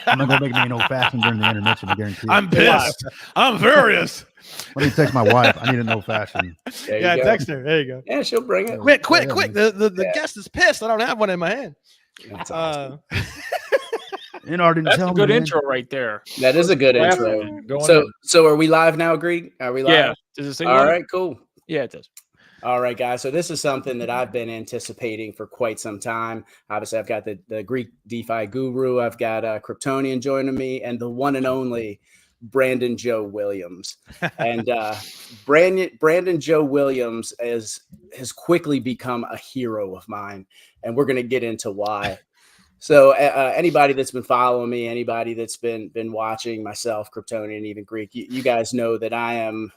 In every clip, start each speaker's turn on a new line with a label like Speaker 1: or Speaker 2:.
Speaker 1: I'm gonna go make me an old fashioned during the intermission. I guarantee.
Speaker 2: I'm pissed. I'm furious.
Speaker 1: Let me text my wife. I need an old fashioned.
Speaker 2: Yeah, text her. There you go.
Speaker 3: Yeah, she'll bring it.
Speaker 2: Quick. The guest is pissed. I don't have one in my hand.
Speaker 3: That's awesome.
Speaker 4: That's a good intro right there.
Speaker 3: That is a good intro. So are we live now, Greek? Are we live?
Speaker 4: Yeah. Does it say
Speaker 3: all right, cool.
Speaker 4: Yeah, it does.
Speaker 3: All right, guys. So this is something that I've been anticipating for quite some time. Obviously, I've got the Greek DeFi guru. I've got Kryptonian joining me, and the one and only Brandon Joe Williams. And Brandon Joe Williams has quickly become a hero of mine, and we're going to get into why. So anybody that's been following me, anybody that's been watching, myself, Kryptonian, and even Greek, you guys know that I'm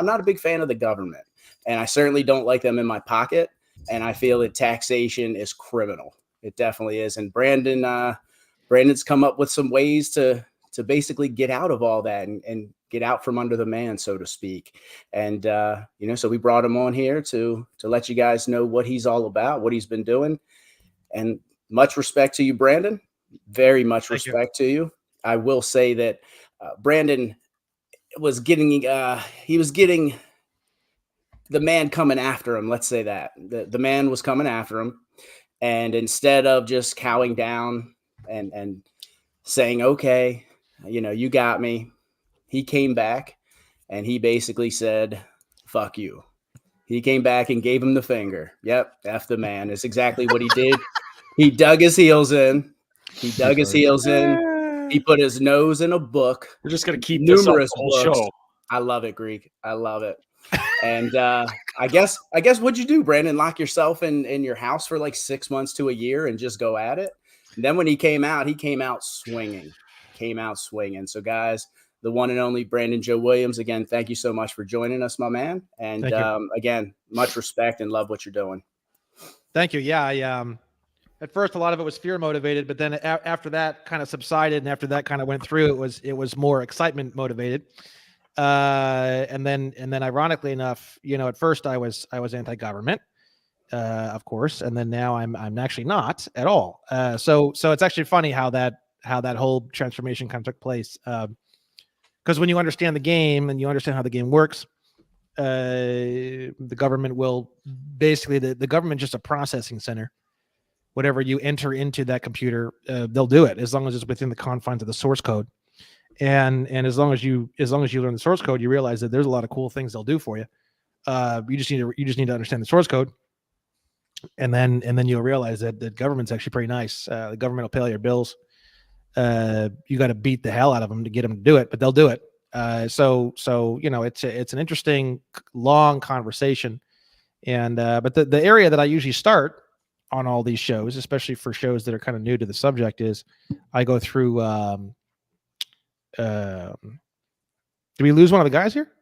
Speaker 3: not a big fan of the government, and I certainly don't like them in my pocket. And I feel that taxation is criminal. It definitely is. And Brandon's come up with some ways to basically get out of all that and get out from under the man, so to speak. And so we brought him on here to let you guys know what he's all about, what he's been doing, and much respect to you, Brandon. Very much respect to you. I will say that Brandon was getting the man coming after him. Let's say that the man was coming after him, and instead of just cowing down and saying, okay, you got me, he came back and he basically said, fuck you. He came back and gave him the finger. Yep. F the man. It's exactly what he did. He dug his heels in. He put his nose in a book.
Speaker 4: We're just going to keep
Speaker 3: numerous
Speaker 4: this whole show.
Speaker 3: I love it, Greek. I love it. And I guess what'd you do, Brandon? Lock yourself in your house for like 6 months to a year and just go at it? And then when he came out swinging. So guys, the one and only Brandon Joe Williams, again, thank you so much for joining us, my man. And again, much respect and love what you're doing.
Speaker 2: Thank you. Yeah, at first, a lot of it was fear motivated, but then after that kind of subsided, and after that kind of went through, it was more excitement motivated. And then ironically enough, at first I was anti-government, of course, and then now I'm actually not at all. So it's actually funny how that whole transformation kind of took place. Because when you understand the game and you understand how the game works, the government will basically the government just a processing center. Whatever you enter into that computer, they'll do it as long as it's within the confines of the source code. And as long as you learn the source code, you realize that there's a lot of cool things they'll do for you. You just need to understand the source code, and then you'll realize that the government's actually pretty nice. The government will pay all your bills. You got to beat the hell out of them to get them to do it, but they'll do it. So it's an interesting long conversation, and but the area that I usually start on all these shows, especially for shows that are kind of new to the subject, is I go through. Did we lose one of the guys here?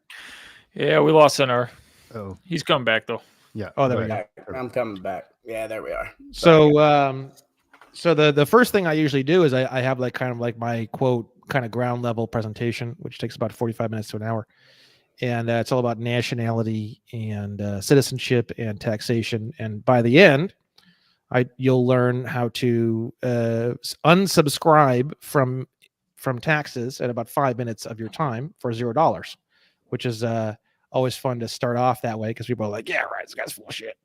Speaker 4: Yeah, we lost Center.
Speaker 1: Oh,
Speaker 4: he's coming back though.
Speaker 1: Yeah.
Speaker 2: Oh, there we go.
Speaker 3: I'm coming back. Yeah, there we are.
Speaker 2: So the first thing I usually do is I have like my quote kind of ground level presentation, which takes about 45 minutes to an hour. And it's all about nationality and citizenship and taxation. And by the end, you'll learn how to unsubscribe from taxes at about 5 minutes of your time for $0, which is always fun to start off that way because people are like, yeah, right, this guy's full of shit.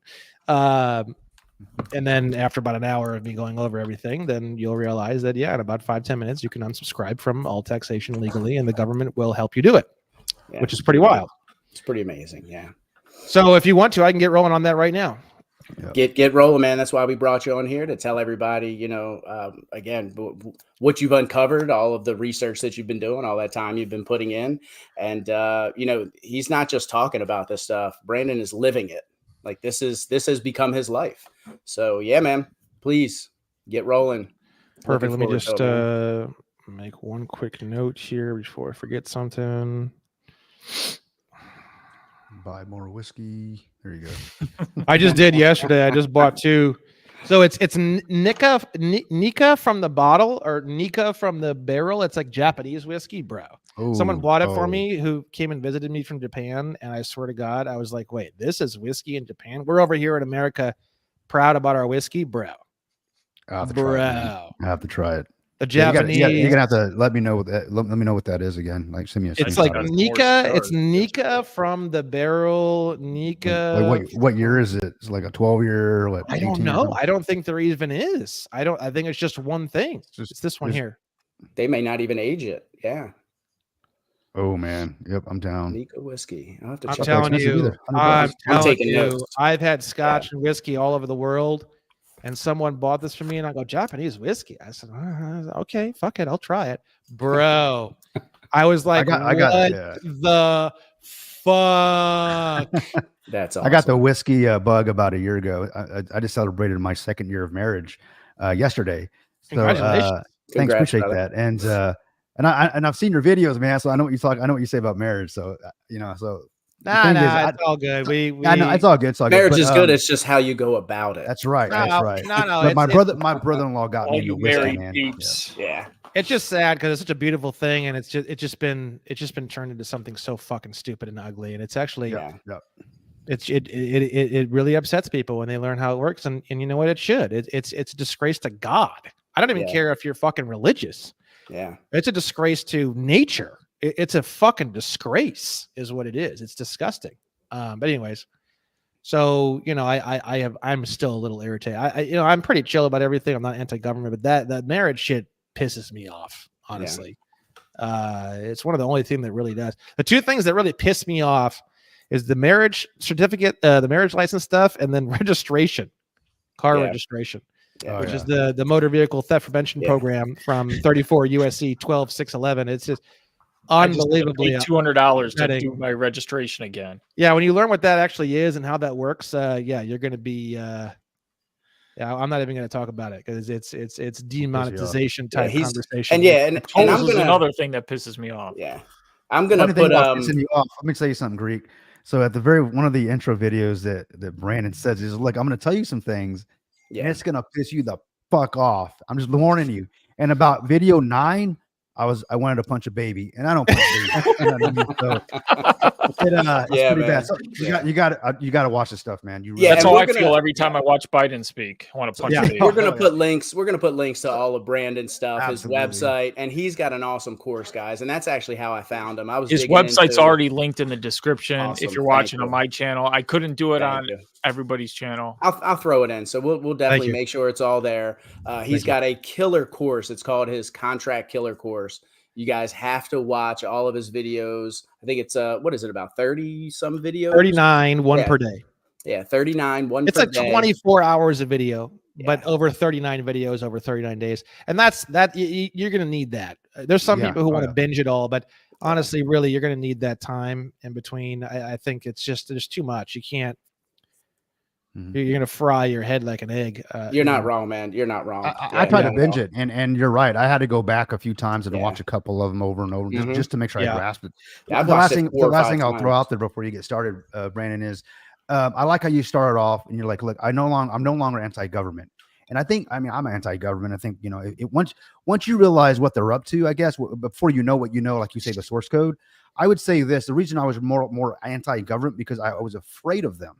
Speaker 2: And then after about an hour of me going over everything, then you'll realize that, in about 5-10 minutes, you can unsubscribe from all taxation legally, and the government will help you do it, which is pretty wild.
Speaker 3: It's pretty amazing, yeah.
Speaker 2: So if you want to, I can get rolling on that right now.
Speaker 3: Get rolling, man. That's why we brought you on here, to tell everybody, again, what you've uncovered, all of the research that you've been doing, all that time you've been putting in. And, he's not just talking about this stuff. Brandon is living it. Like this has become his life. So yeah, man, please get rolling.
Speaker 2: Perfect. Let me just make one quick note here before I forget something.
Speaker 1: Buy more whiskey. There you go.
Speaker 2: I just did yesterday. I just bought 2. So it's Nika from the bottle or Nika from the barrel. It's like Japanese whiskey, bro.
Speaker 1: Ooh,
Speaker 2: someone bought it for me who came and visited me from Japan. And I swear to God, I was like, wait, this is whiskey in Japan? We're over here in America proud about our whiskey, bro.
Speaker 1: I have to try it, man.
Speaker 2: Bro.
Speaker 1: I have to try it.
Speaker 2: The
Speaker 1: Yeah,
Speaker 2: Japanese.
Speaker 1: you're gonna have to let me know what that. Let me know what that is again. Like send me a.
Speaker 2: It's
Speaker 1: screenshot
Speaker 2: like
Speaker 1: of it.
Speaker 2: Nika. It's Nika from the barrel. Nika.
Speaker 1: Like what year is it? It's like a 12-year. What?
Speaker 2: I don't
Speaker 1: 18 or
Speaker 2: know.
Speaker 1: something?
Speaker 2: I don't think there even is. I think it's just one thing. It's this one here.
Speaker 3: They may not even age it. Yeah.
Speaker 1: Oh man. Yep. I'm down.
Speaker 3: Nika whiskey. I'll have to
Speaker 2: I'm
Speaker 3: check.
Speaker 2: telling
Speaker 1: expensive
Speaker 2: you.
Speaker 1: either.
Speaker 2: I'm telling
Speaker 3: taking
Speaker 2: you.
Speaker 3: notes.
Speaker 2: I've had scotch and whiskey all over the world, and someone bought this for me, and I go, Japanese whiskey. I said, okay, fuck it, I'll try it, bro. I was like,
Speaker 1: I got
Speaker 2: what
Speaker 1: yeah.
Speaker 2: the fuck?
Speaker 3: That's awesome.
Speaker 1: I got the whiskey bug about a year ago. I just celebrated my 2nd year of marriage yesterday. So
Speaker 2: Congratulations.
Speaker 1: thanks,
Speaker 3: Congrats,
Speaker 1: appreciate
Speaker 3: brother.
Speaker 1: that. And I've seen your videos, man. So I know what you talk. I know what you say about marriage. So so
Speaker 2: Nah, it's all good. We
Speaker 1: I know it's all good. It's all
Speaker 3: Marriage
Speaker 1: good.
Speaker 3: is good. It's just how you go about it.
Speaker 1: That's right. That's right.
Speaker 2: No.
Speaker 1: But my brother-in-law got me
Speaker 4: All
Speaker 1: into
Speaker 4: you
Speaker 1: whiskey,
Speaker 4: married
Speaker 1: man.
Speaker 4: peeps.
Speaker 3: Yeah.
Speaker 2: It's just sad because it's such a beautiful thing, and it's just been turned into something so fucking stupid and ugly. And it's actually it really upsets people when they learn how it works. And you know what? It should. It's a disgrace to God. I don't even care if you're fucking religious.
Speaker 3: Yeah.
Speaker 2: It's a disgrace to nature. It's a fucking disgrace, is what it is. It's disgusting. But anyways, so I'm still a little irritated. I'm pretty chill about everything. I'm not anti-government, but that marriage shit pisses me off, honestly. It's one of the only things that really does. The two things that really piss me off is the marriage certificate, the marriage license stuff, and then registration, car registration. Which is the motor vehicle theft prevention program from 34 USC 12611. It's just unbelievably
Speaker 4: $200 to do my registration again.
Speaker 2: Yeah, when you learn what that actually is and how that works, you're going to be. I'm not even going to talk about it because it's demonetization type conversation.
Speaker 3: And I'm gonna
Speaker 4: another thing that pisses me off.
Speaker 3: Yeah, I'm gonna put
Speaker 1: pissing you off. Let me tell you something, Greek. So at the one of the intro videos that Brandon says is, look, I'm going to tell you some things. And it's gonna piss you the fuck off. I'm just warning you. And about video 9, I wanted to punch a baby, and I don't punch babies. You know what I mean? So it's pretty bad. So you got to watch this stuff, man.
Speaker 4: That's how I feel every time I watch Biden speak. I want to punch a baby.
Speaker 3: We're gonna put links. We're gonna put links to all of Brandon's stuff, his website, and he's got an awesome course, guys. And that's actually how I found him. His
Speaker 4: website's already linked in the description. Awesome. If you're watching on my channel, I couldn't do it on everybody's channel.
Speaker 3: I'll throw it in. So we'll definitely make sure it's all there. He's got a killer course. It's called his contract killer course. You guys have to watch all of his videos. I think it's what is it, about 30 some videos?
Speaker 2: 39, one per day.
Speaker 3: Yeah, 39, one
Speaker 2: it's
Speaker 3: per
Speaker 2: like
Speaker 3: day.
Speaker 2: 24 hours of video, but over 39 videos over 39 days. And that's you're going to need that. There's some people who want to binge it all, but honestly, really, you're going to need that time in between. I think it's just, there's too much. You can't, you're going to fry your head like an egg.
Speaker 3: You're not wrong, man. You're not wrong.
Speaker 1: I tried to binge it, and you're right. I had to go back a few times and watch a couple of them over and over just to make sure I grasped it.
Speaker 3: Yeah,
Speaker 1: the last thing I'll throw out there before you get started, Brandon, is I like how you started off and you're like, look, I'm no longer anti-government. And I'm anti-government. I think, once you realize what they're up to, I guess, before you know what you know, like you say, the source code, I would say this: the reason I was more anti-government because I was afraid of them.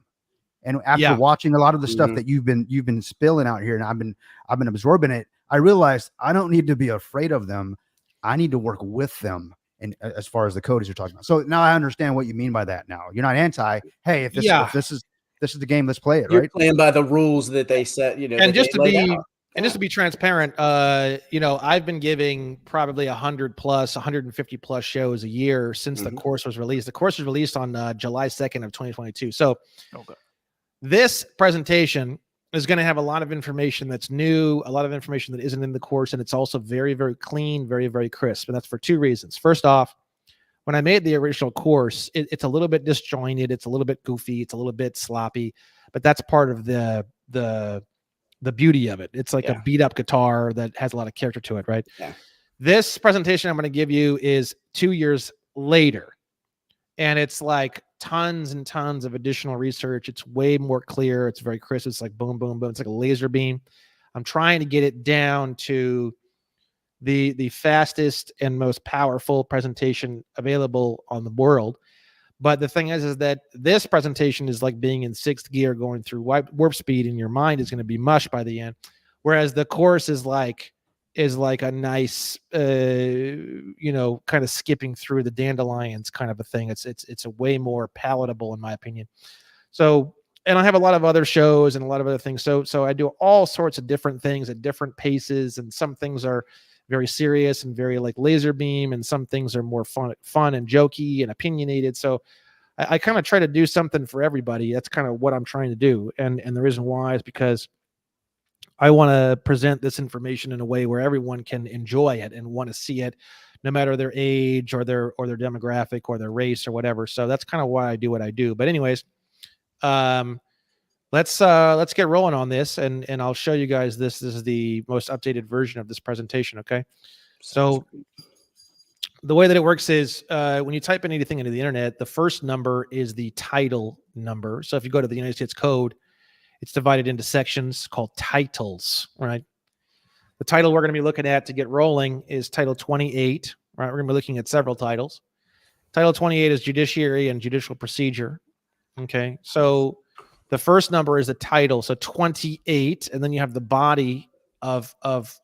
Speaker 1: And after watching a lot of the stuff that you've been spilling out here, and I've been absorbing it, I realized I don't need to be afraid of them. I need to work with them. And as far as the code as you're talking about, so now I understand what you mean by that. Now you're not anti. Hey, if this is the game, let's play it.
Speaker 3: You're
Speaker 1: right?
Speaker 3: Playing by the rules that they set.
Speaker 2: And just to be transparent, I've been giving probably 150 plus shows a year since the course was released. The course was released on July 2nd of 2022. So. Okay. This presentation is going to have a lot of information that's new, a lot of information that isn't in the course, and it's also very, very clean, very, very crisp. And that's for two reasons. First off, when I made the original course, it's a little bit disjointed, it's a little bit goofy, it's a little bit sloppy, but that's part of the beauty of it. It's like a beat up guitar that has a lot of character to it, right? Yeah. This presentation I'm going to give you is 2 years later, and it's like tons and tons of additional research. It's way more clear. It's very crisp. It's like boom, boom, boom. It's like a laser beam. I'm trying to get it down to the fastest and most powerful presentation available on the world. But the thing is that this presentation is like being in 6th gear going through warp speed, and your mind is going to be mush by the end. Whereas the course is like a nice, kind of skipping through the dandelions kind of a thing. It's a way more palatable in my opinion. So, and I have a lot of other shows and a lot of other things. So I do all sorts of different things at different paces, and some things are very serious and very like laser beam, and some things are more fun and jokey and opinionated. So I kind of try to do something for everybody. That's kind of what I'm trying to do. And the reason why is because I want to present this information in a way where everyone can enjoy it and want to see it, no matter their age or their demographic or their race or whatever. So that's kind of why I do what I do. But anyways, let's get rolling on this, and I'll show you guys this. This is the most updated version of this presentation. Okay. So the way that it works is when you type in anything into the internet, the first number is the title number. So if you go to the United States Code, it's divided into sections called titles, right? The title we're going to be looking at to get rolling is Title 28, right? We're going to be looking at several titles. Title 28 is Judiciary and Judicial Procedure. Okay, so the first number is the title, so 28, and then you have the body of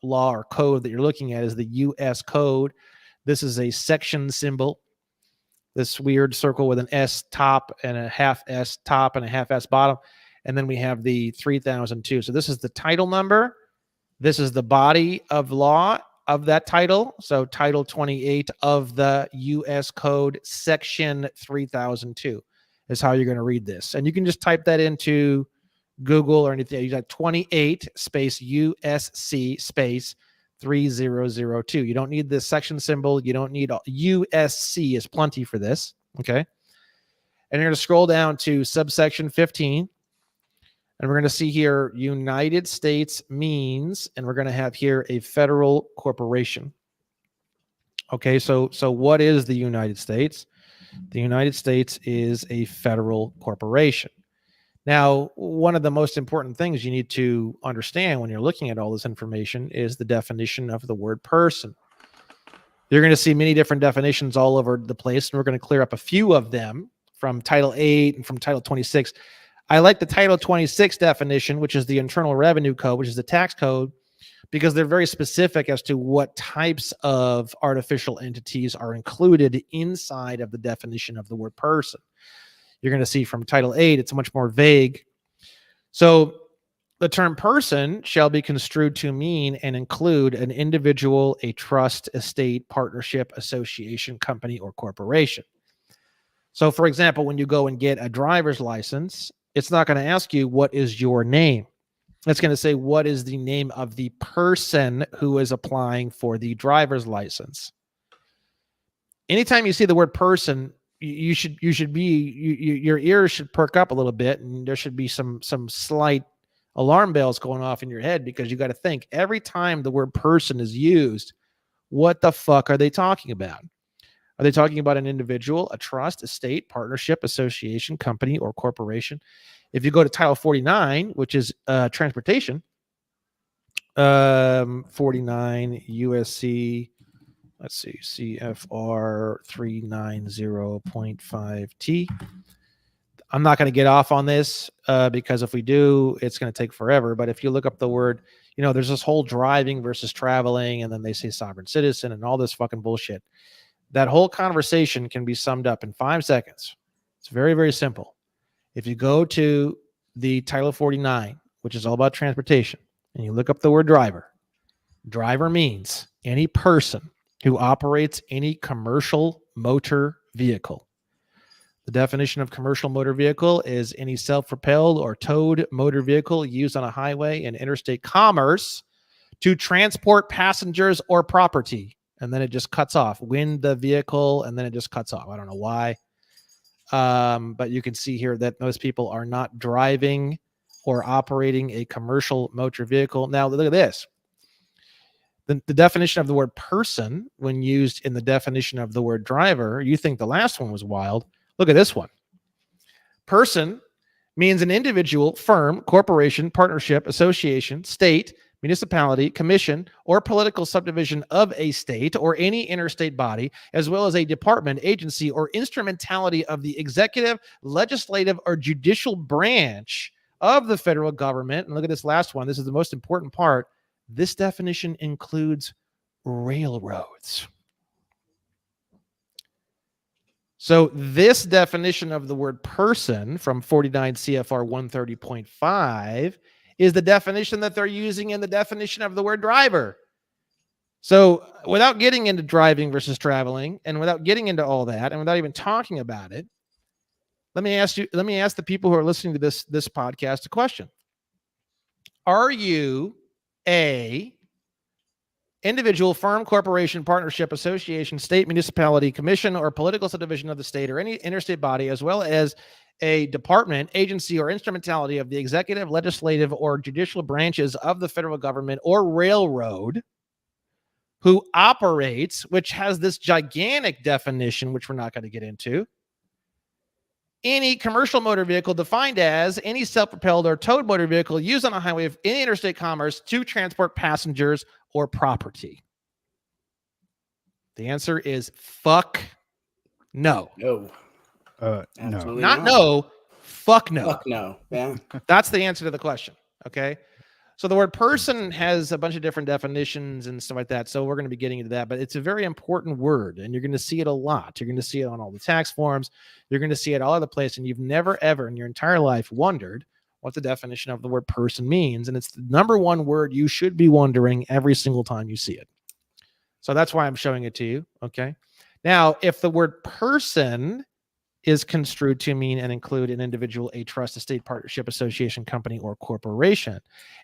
Speaker 2: law or code that you're looking at is the U.S. Code. This is a section symbol, this weird circle with an S top and a half S top and a half S bottom. And then we have the 3002. So this is the title number. This is the body of law of that title. So Title 28 of the U.S. Code, Section 3002 is how you're going to read this. And you can just type that into Google or anything. You got 28 space USC space 3002. You don't need this section symbol. You don't need USC is plenty for this. Okay. And you're going to scroll down to subsection 15. And we're going to see here United States means, and we're going to have here a federal corporation. Okay, so what is the United States? The United States is a federal corporation. Now, one of the most important things you need to understand when you're looking at all this information is the definition of the word person. You're going to see many different definitions all over the place, and we're going to clear up a few of them from Title 8 and from Title 26. I like the Title 26 definition, which is the Internal Revenue Code, which is the tax code, because they're very specific as to what types of artificial entities are included inside of the definition of the word person. You're going to see from Title 8, it's much more vague. So the term person shall be construed to mean and include an individual, a trust, estate, partnership, association, company, or corporation. So for example, when you go and get a driver's license, it's not going to ask you, what is your name? It's going to say, what is the name of the person who is applying for the driver's license? Anytime you see the word person, your ears should perk up a little bit, and there should be some slight alarm bells going off in your head, because you got to think every time the word person is used, what the fuck are they talking about? Are they talking about an individual, a trust, estate, partnership, association, company, or corporation? If you go to Title 49, which is transportation, 49 USC, let's see, CFR 390.5T. I'm not going to get off on this because if we do, it's going to take forever. But if you look up the word, there's this whole driving versus traveling, and then they say sovereign citizen and all this fucking bullshit. That whole conversation can be summed up in 5 seconds. It's very, very simple. If you go to the Title 49, which is all about transportation, and you look up the word driver, driver means any person who operates any commercial motor vehicle. The definition of commercial motor vehicle is any self-propelled or towed motor vehicle used on a highway in interstate commerce to transport passengers or property. And then it just cuts off. Wind the vehicle, and then it just cuts off. I don't know why. But you can see here that most people are not driving or operating a commercial motor vehicle. Now, look at this. The definition of the word person, when used in the definition of the word driver, you think the last one was wild. Look at this one. Person means an individual, firm, corporation, partnership, association, state, municipality, commission, or political subdivision of a state or any interstate body, as well as a department, agency, or instrumentality of the executive, legislative, or judicial branch of the federal government. And look at this last one. This is the most important part. This definition includes railroads. So this definition of the word person from 49 CFR 130.5 is the definition that they're using in the definition of the word driver. So without getting into driving versus traveling, and without getting into all that, and without even talking about it, let me ask the people who are listening to this podcast a question. Are you a individual, firm, corporation, partnership, association, state, municipality, commission, or political subdivision of the state or any interstate body, as well as a department, agency, or instrumentality of the executive, legislative, or judicial branches of the federal government or railroad, who operates, which has this gigantic definition, which we're not going to get into, any commercial motor vehicle defined as any self-propelled or towed motor vehicle used on a highway of any interstate commerce to transport passengers or property? The answer is fuck no.
Speaker 3: No.
Speaker 1: No.
Speaker 2: Not no. Fuck no.
Speaker 3: Fuck no. Yeah.
Speaker 2: That's the answer to the question. Okay. So the word person has a bunch of different definitions and stuff like that. So we're going to be getting into that, but it's a very important word, and you're going to see it a lot. You're going to see it on all the tax forms. You're going to see it all over the place, and you've never, ever in your entire life wondered what the definition of the word person means. And it's the number one word you should be wondering every single time you see it. So that's why I'm showing it to you. Okay. Now, if the word person is construed to mean and include an individual, a trust, a state, partnership, association, company, or corporation,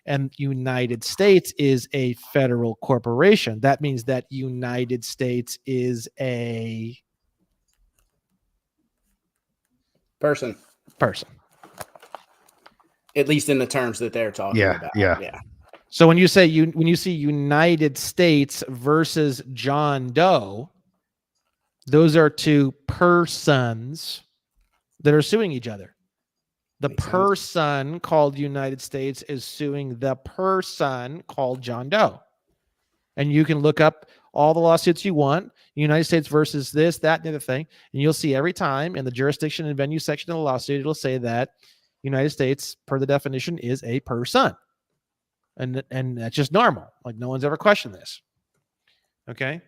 Speaker 2: and United States is a federal corporation, that means that United States is a
Speaker 3: person. At least in the terms that they're talking about.
Speaker 1: Yeah.
Speaker 2: So when you say when you see United States versus John Doe, those are two persons that are suing each other. The person called United States is suing the person called John Doe. And you can look up all the lawsuits you want, United States versus this, that, and the other thing. And you'll see every time in the jurisdiction and venue section of the lawsuit, it'll say that United States, per the definition, is a person. And that's just normal. Like, no one's ever questioned this. Okay?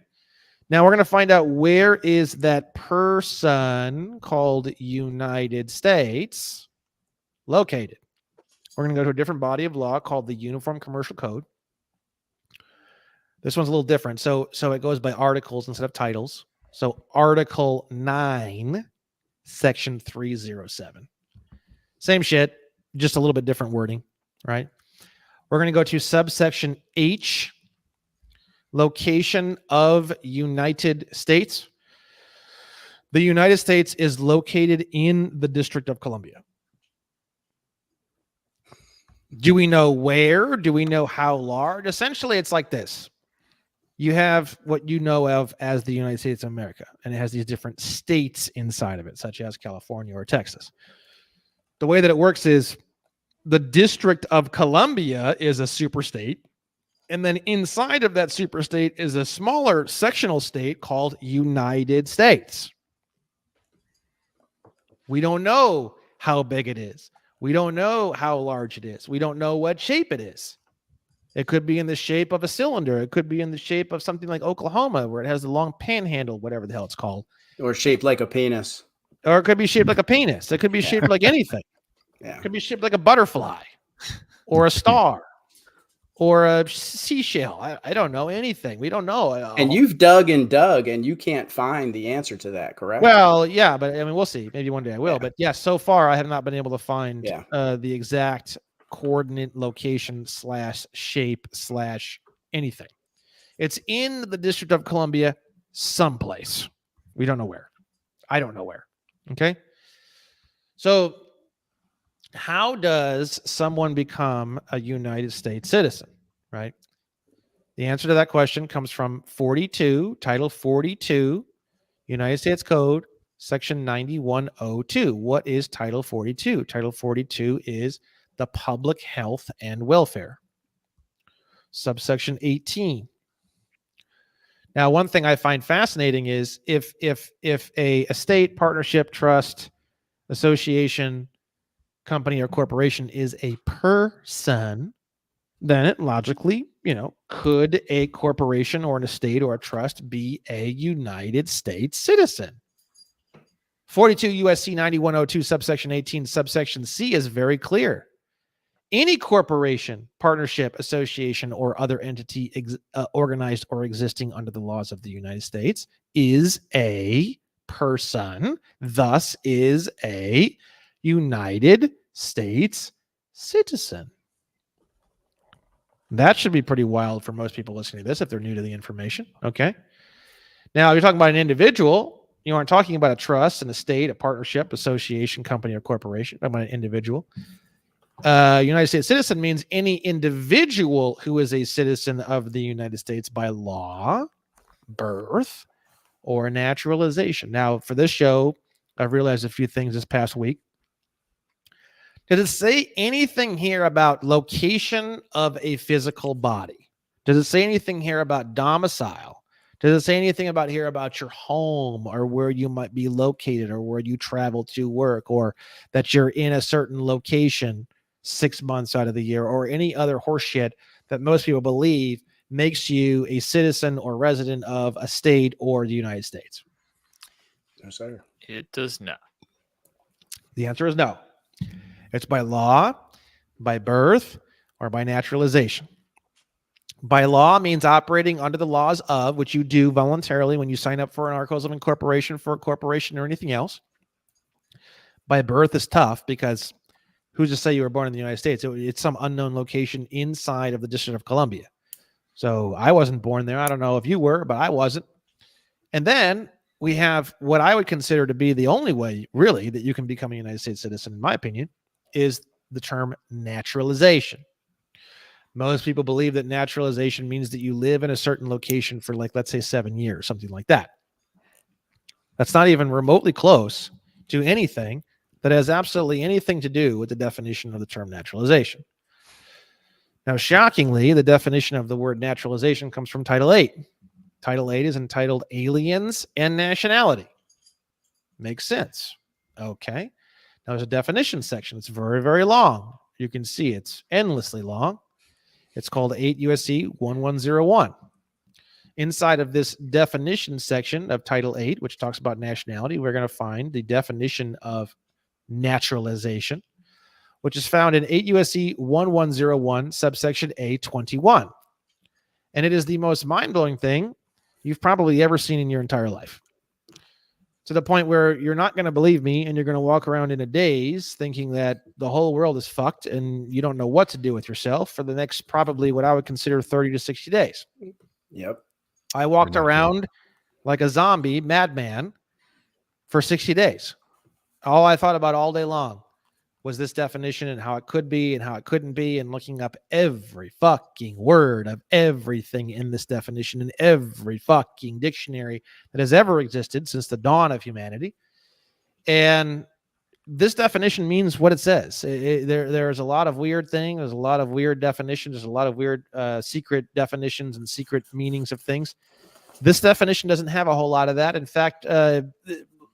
Speaker 2: Now we're going to find out where is that person called United States located. We're going to go to a different body of law called the Uniform Commercial Code. This one's a little different. So it goes by articles instead of titles. So Article 9, Section 307. Same shit, just a little bit different wording, right? We're going to go to subsection H, location of United States. The United States is located in the District of Columbia. Do we know where? Do we know how large? Essentially, it's like this. You have what you know of as the United States of America, and it has these different states inside of it, such as California or Texas. The way that it works is the District of Columbia is a superstate. And then inside of that superstate is a smaller sectional state called United States. We don't know how big it is. We don't know how large it is. We don't know what shape it is. It could be in the shape of a cylinder. It could be in the shape of something like Oklahoma, where it has the long panhandle, whatever the hell it's called.
Speaker 3: Or shaped like a penis.
Speaker 2: Or it could be shaped like a penis. It could be shaped like anything.
Speaker 3: Yeah.
Speaker 2: It could be shaped like a butterfly or a star. Or a seashell. I don't know anything. We don't know.
Speaker 3: And you've dug and dug, and you can't find the answer to that, correct?
Speaker 2: Well, yeah, but I mean, we'll see. Maybe one day I will. Yeah. But yeah, so far I have not been able to find the exact coordinate, location / shape / anything. It's in the District of Columbia someplace. We don't know where. I don't know where. Okay. So how does someone become a United States citizen, right? The answer to that question comes from 42, Title 42, United States Code, Section 9102. What is Title 42? Title 42 is the public health and welfare. Subsection 18. Now, one thing I find fascinating is if a estate, partnership, trust, association, company, or corporation is a person, then it logically, could a corporation or an estate or a trust be a United States citizen? 42 USC 9102 subsection 18 subsection C is very clear. Any corporation, partnership, association, or other entity organized or existing under the laws of the United States is a person, thus is a United States citizen. That should be pretty wild for most people listening to this if they're new to the information. Okay. Now, if you're talking about an individual, you aren't talking about a trust, an estate, a partnership, association, company, or corporation. I'm about an individual. United States citizen means any individual who is a citizen of the United States by law, birth, or naturalization. Now, for this show, I've realized a few things this past week. Does it say anything here about location of a physical body? Does it say anything here about domicile? Does it say anything about your home or where you might be located or where you travel to work or that you're in a certain location 6 months out of the year or any other horseshit that most people believe makes you a citizen or resident of a state or the United States?
Speaker 3: No, sir.
Speaker 4: It does not.
Speaker 2: The answer is no. It's by law, by birth, or by naturalization. By law means operating under the laws of, which you do voluntarily when you sign up for an articles of incorporation for a corporation or anything else. By birth is tough because who's to say you were born in the United States? It's some unknown location inside of the District of Columbia. So I wasn't born there. I don't know if you were, but I wasn't. And then we have what I would consider to be the only way, really, that you can become a United States citizen, in my opinion, is the term naturalization. Most people believe that naturalization means that you live in a certain location for, like, let's say 7 years, something like that. That's not even remotely close to anything that has absolutely anything to do with the definition of the term naturalization. Now, shockingly, the definition of the word naturalization comes from Title 8. Title 8 is entitled Aliens and Nationality. Makes sense. Okay. Now, there's a definition section. It's very, very long. You can see it's endlessly long. It's called 8 USC 1101. Inside of this definition section of Title 8, which talks about nationality, we're going to find the definition of naturalization, which is found in 8 USC 1101, subsection A21. And it is the most mind-blowing thing you've probably ever seen in your entire life. To the point where you're not going to believe me and you're going to walk around in a daze thinking that the whole world is fucked and you don't know what to do with yourself for the next probably what I would consider 30 to 60 days.
Speaker 3: Yep.
Speaker 2: I walked around like a zombie madman for 60 days. All I thought about all day long was this definition and how it could be and how it couldn't be, and looking up every fucking word of everything in this definition in every fucking dictionary that has ever existed since the dawn of humanity. And this definition means what it says. There's a lot of weird things. There's a lot of weird definitions. There's a lot of weird secret definitions and secret meanings of things. This definition doesn't have a whole lot of that. In fact,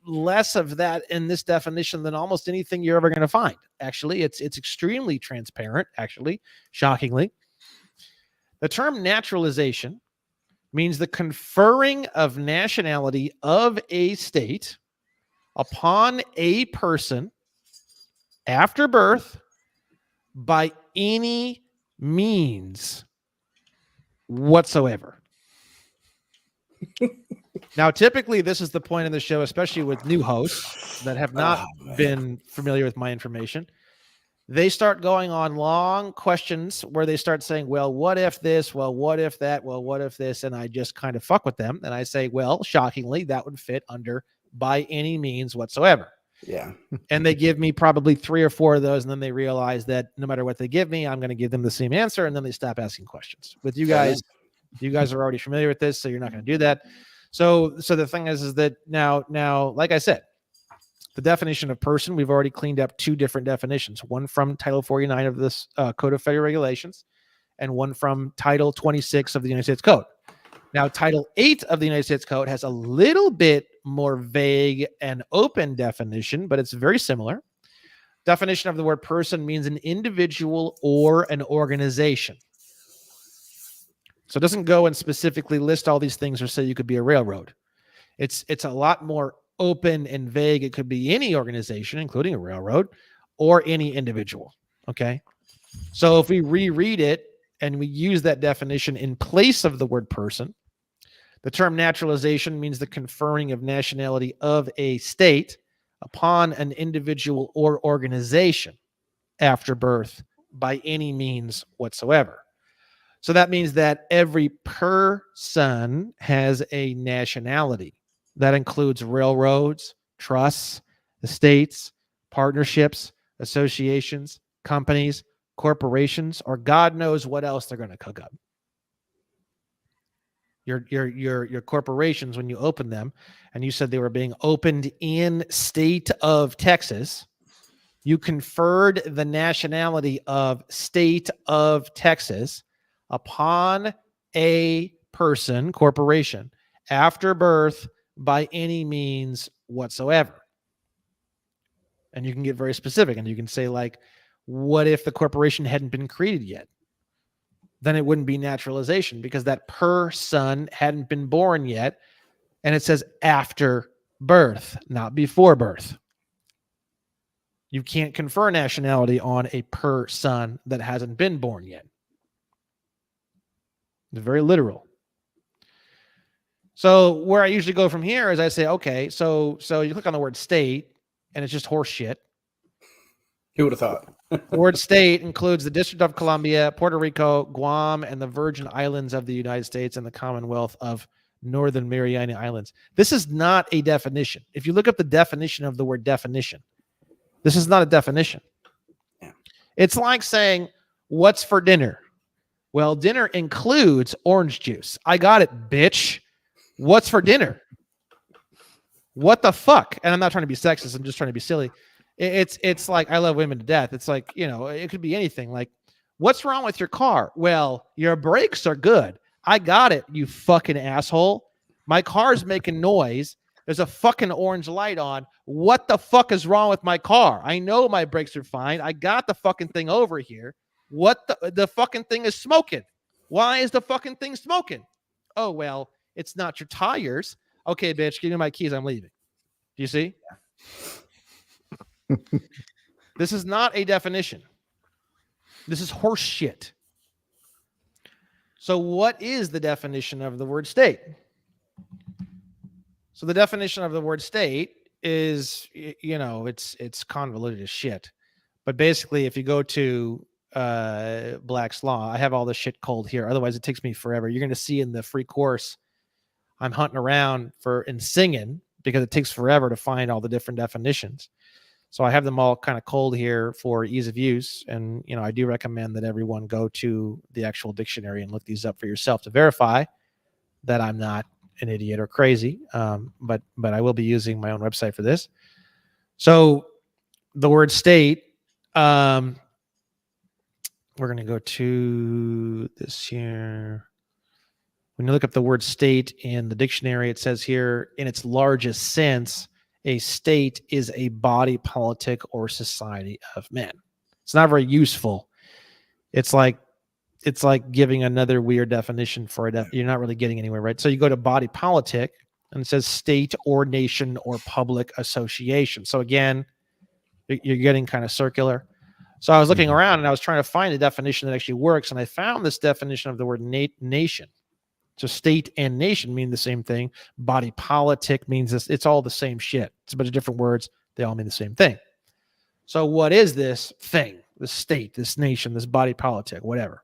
Speaker 2: less of that in this definition than almost anything you're ever going to find. Actually, it's extremely transparent, actually, shockingly. The term naturalization means the conferring of nationality of a state upon a person after birth by any means whatsoever. Now, typically, this is the point in the show, especially with new hosts that have not been familiar with my information. They start going on long questions where they start saying, well, what if this? Well, what if that? Well, what if this? And I just kind of fuck with them. And I say, well, shockingly, that would fit under by any means whatsoever.
Speaker 3: Yeah.
Speaker 2: And they give me probably 3 or 4 of those. And then they realize that no matter what they give me, I'm going to give them the same answer. And then they stop asking questions. With you guys, you guys are already familiar with this, so you're not going to do that. So the thing is that now, like I said, the definition of person, we've already cleaned up 2 different definitions, one from Title 49 of this Code of Federal Regulations and one from Title 26 of the United States Code. Now, Title 8 of the United States Code has a little bit more vague and open definition, but it's very similar. Definition of the word person means an individual or an organization. So it doesn't go and specifically list all these things or say you could be a railroad. It's a lot more open and vague. It could be any organization, including a railroad, or any individual. Okay. So if we reread it and we use that definition in place of the word person, the term naturalization means the conferring of nationality of a state upon an individual or organization after birth by any means whatsoever. So that means that every person has a nationality. That includes railroads, trusts, estates, partnerships, associations, companies, corporations, or God knows what else they're going to cook up. Your corporations, when you open them, and you said they were being opened in state of Texas, you conferred the nationality of state of Texas upon a person, corporation, after birth by any means whatsoever. And you can get very specific, and you can say, like, what if the corporation hadn't been created yet? Then it wouldn't be naturalization because that person hadn't been born yet. And it says after birth, not before birth. You can't confer nationality on a person that hasn't been born yet. It's very literal. So where I usually go from here is I say, okay, so you click on the word state and it's just horse shit.
Speaker 3: Who would have thought?
Speaker 2: The word state includes the District of Columbia, Puerto Rico, Guam, and the Virgin Islands of the United States and the Commonwealth of Northern Mariana Islands. This is not a definition. If you look up the definition of the word definition, this is not a definition.
Speaker 3: Yeah.
Speaker 2: It's like saying, what's for dinner? Well, dinner includes orange juice. I got it, bitch. What's for dinner? What the fuck? And I'm not trying to be sexist. I'm just trying to be silly. It's like, I love women to death. It's like, you know, it could be anything. Like, what's wrong with your car? Well, your brakes are good. I got it, you fucking asshole. My car's making noise. There's a fucking orange light on. What the fuck is wrong with my car? I know my brakes are fine. I got the fucking thing over here. What the fucking thing is smoking? Why is the fucking thing smoking? Oh, well, it's not your tires. Okay, bitch, give me my keys. I'm leaving. Do you see? This is not a definition. This is horse shit. So what is the definition of the word state? So the definition of the word state is, you know, it's convoluted as shit. But basically, if you go to Black's Law, I have all this shit cold here. Otherwise, it takes me forever. You're going to see in the free course, I'm hunting around and singing because it takes forever to find all the different definitions. So I have them all kind of cold here for ease of use. And, you know, I do recommend that everyone go to the actual dictionary and look these up for yourself to verify that I'm not an idiot or crazy. But I will be using my own website for this. So the word state, we're going to go to this here. When you look up the word state in the dictionary, it says here, in its largest sense, a state is a body politic or society of men. It's not very useful. It's like giving another weird definition for it. You're not really getting anywhere, right? So you go to body politic and it says state or nation or public association. So again, you're getting kind of circular. So I was looking around and I was trying to find a definition that actually works. And I found this definition of the word nation. So state and nation mean the same thing. Body politic means this. It's all the same shit. It's a bunch of different words. They all mean the same thing. So what is this thing? This state, this nation, this body politic, whatever.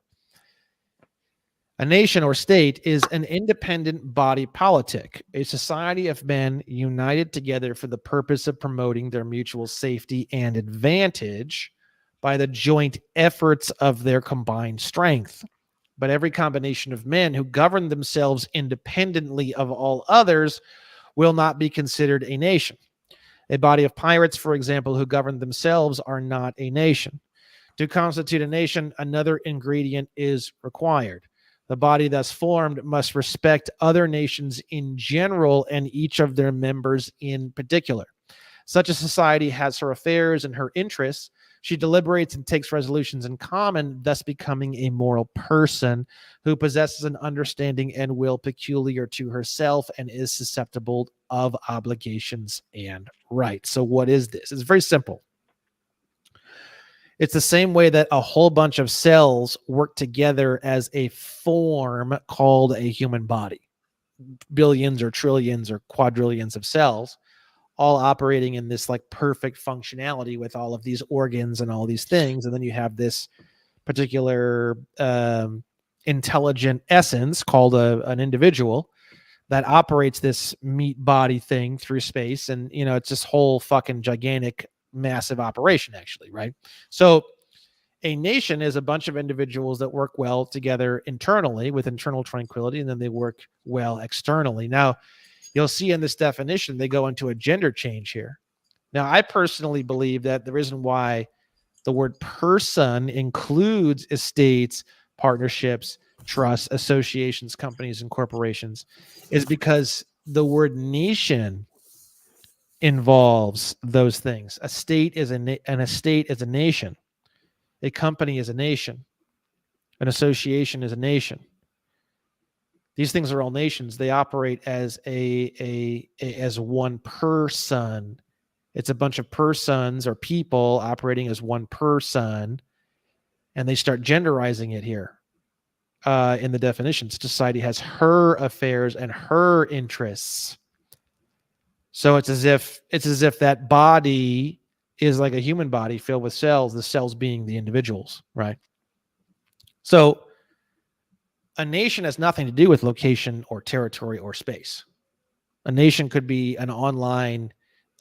Speaker 2: A nation or state is an independent body politic, a society of men united together for the purpose of promoting their mutual safety and advantage by the joint efforts of their combined strength. But every combination of men who govern themselves independently of all others will not be considered a nation. A body of pirates, for example, who govern themselves are not a nation. To constitute a nation, another ingredient is required. The body thus formed must respect other nations in general and each of their members in particular. Such a society has her affairs and her interests, She deliberates and takes resolutions in common, thus becoming a moral person who possesses an understanding and will peculiar to herself and is susceptible of obligations and rights. So what is this? It's very simple. It's the same way that a whole bunch of cells work together as a form called a human body. Billions or trillions or quadrillions of cells, all operating in this like perfect functionality with all of these organs and all these things. And then you have this particular intelligent essence called an individual that operates this meat body thing through space. And, you know, it's this whole fucking gigantic, massive operation actually, right? So a nation is a bunch of individuals that work well together internally with internal tranquility, and then they work well externally. Now, you'll see in this definition, they go into a gender change here. Now, I personally believe that the reason why the word person includes estates, partnerships, trusts, associations, companies, and corporations is because the word nation involves those things. A state is an estate is a nation. A company is a nation. An association is a nation. These things are all nations. They operate as as one person. It's a bunch of persons or people operating as one person, and they start genderizing it here in the definitions. Society has her affairs and her interests. So it's as if that body is like a human body filled with cells, the cells being the individuals, right? So a nation has nothing to do with location or territory or space. A nation could be an online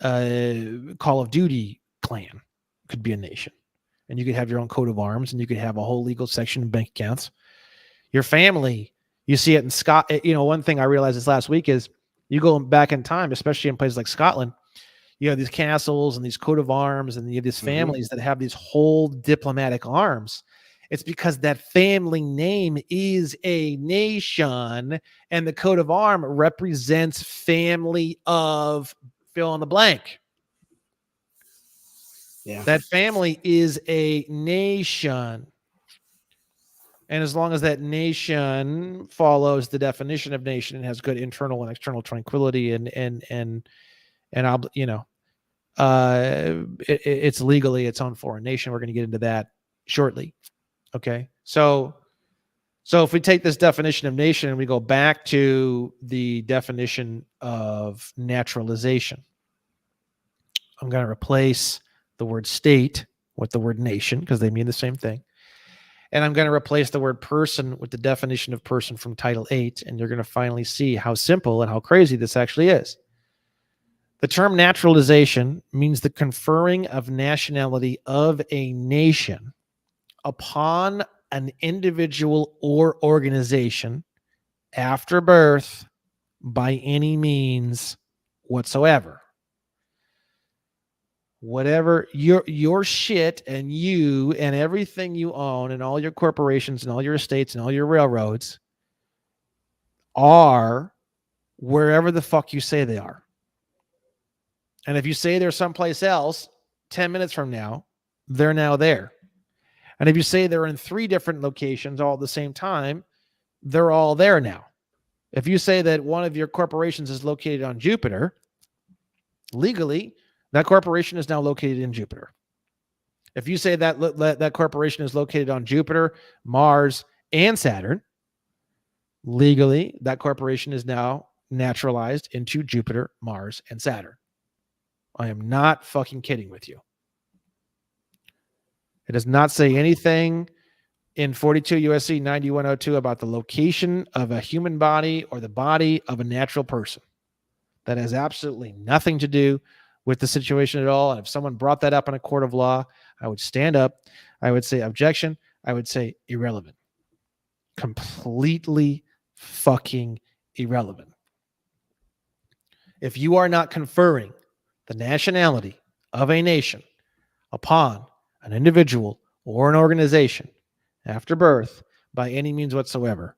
Speaker 2: Call of Duty clan, could be a nation. And you could have your own coat of arms, and you could have a whole legal section and bank accounts. Your family, you see it in Scotland. You know, one thing I realized this last week is you go back in time, especially in places like Scotland, you have these castles and these coat of arms, and you have these families that have these whole diplomatic arms. It's because that family name is a nation, and the coat of arm represents family of fill in the blank.
Speaker 3: Yeah.
Speaker 2: That family is a nation. And as long as that nation follows the definition of nation and has good internal and external tranquility it's legally its own foreign nation. We're going to get into that shortly. Okay. So if we take this definition of nation and we go back to the definition of naturalization, I'm going to replace the word state with the word nation because they mean the same thing. And I'm going to replace the word person with the definition of person from Title 8. And you're going to finally see how simple and how crazy this actually is. The term naturalization means the conferring of nationality of a nation upon an individual or organization after birth by any means whatsoever. Whatever your shit and you and everything you own and all your corporations and all your estates and all your railroads are wherever the fuck you say they are. And if you say they're someplace else 10 minutes from now, they're now there. And if you say they're in 3 different locations all at the same time, they're all there now. If you say that one of your corporations is located on Jupiter, legally, that corporation is now located in Jupiter. If you say that corporation is located on Jupiter, Mars, and Saturn, legally, that corporation is now naturalized into Jupiter, Mars, and Saturn. I am not fucking kidding with you. It does not say anything in 42 USC 9102 about the location of a human body or the body of a natural person. That has absolutely nothing to do with the situation at all. And if someone brought that up in a court of law, I would stand up. I would say objection. I would say irrelevant. Completely fucking irrelevant. If you are not conferring the nationality of a nation upon an individual or an organization after birth by any means whatsoever,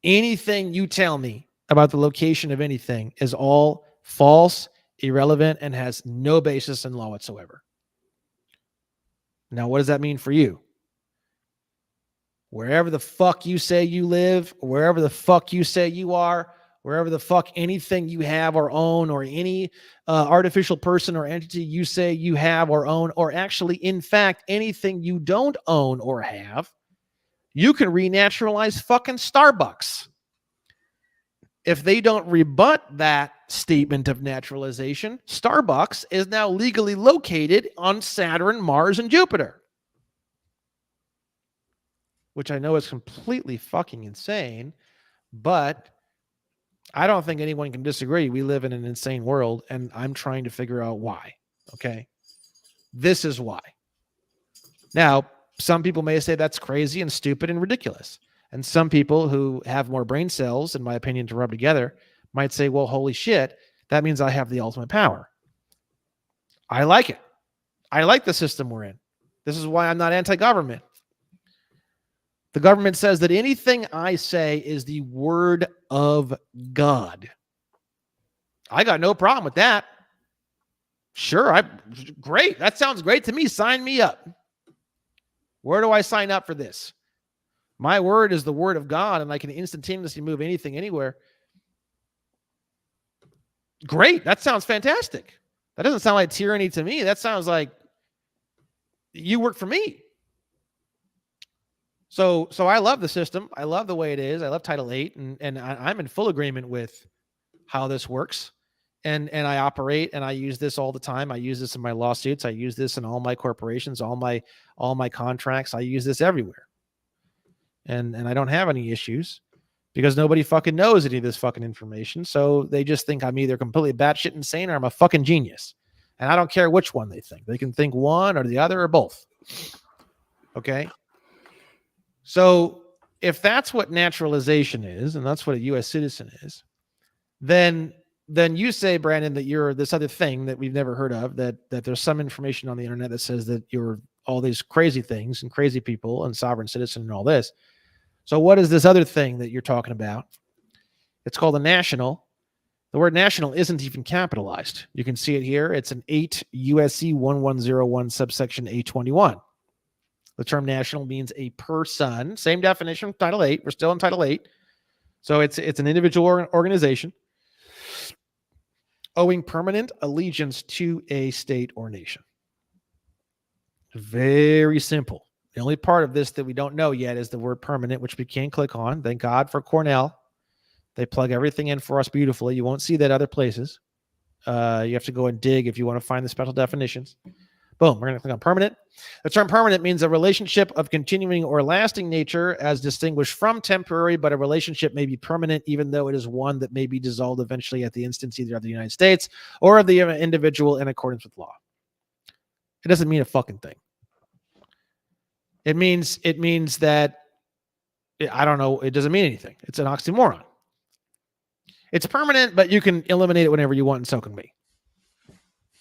Speaker 2: anything you tell me about the location of anything is all false, irrelevant, and has no basis in law whatsoever. Now, what does that mean for you? Wherever the fuck you say you live, wherever the fuck you say you are, wherever the fuck anything you have or own, or any artificial person or entity you say you have or own, or actually, in fact, anything you don't own or have, you can renaturalize fucking Starbucks. If they don't rebut that statement of naturalization, Starbucks is now legally located on Saturn, Mars, and Jupiter. Which I know is completely fucking insane, but I don't think anyone can disagree. We live in an insane world, and I'm trying to figure out why. Okay? This is why. Now, some people may say that's crazy and stupid and ridiculous. And some people who have more brain cells, in my opinion, to rub together might say, well, holy shit, that means I have the ultimate power. I like it. I like the system we're in. This is why I'm not anti-government. The government says that anything I say is the word of God. I got no problem with that. Sure, great. That sounds great to me. Sign me up. Where do I sign up for this? My word is the word of God, and I can instantaneously move anything, anywhere. Great. That sounds fantastic. That doesn't sound like tyranny to me. That sounds like you work for me. So I love the system. I love the way it is. I love Title VIII, and I'm in full agreement with how this works. And I operate, and I use this all the time. I use this in my lawsuits. I use this in all my corporations, all my contracts. I use this everywhere. And I don't have any issues because nobody fucking knows any of this fucking information. So they just think I'm either completely batshit insane or I'm a fucking genius. And I don't care which one they think. They can think one or the other or both. Okay? So if that's what naturalization is, and that's what a U.S. citizen is, then you say, Brandon, that you're this other thing that we've never heard of, that there's some information on the internet that says that you're all these crazy things and crazy people and sovereign citizen and all this. So what is this other thing that you're talking about? It's called a national. The word national isn't even capitalized. You can see it here. It's an 8 USC 1101 subsection A21. The term national means a person. Same definition, Title VIII. We're still in Title VIII. So it's an individual organization owing permanent allegiance to a state or nation. Very simple. The only part of this that we don't know yet is the word permanent, which we can't click on. Thank God for Cornell. They plug everything in for us beautifully. You won't see that other places. You have to go and dig if you want to find the special definitions. Boom, we're going to click on permanent. The term permanent means a relationship of continuing or lasting nature as distinguished from temporary, but a relationship may be permanent even though it is one that may be dissolved eventually at the instance either of the United States or of the individual in accordance with law. It doesn't mean a fucking thing. It means that, I don't know, it doesn't mean anything. It's an oxymoron. It's permanent, but you can eliminate it whenever you want, and so can we.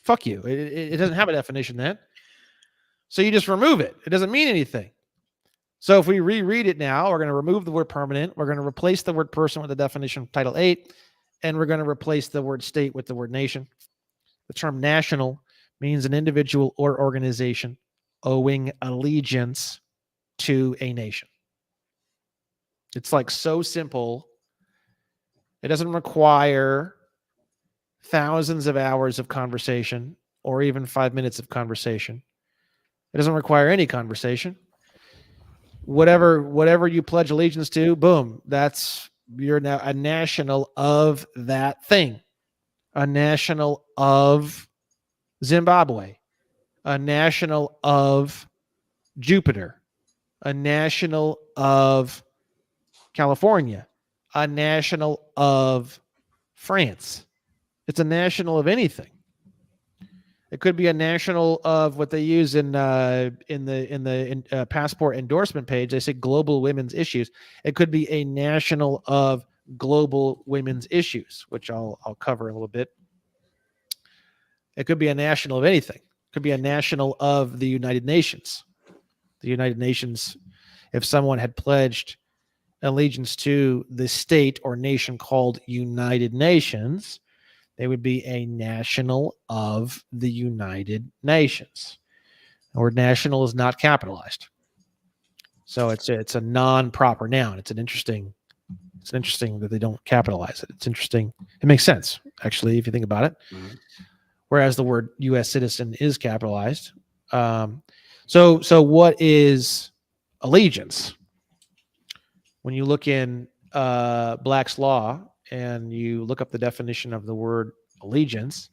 Speaker 2: Fuck you. It doesn't have a definition then. So you just remove it. It doesn't mean anything. So if we reread it now, we're going to remove the word permanent. We're going to replace the word person with the definition of Title VIII, and we're going to replace the word state with the word nation. The term national means an individual or organization owing allegiance to a nation. It's like so simple. It doesn't require thousands of hours of conversation or even 5 minutes of conversation. It doesn't require any conversation. Whatever you pledge allegiance to, boom, you're now a national of that thing. A national of Zimbabwe, a national of Jupiter, a national of California, a national of France. It's a national of anything. It could be a national of what they use in the passport endorsement page. They say global women's issues. It could be a national of global women's issues, which I'll cover in a little bit. It could be a national of anything. It could be a national of the United Nations. The United Nations, if someone had pledged allegiance to the state or nation called United Nations, they would be a national of the United Nations. The word national is not capitalized. So it's a non-proper noun. It's interesting that they don't capitalize it. It's interesting. It makes sense, actually, if you think about it. Mm-hmm. Whereas the word U.S. citizen is capitalized. So what is allegiance? When you look in Black's Law and you look up the definition of the word allegiance,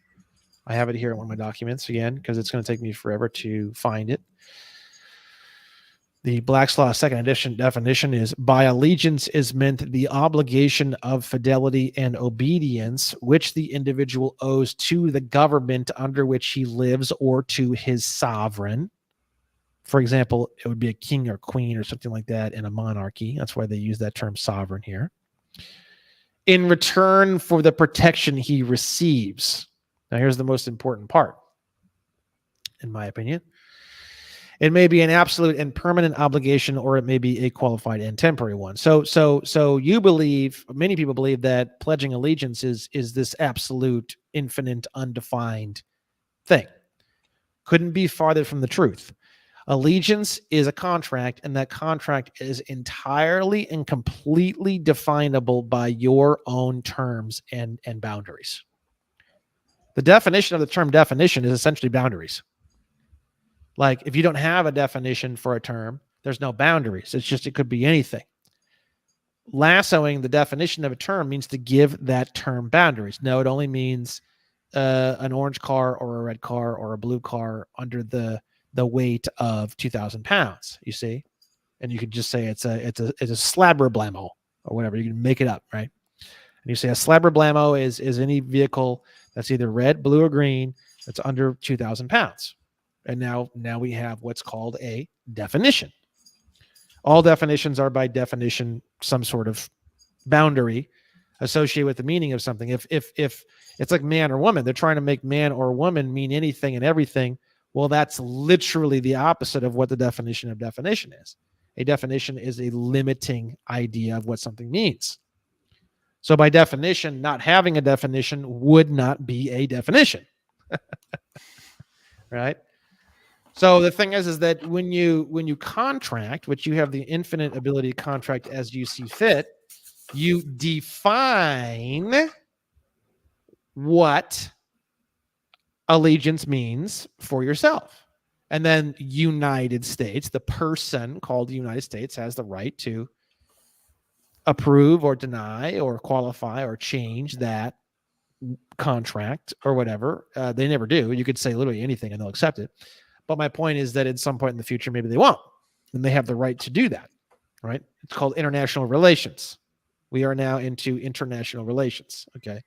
Speaker 2: I have it here in one of my documents again, because it's going to take me forever to find it. The Black's Law second edition definition is: by allegiance is meant the obligation of fidelity and obedience which the individual owes to the government under which he lives or to his sovereign. For example, it would be a king or queen or something like that in a monarchy. That's why they use that term sovereign here. In return for the protection he receives. Now, here's the most important part, in my opinion. It may be an absolute and permanent obligation, or it may be a qualified and temporary one. So you believe, many people believe, that pledging allegiance is this absolute, infinite, undefined thing. Couldn't be farther from the truth. Allegiance is a contract, and that contract is entirely and completely definable by your own terms and boundaries. The definition of the term definition is essentially boundaries. Like, if you don't have a definition for a term, there's no boundaries. It's just, it could be anything. Lassoing the definition of a term means to give that term boundaries. No, it only means an orange car or a red car or a blue car under the weight of 2,000 pounds, you see? And you could just say it's a slabber blammo or whatever. You can make it up, right? And you say a slabber blammo is any vehicle that's either red, blue, or green that's under 2,000 pounds. And now we have what's called a definition. All definitions are by definition some sort of boundary associated with the meaning of something. If it's like man or woman, they're trying to make man or woman mean anything and everything. Well, that's literally the opposite of what the definition of definition is. A definition is a limiting idea of what something means. So by definition, not having a definition would not be a definition. Right? So the thing is that when you contract, which you have the infinite ability to contract as you see fit, you define what allegiance means for yourself. And then United States, the person called the United States, has the right to approve or deny or qualify or change that contract or whatever. They never do. You could say literally anything and they'll accept it. But my point is that at some point in the future, maybe they won't. And they have the right to do that, right? It's called international relations. We are now into international relations, okay?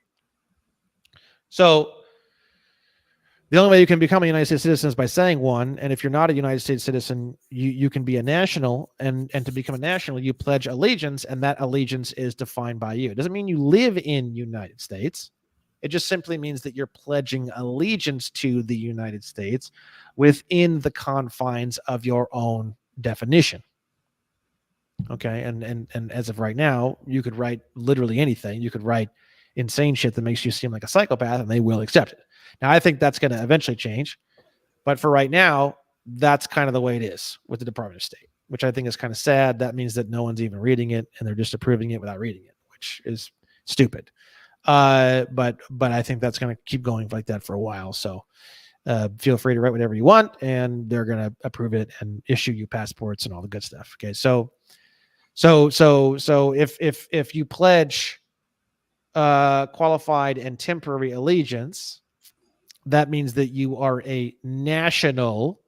Speaker 2: So the only way you can become a United States citizen is by saying one. And if you're not a United States citizen, you can be a national. And to become a national, you pledge allegiance, and that allegiance is defined by you. It doesn't mean you live in United States. It just simply means that you're pledging allegiance to the United States within the confines of your own definition. Okay, and as of right now, you could write literally anything. You could write insane shit that makes you seem like a psychopath, and they will accept it. Now, I think that's going to eventually change, but for right now, that's kind of the way it is with the Department of State, which I think is kind of sad. That means that no one's even reading it, and they're just approving it without reading it, which is stupid. But I think that's going to keep going like that for a while. So feel free to write whatever you want, and they're going to approve it and issue you passports and all the good stuff. Okay, so if you pledge qualified and temporary allegiance, that means that you are a national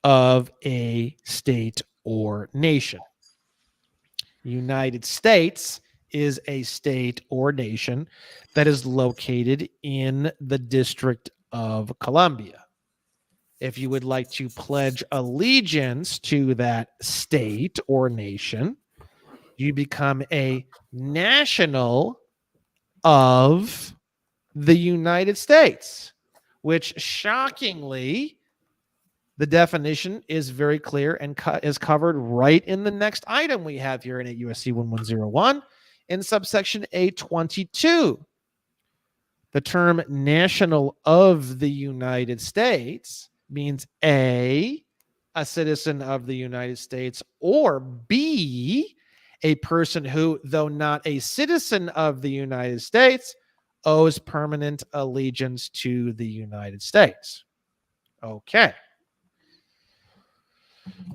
Speaker 2: of a state or nation. United States is a state or nation that is located in the District of Columbia. If you would like to pledge allegiance to that state or nation, you become a national of the United States, which shockingly, the definition is very clear and is covered right in the next item we have here in 8 USC 1101 in subsection A22. The term national of the United States means A, a citizen of the United States, or B, a person who, though not a citizen of the United States, owes permanent allegiance to the United States. Okay.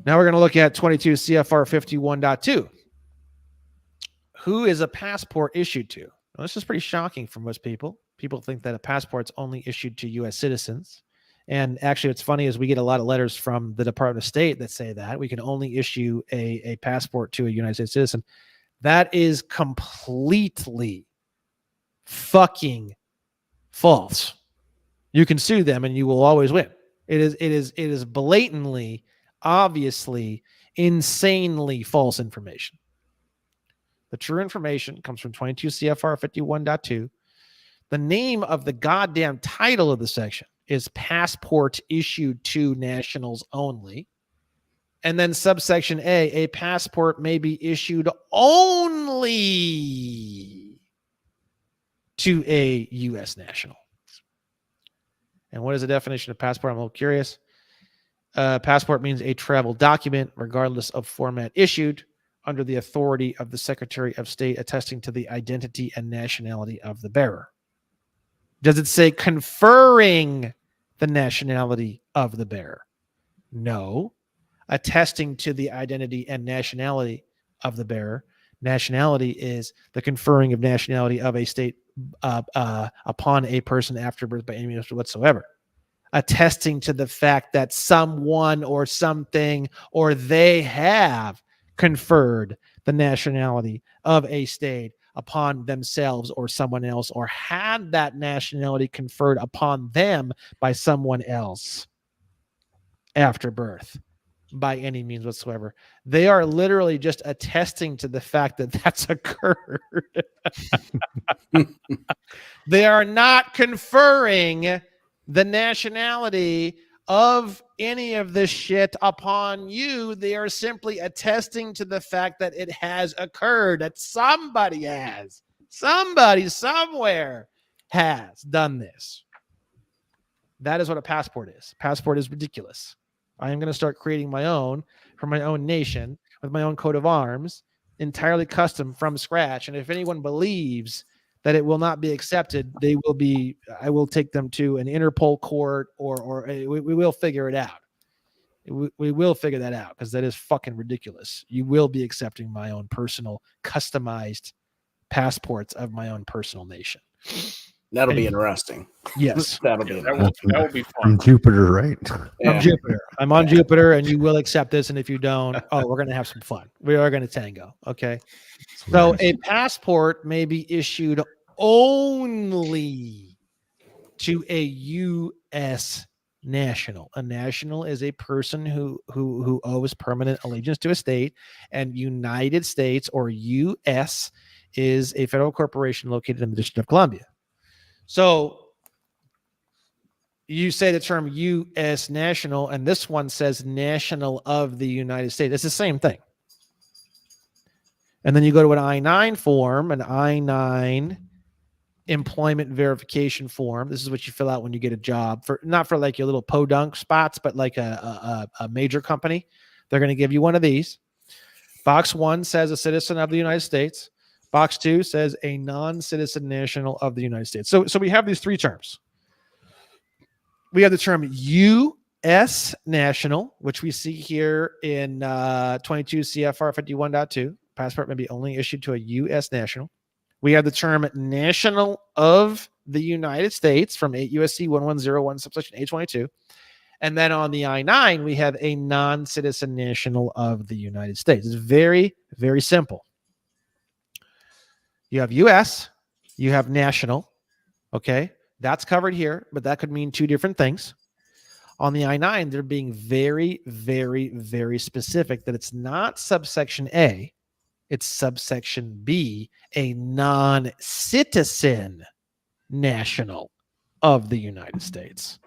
Speaker 2: Now we're going to look at 22 CFR 51.2. Who is a passport issued to? Well, this is pretty shocking for most people. People think that a passport's only issued to U.S. citizens. And actually, what's funny is we get a lot of letters from the Department of State that say that we can only issue a passport to a United States citizen. That is completely fucking false. You can sue them and you will always win. It is blatantly, obviously, insanely false information. The true information comes from 22 CFR 51.2. The name of the goddamn title of the section is passport issued to nationals only. And then subsection A passport may be issued only to a U.S. national. And what is the definition of passport? I'm a little curious. Passport means a travel document, regardless of format issued, under the authority of the Secretary of State, attesting to the identity and nationality of the bearer. Does it say conferring the nationality of the bearer? No. Attesting to the identity and nationality of the bearer. Nationality is the conferring of nationality of a state upon a person after birth by any means whatsoever. Attesting to the fact that someone or something or they have conferred the nationality of a state upon themselves or someone else, or had that nationality conferred upon them by someone else after birth by any means whatsoever. They are literally just attesting to the fact that that's occurred. They are not conferring the nationality of any of this shit upon you. They are simply attesting to the fact that it has occurred, that somebody somewhere has done this. That is what a passport is. Passport is ridiculous. I am going to start creating my own for my own nation with my own coat of arms, entirely custom from scratch. And if anyone believes that it will not be accepted, I will take them to an Interpol court or we will figure it out. We will figure that out, because that is fucking ridiculous. You will be accepting my own personal customized passports of my own personal nation.
Speaker 3: That'll be interesting.
Speaker 2: Yes.
Speaker 3: That'll be interesting.
Speaker 4: That will be fun.
Speaker 1: From Jupiter, right?
Speaker 3: Yeah.
Speaker 2: I'm Jupiter. I'm on Jupiter, and you will accept this. And if you don't, we're going to have some fun. We are going to tango. Okay. So a passport may be issued only to a U.S. national. A national is a person who owes permanent allegiance to a state, and United States, or U.S., is a federal corporation located in the District of Columbia. So you say the term U.S. national, and this one says national of the United States. It's the same thing. And then you go to an I-9 form, an I-9 employment verification form. This is what you fill out when you get a job, for not for like your little podunk spots, but like a major company. They're going to give you one of these. Box 1 says a citizen of the United States. Box 2 says a non-citizen national of the United States. So we have these three terms. We have the term U.S. national, which we see here in 22 CFR 51.2. Passport may be only issued to a U.S. national. We have the term national of the United States from 8 U.S.C. 1101 subsection A22. And then on the I-9, we have a non-citizen national of the United States. It's very, very simple. You have U.S., you have national. Okay, that's covered here, but that could mean two different things. On the I-9, they're being very, very, very specific that it's not subsection A, it's subsection B, a non-citizen national of the United States.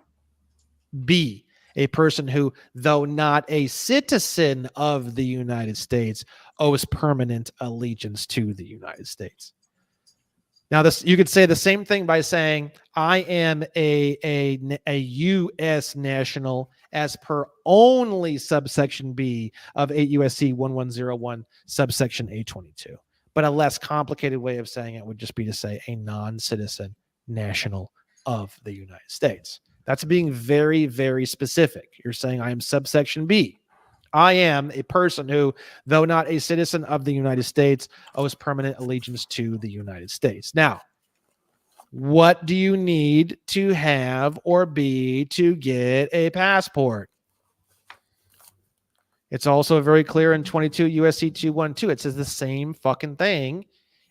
Speaker 2: B, a person who, though not a citizen of the United States, owes permanent allegiance to the United States. Now, this you could say the same thing by saying I am a U.S. national as per only subsection B of 8 U.S.C. 1101 subsection A22. But a less complicated way of saying it would just be to say a non-citizen national of the United States. That's being very, very specific. You're saying I am subsection B. I am a person who, though not a citizen of the United States, owes permanent allegiance to the United States. Now, what do you need to have or be to get a passport? It's also very clear in 22 U.S.C. 212. It says the same fucking thing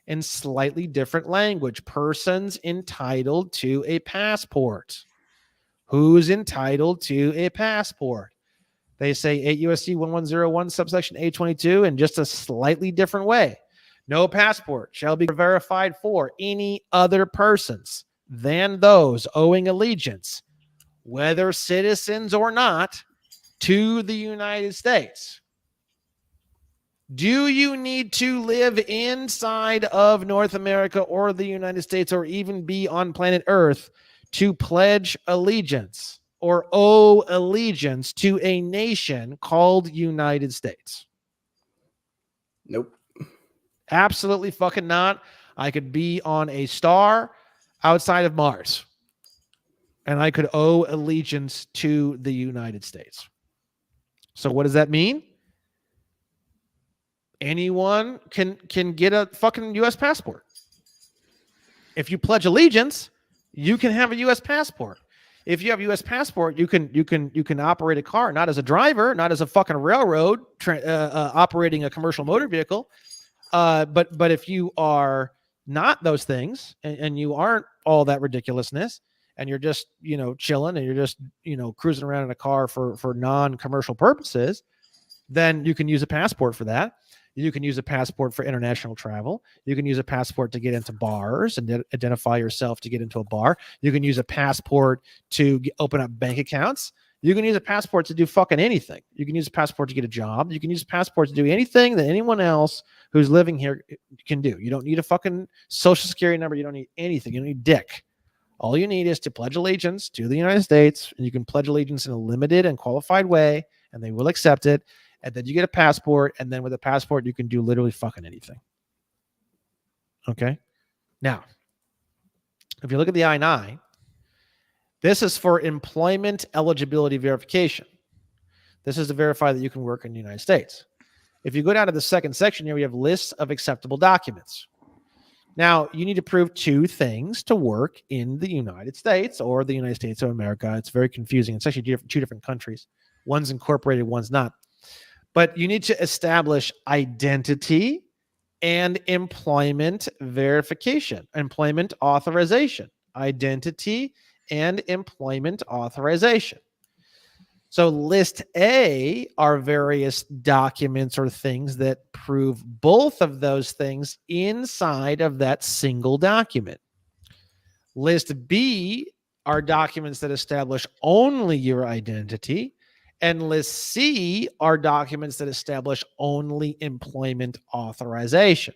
Speaker 2: in slightly different language. Persons entitled to a passport. Who's entitled to a passport? They say 8 U.S.C. 1101 subsection A22 in just a slightly different way. No passport shall be verified for any other persons than those owing allegiance, whether citizens or not, to the United States. Do you need to live inside of North America or the United States or even be on planet Earth to pledge allegiance or owe allegiance to a nation called United States?
Speaker 3: Nope.
Speaker 2: Absolutely fucking not. I could be on a star outside of Mars, and I could owe allegiance to the United States. So what does that mean? Anyone can get a fucking U.S. passport. If you pledge allegiance, you can have a U.S. passport. If you have a U.S. passport, you can operate a car, not as a driver, not as a fucking railroad operating a commercial motor vehicle. But if you are not those things and you aren't all that ridiculousness and you're just, chilling and you're just, cruising around in a car for non-commercial purposes, then you can use a passport for that. You can use a passport for international travel. You can use a passport to get into bars and identify yourself to get into a bar. You can use a passport to open up bank accounts. You can use a passport to do fucking anything. You can use a passport to get a job. You can use a passport to do anything that anyone else who's living here can do. You don't need a fucking social security number. You don't need anything. You don't need dick. All you need is to pledge allegiance to the United States, and you can pledge allegiance in a limited and qualified way, and they will accept it. And then you get a passport, and then with a passport, you can do literally fucking anything. Okay? Now, if you look at the I-9, this is for employment eligibility verification. This is to verify that you can work in the United States. If you go down to the second section here, we have lists of acceptable documents. Now, you need to prove two things to work in the United States or the United States of America. It's very confusing. It's actually two different countries. One's incorporated, one's not. But you need to establish identity and employment verification, employment authorization, identity and employment authorization. So list A are various documents or things that prove both of those things inside of that single document. List B are documents that establish only your identity. And list C are documents that establish only employment authorization.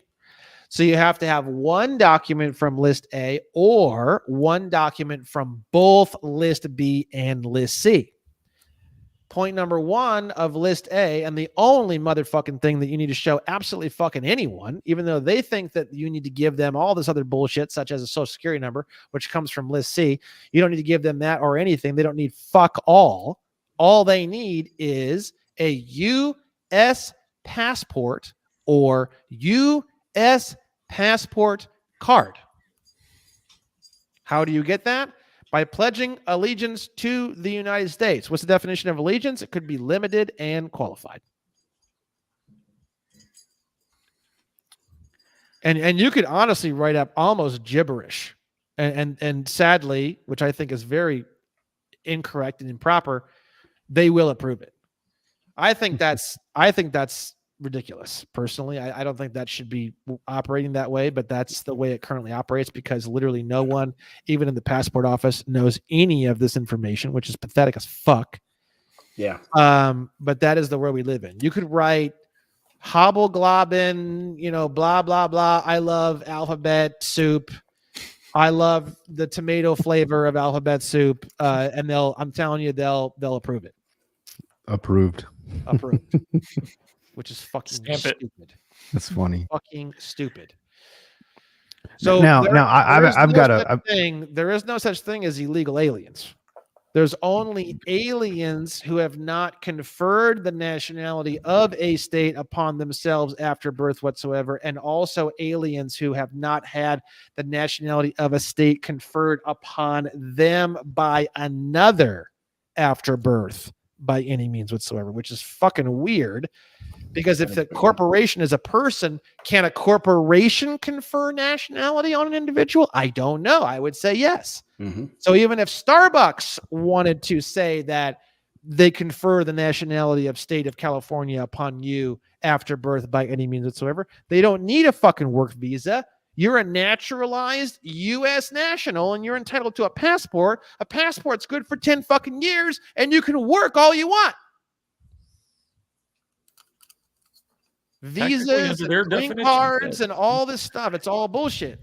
Speaker 2: So you have to have one document from list A or one document from both list B and list C. Point number one of list A, and the only motherfucking thing that you need to show absolutely fucking anyone, even though they think that you need to give them all this other bullshit, such as a social security number, which comes from list C. You don't need to give them that or anything. They don't need fuck all. All they need is a U.S. passport or U.S. passport card. How do you get that? By pledging allegiance to the United States. What's the definition of allegiance? It could be limited and qualified. And you could honestly write up almost gibberish. And sadly, which I think is very incorrect and improper, they will approve it. I think that's ridiculous. Personally, I don't think that should be operating that way, but that's the way it currently operates because literally no one, even in the passport office, knows any of this information, which is pathetic as fuck.
Speaker 3: Yeah.
Speaker 2: But that is the world we live in. You could write hobble globbin, blah, blah, blah. I love alphabet soup. I love the tomato flavor of alphabet soup, and I'm telling you, they'll approve it.
Speaker 1: Approved.
Speaker 2: Which is fucking
Speaker 4: Stamp it.
Speaker 2: stupid.
Speaker 1: That's funny.
Speaker 2: Fucking stupid. So
Speaker 1: now I've got a
Speaker 2: thing. There is no such thing as illegal aliens. There's only aliens who have not conferred the nationality of a state upon themselves after birth whatsoever, and also aliens who have not had the nationality of a state conferred upon them by another after birth by any means whatsoever, which is fucking weird. Because if the corporation is a person, can a corporation confer nationality on an individual? I don't know. I would say yes.
Speaker 3: Mm-hmm.
Speaker 2: So even if Starbucks wanted to say that they confer the nationality of state of California upon you after birth by any means whatsoever, they don't need a fucking work visa. You're a naturalized U.S. national and you're entitled to a passport. A passport's good for 10 fucking years and you can work all you want. Visas and green cards and all this stuff. It's all bullshit.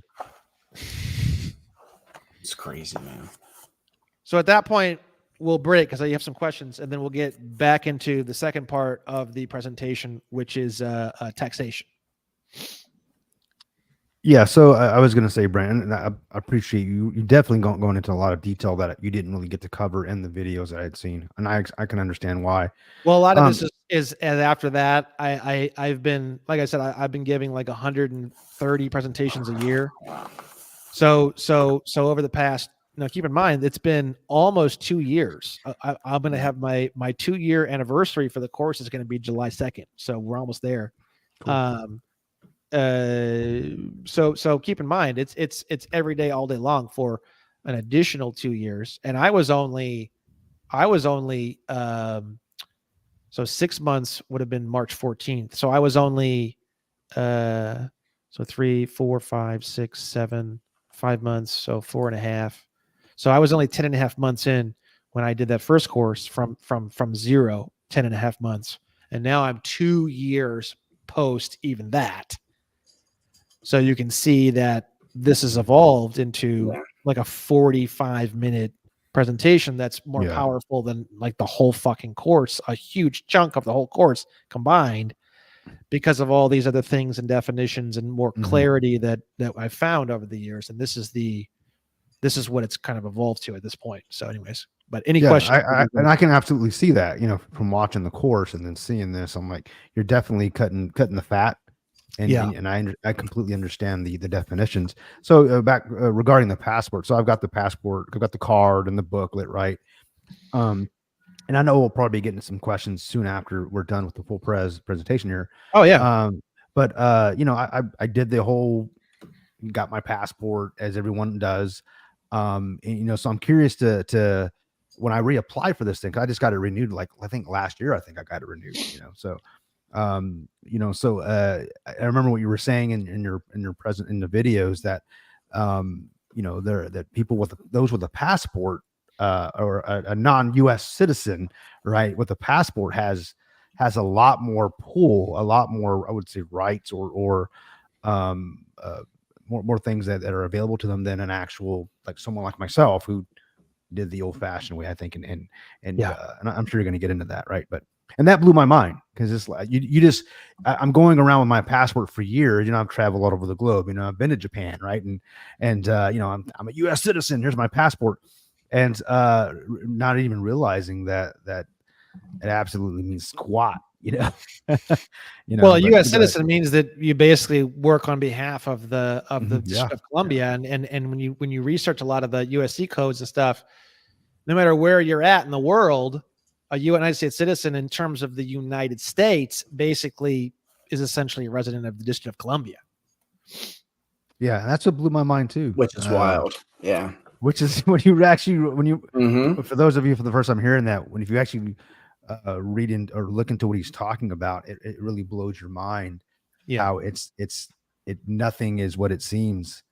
Speaker 3: It's crazy, man.
Speaker 2: So at that point, we'll break because you have some questions, and then we'll get back into the second part of the presentation, which is taxation.
Speaker 1: Yeah, so I was going to say, Brandon, I appreciate you definitely going into a lot of detail that you didn't really get to cover in the videos that I had seen, and I can understand why.
Speaker 2: Well, a lot of this is and after that, I've been, like I said, I've been giving like 130 presentations a year. So over the past, keep in mind, it's been almost 2 years. I'm going to have my 2-year anniversary for the course is going to be July 2nd. So we're almost there. Cool. So keep in mind, it's every day, all day long for an additional 2 years. And I was only, so 6 months would have been March 14th. So I was only, so 3, 4, 5, 6, 7, 5 months. So 4.5. So I was only 10.5 months in when I did that first course from 0, 10.5 months. And now I'm 2 years post even that. So you can see that this has evolved into like a 45-minute presentation that's more powerful than like the whole fucking course, a huge chunk of the whole course combined, because of all these other things and definitions and more clarity that I found over the years. And this is what it's kind of evolved to at this point. So anyways, but any questions?
Speaker 1: And I can absolutely see that, from watching the course and then seeing this, I'm like, you're definitely cutting the fat. And I completely understand the definitions. So back regarding the passport. So I've got the passport, I've got the card and the booklet, right? And I know we'll probably be getting some questions soon after we're done with the full presentation here.
Speaker 2: Oh yeah.
Speaker 1: But I did the whole, got my passport as everyone does. And, so I'm curious to when I reapply for this thing, I just got it renewed. Like, I think last year, I got it renewed, so. I remember what you were saying in your present in the videos that that people with those with a passport or a non-US citizen, right, with a passport has a lot more pull, a lot more, I would say, rights or more things that are available to them than an actual, like someone like myself who did the old-fashioned way, I think, and I'm sure you're going to get into that, right? And that blew my mind because it's like I'm going around with my passport for years. I've traveled all over the globe. I've been to Japan, right? And I'm a U.S. citizen. Here's my passport, and not even realizing that it absolutely means squat.
Speaker 2: Well, a U.S. citizen means that you basically work on behalf of the District of Columbia, and when you research a lot of the USC codes and stuff, no matter where you're at in the world, a United States citizen in terms of the United States basically is essentially a resident of the District of Columbia.
Speaker 1: Yeah, that's what blew my mind too.
Speaker 3: Which is wild. Yeah.
Speaker 1: Which is when you for those of you for the first time hearing that, if you actually read or look into what he's talking about, it really blows your mind. Yeah. How nothing is what it seems.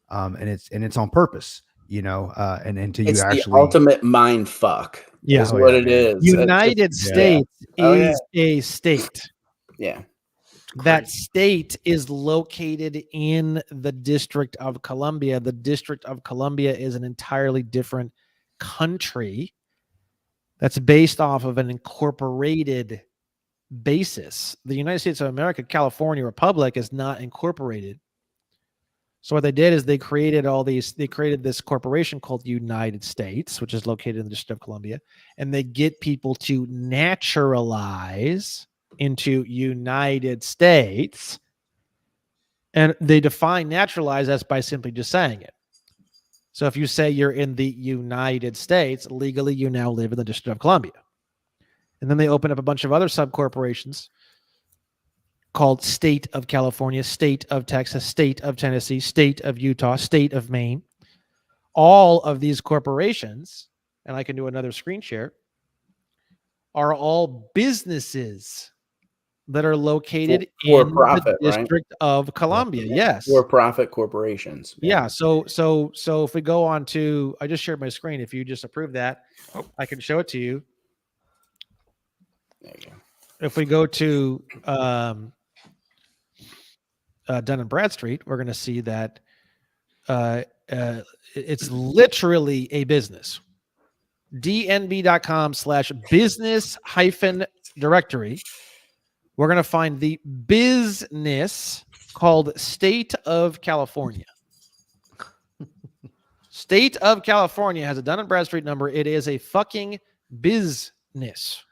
Speaker 1: And it's on purpose, and until you actually
Speaker 3: the ultimate mind fuck.
Speaker 2: Yeah,
Speaker 3: it is.
Speaker 2: United States is a state.
Speaker 3: Yeah.
Speaker 2: That state is located in the District of Columbia. The District of Columbia is an entirely different country that's based off of an incorporated basis. The United States of America, California Republic is not incorporated. So what they did is they created this corporation called United States, which is located in the District of Columbia, and they get people to naturalize into United States. And they define naturalize as by simply just saying it. So if you say you're in the United States, legally you now live in the District of Columbia. And then they open up a bunch of other subcorporations called State of California, State of Texas, State of Tennessee, State of Utah, State of Maine. All of these corporations, and I can do another screen share, are all businesses that are located in the District of Columbia. Yes.
Speaker 3: For-profit corporations.
Speaker 2: Yeah. So if we go on to, I just shared my screen. If you just approve that, I can show it to you.
Speaker 3: There you go.
Speaker 2: If we go to Dun and Bradstreet, we're going to see that it's literally a business. dnb.com/business-directory. We're going to find the business called State of California. State of California has a Dun and Bradstreet number. It is a fucking business.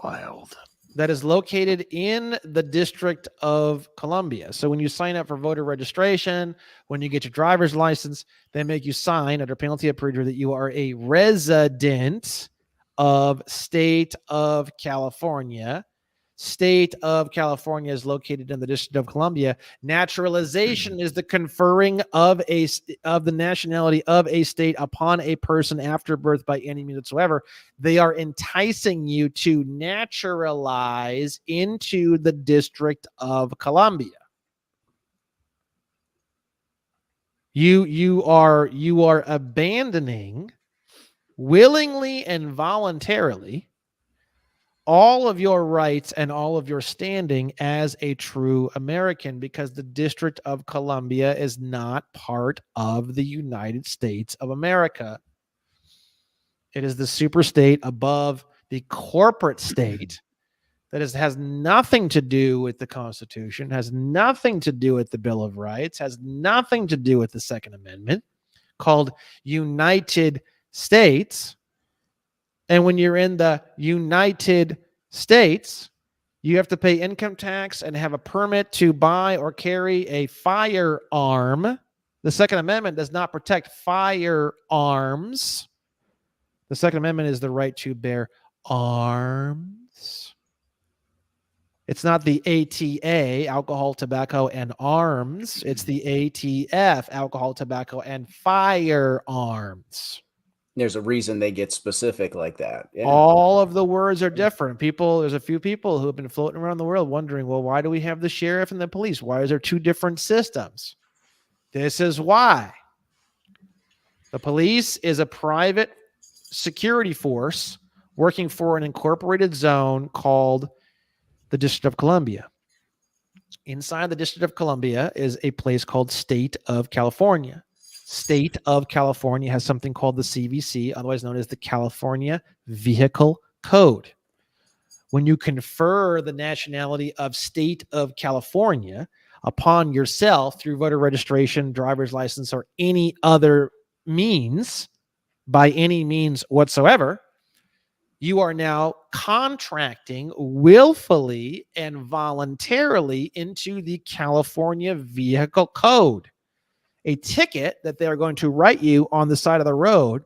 Speaker 1: Wild.
Speaker 2: That is located in the District of Columbia. So when you sign up for voter registration, when you get your driver's license, they make you sign under penalty of perjury that you are a resident of State of California. State of California is located in the District of Columbia. Naturalization is the conferring of the nationality of a state upon a person after birth by any means whatsoever. They are enticing you to naturalize into the District of Columbia. You are abandoning willingly and voluntarily all of your rights and all of your standing as a true American, because the District of Columbia is not part of the United States of America. It is the super state above the corporate state that has nothing to do with the Constitution, has nothing to do with the Bill of Rights, has nothing to do with the Second Amendment, called United States. And when you're in the United States, you have to pay income tax and have a permit to buy or carry a firearm. The Second Amendment does not protect firearms. The Second Amendment is the right to bear arms. It's not the ATA, alcohol, tobacco, and arms. It's the ATF, alcohol, tobacco, and firearms.
Speaker 3: There's a reason they get specific like that. Yeah.
Speaker 2: All of the words are different. There's a few people who have been floating around the world wondering, well, why do we have the sheriff and the police? Why is there two different systems? This is why. The police is a private security force working for an incorporated zone called the District of Columbia. Inside the District of Columbia is a place called State of California. State of California has something called the CVC, otherwise known as the California Vehicle Code. When you confer the nationality of State of California upon yourself through voter registration, driver's license, or any other means, by any means whatsoever, you are now contracting willfully and voluntarily into the California Vehicle Code. A ticket that they're going to write you on the side of the road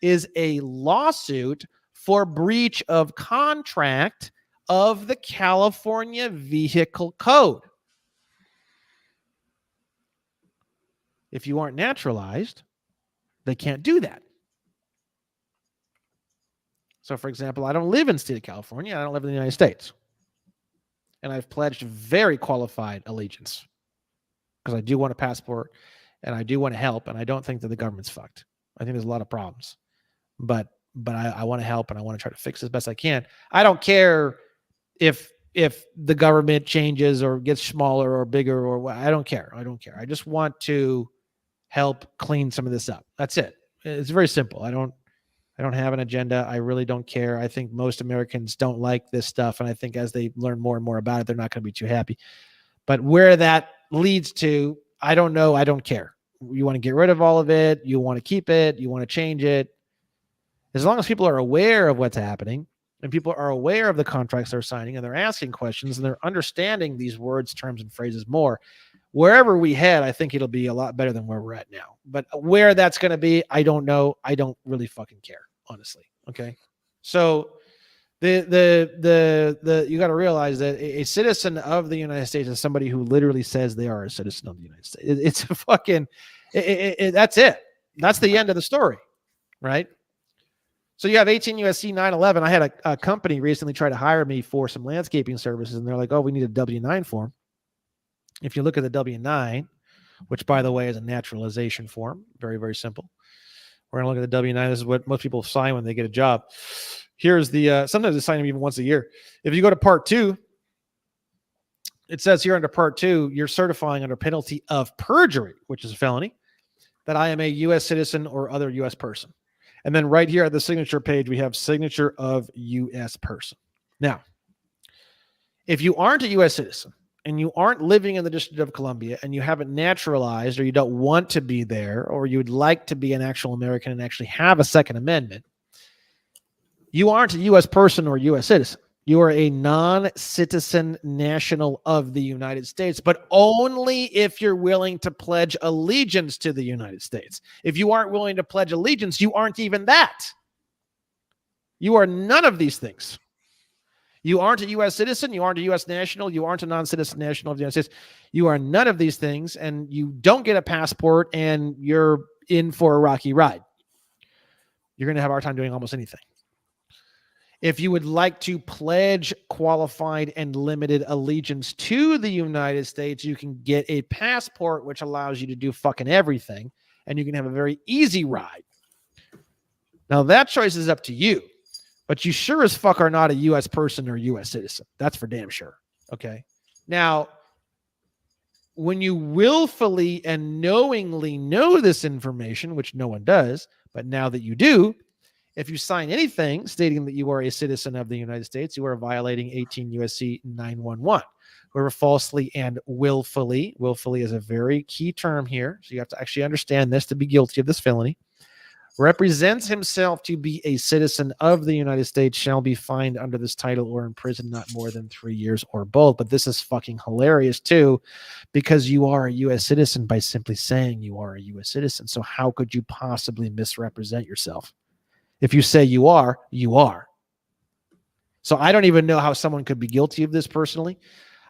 Speaker 2: is a lawsuit for breach of contract of the California Vehicle Code. If you aren't naturalized, they can't do that. So, for example, I don't live in the state of California. I don't live in the United States. And I've pledged very qualified allegiance because I do want a passport and I do want to help. And I don't think that the government's fucked. I think there's a lot of problems. But I want to help and I want to try to fix as best I can. I don't care if if the government changes or gets smaller or bigger or what. I don't care. I just want to help clean some of this up. That's it. It's very simple. I don't have an agenda. I really don't care. I think most Americans don't like this stuff. And I think as they learn more and more about it, they're not going to be too happy. But where that leads to, I don't know. I don't care. You want to get rid of all of it. You want to keep it. You want to change it. As long as people are aware of what's happening and people are aware of the contracts they're signing and they're asking questions and they're understanding these words, terms, and phrases more, wherever we head, I think it'll be a lot better than where we're at now. But where that's going to be, I don't know. I don't really fucking care, honestly. Okay. So you got to realize that a citizen of the United States is somebody who literally says they are a citizen of the United States. It's a fucking, that's it. That's the end of the story. Right. So you have 18 USC 911. I had a company recently try to hire me for some landscaping services. And they're like, oh, we need a W-9 form. If you look at the W-9, which, by the way, is a naturalization form, very, very simple. We're going to look at the W-9. This is what most people sign when they get a job. Here's the, sometimes they sign them even once a year. If you go to part 2, it says here under part 2, you're certifying under penalty of perjury, which is a felony, that I am a U.S. citizen or other U.S. person. And then right here at the signature page, we have signature of U.S. person. Now, if you aren't a U.S. citizen, and you aren't living in the District of Columbia and you haven't naturalized or you don't want to be there or you would like to be an actual American and actually have a Second Amendment, you aren't a U.S. person or U.S. citizen. You are a non-citizen national of the United States, but only if you're willing to pledge allegiance to the United States. If you aren't willing to pledge allegiance, you aren't even that. You are none of these things. You aren't a U.S. citizen. You aren't a U.S. national. You aren't a non-citizen national of the United States. You are none of these things, and you don't get a passport, and you're in for a rocky ride. You're going to have a hard time doing almost anything. If you would like to pledge qualified and limited allegiance to the United States, you can get a passport, which allows you to do fucking everything, and you can have a very easy ride. Now, that choice is up to you. But you sure as fuck are not a U.S. person or U.S. citizen. That's for damn sure. Okay. Now, when you willfully and knowingly know this information, which no one does, but now that you do, if you sign anything stating that you are a citizen of the United States, you are violating 18 USC 911. Whoever falsely and willfully is a very key term here. So you have to actually understand this to be guilty of this felony. Represents himself to be a citizen of the United States shall be fined under this title or imprisoned not more than 3 years or both. But this is fucking hilarious too, because you are a U.S. citizen by simply saying you are a U.S. citizen. So how could you possibly misrepresent yourself? If you say you are, you are. So I don't even know how someone could be guilty of this personally.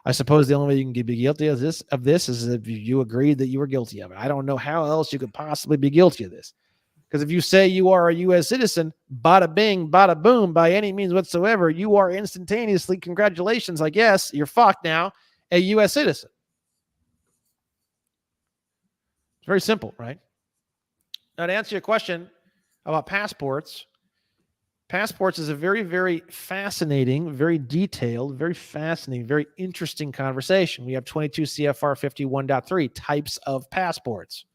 Speaker 2: I suppose the only way you can be guilty of this is if you agreed that you were guilty of it. I don't know how else you could possibly be guilty of this. Because if you say you are a U.S. citizen, bada bing, bada boom, by any means whatsoever, you are instantaneously, congratulations, I guess, you're fucked now, a U.S. citizen. It's very simple, right? Now, to answer your question about passports is a very, very fascinating, very detailed, very fascinating, very interesting conversation. We have 22 CFR 51.3 types of passports.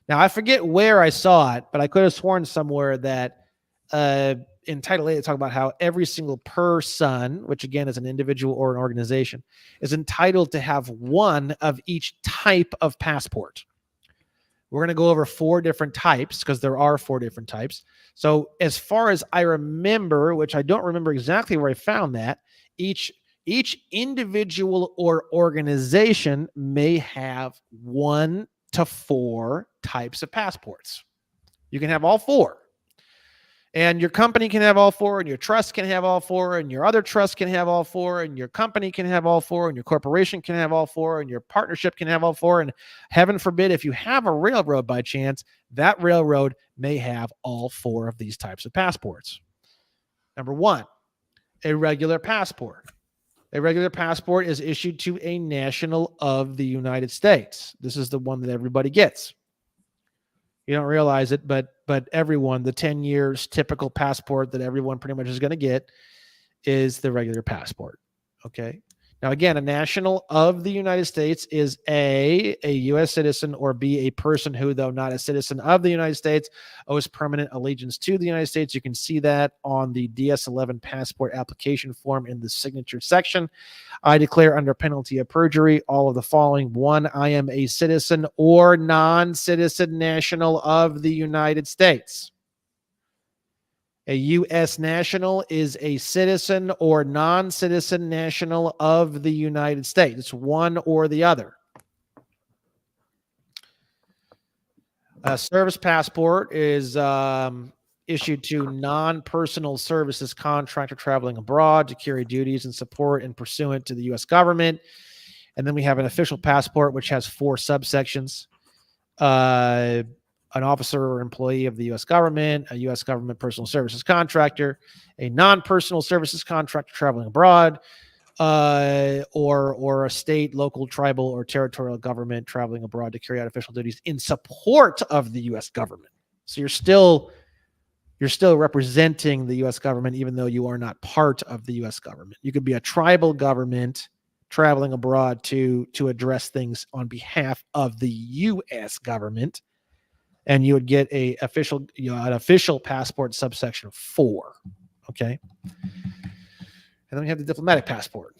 Speaker 2: Now, I forget where I saw it, but I could have sworn somewhere that in Title 8, they talk about how every single person, which again is an individual or an organization, is entitled to have one of each type of passport. We're going to go over 4 different types because there are 4 different types. So as far as I remember, which I don't remember exactly where I found that, each individual or organization may have 1 to 4 types of passports. You can have all 4. And your company can have all 4, and your trust can have all 4, and your other trust can have all 4, and your company can have all 4, and your corporation can have all 4, and your partnership can have all 4. And heaven forbid, if you have a railroad by chance, that railroad may have all 4 of these types of passports. Number 1, a regular passport. A regular passport is issued to a national of the United States. This is the one that everybody gets. You don't realize it, but everyone, the 10 years typical passport that everyone pretty much is going to get is the regular passport. Okay. Now, again, a national of the United States is A, U.S. citizen, or B, a person who, though not a citizen of the United States, owes permanent allegiance to the United States. You can see that on the DS-11 passport application form in the signature section. I declare under penalty of perjury all of the following. 1, I am a citizen or non-citizen national of the United States. A U.S. national is a citizen or non-citizen national of the United States. It's one or the other. A service passport is issued to non-personal services contractor traveling abroad to carry duties and support and pursuant to the U.S. government. And then we have an official passport, which has 4 subsections. An officer or employee of the U.S. government, a U.S. government personal services contractor, a non-personal services contractor traveling abroad, or a state, local, tribal, or territorial government traveling abroad to carry out official duties in support of the U.S. government. So you're still representing the U.S. government, even though you are not part of the U.S. government. You could be a tribal government traveling abroad to address things on behalf of the U.S. government. And you would get an official passport subsection 4. Okay. And then we have the diplomatic passport,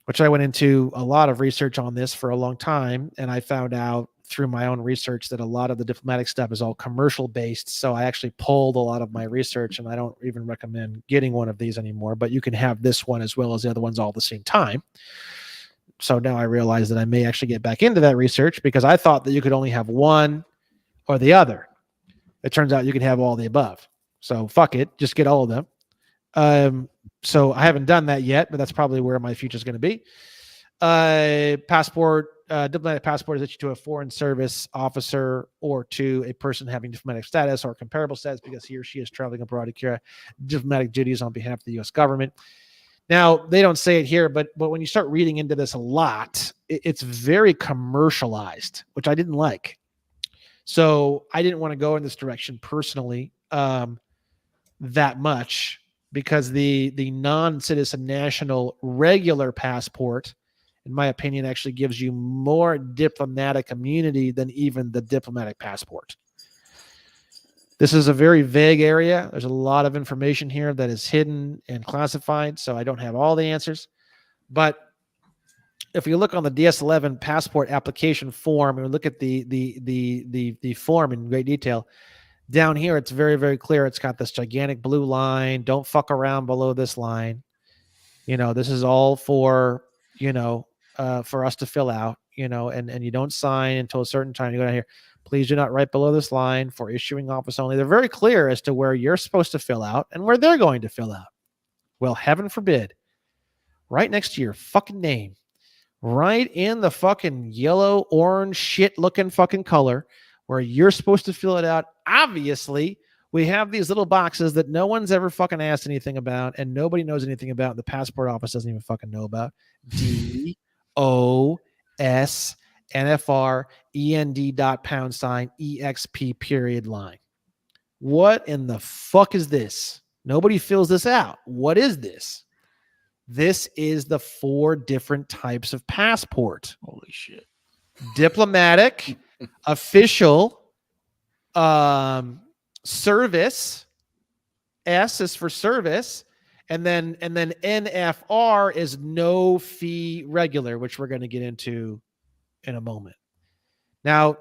Speaker 2: which I went into a lot of research on this for a long time. And I found out through my own research that a lot of the diplomatic stuff is all commercial based. So I actually pulled a lot of my research, and I don't even recommend getting one of these anymore, but you can have this one as well as the other ones all at the same time. So now I realize that I may actually get back into that research, because I thought that you could only have one or the other. It turns out you can have all the above. So fuck it, just get all of them. So I haven't done that yet, but that's probably where my future is going to be. Diplomatic passport is issued to a foreign service officer or to a person having diplomatic status or comparable status because he or she is traveling abroad to carry diplomatic duties on behalf of the U.S. government. Now, they don't say it here, but when you start reading into this a lot, it's very commercialized, which I didn't like. So I didn't want to go in this direction personally that much, because the non-citizen national regular passport, in my opinion, actually gives you more diplomatic immunity than even the diplomatic passport. This is a very vague area. There's a lot of information here that is hidden and classified, so I don't have all the answers. But if you look on the DS-11 passport application form and look at the form in great detail, down here it's very, very clear. It's got this gigantic blue line. Don't fuck around below this line. This is all for us to fill out. And you don't sign until a certain time. You go down here. Please do not write below this line for issuing office only. They're very clear as to where you're supposed to fill out and where they're going to fill out. Well, heaven forbid, right next to your fucking name, right in the fucking yellow, orange, shit-looking fucking color where you're supposed to fill it out. Obviously, we have these little boxes that no one's ever fucking asked anything about and nobody knows anything about. The passport office doesn't even fucking know about. DOSNFREND.#EXP. What in the fuck is this? Nobody fills this out. What is this? This is the 4 different types of passport.
Speaker 4: Holy shit.
Speaker 2: Diplomatic, official, service. S is for service. And then NFR is no fee regular, which we're going to get into in a moment. Now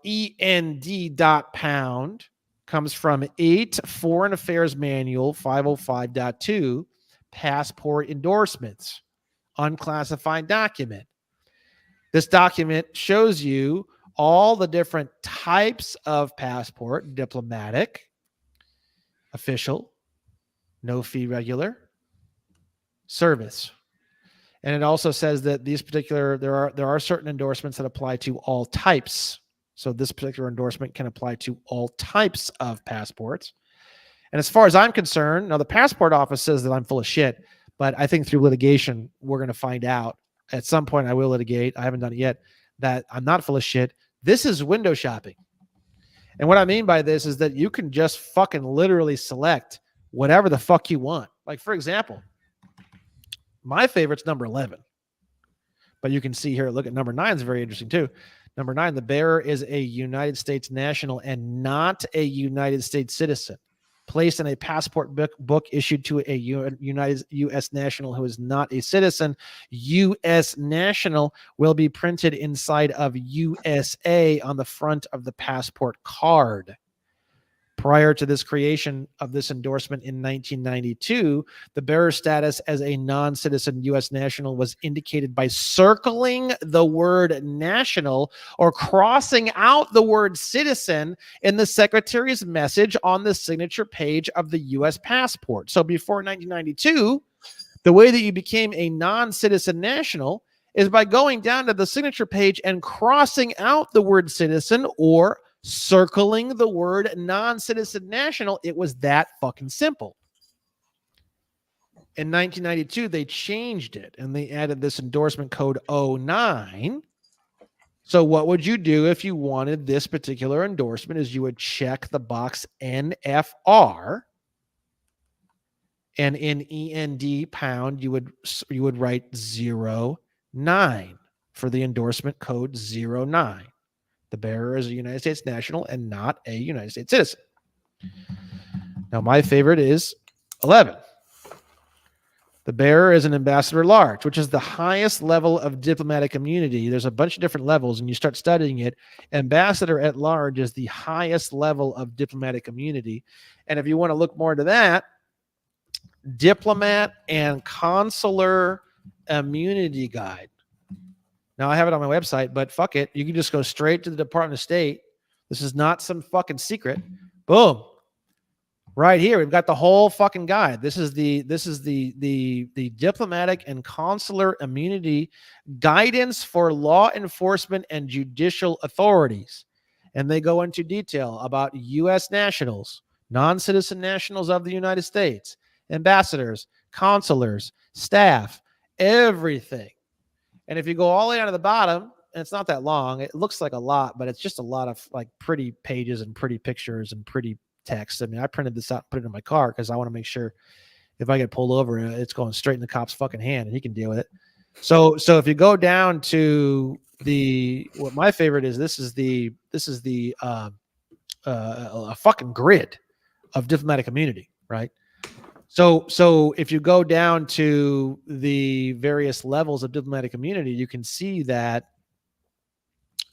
Speaker 2: END.pound comes from 8 Foreign Affairs Manual 505.2 passport endorsements, unclassified document. This document shows you all the different types of passport: diplomatic, official, no fee regular, service. And it also says that these particular, there are certain endorsements that apply to all types. So this particular endorsement can apply to all types of passports. And as far as I'm concerned, now the passport office says that I'm full of shit, but I think through litigation, we're going to find out. At some point I will litigate, I haven't done it yet, that I'm not full of shit. This is window shopping. And what I mean by this is that you can just fucking literally select whatever the fuck you want. Like, for example, My favorite's number 11. But you can see here, look at number 9 is very interesting too. Number 9, the bearer is a United States national and not a United States citizen. Placed in a passport book issued to a U.S. national who is not a citizen. U.S. national will be printed inside of USA on the front of the passport card. Prior to this creation of this endorsement in 1992, the bearer's status as a non-citizen U.S. national was indicated by circling the word national or crossing out the word citizen in the secretary's message on the signature page of the U.S. passport. So before 1992, the way that you became a non-citizen national is by going down to the signature page and crossing out the word citizen or circling the word non-citizen national. It was that fucking simple. In 1992, they changed it and they added this endorsement code 09. So what would you do if you wanted this particular endorsement is you would check the box NFR, and in END pound, you would write 09 for the endorsement code 09. The bearer is a United States national and not a United States citizen. Now, my favorite is 11. The bearer is an ambassador at large, which is the highest level of diplomatic immunity. There's a bunch of different levels, and you start studying it. Ambassador at large is the highest level of diplomatic immunity. And if you want to look more into that, Diplomat and Consular Immunity Guide. Now, I have it on my website, but fuck it. You can just go straight to the Department of State. This is not some fucking secret. Boom. Right here, we've got the whole fucking guide. This is the diplomatic and consular immunity guidance for law enforcement and judicial authorities. And they go into detail about U.S. nationals, non-citizen nationals of the United States, ambassadors, consulars, staff, everything. And if you go all the way down to the bottom, and it's not that long, it looks like a lot, but it's just a lot of like pretty pages and pretty pictures and pretty text. I mean, I printed this out and put it in my car because I want to make sure if I get pulled over, it's going straight in the cop's fucking hand and he can deal with it. So if you go down to what my favorite is, this is the a fucking grid of diplomatic immunity, right? So if you go down to the various levels of diplomatic immunity, you can see that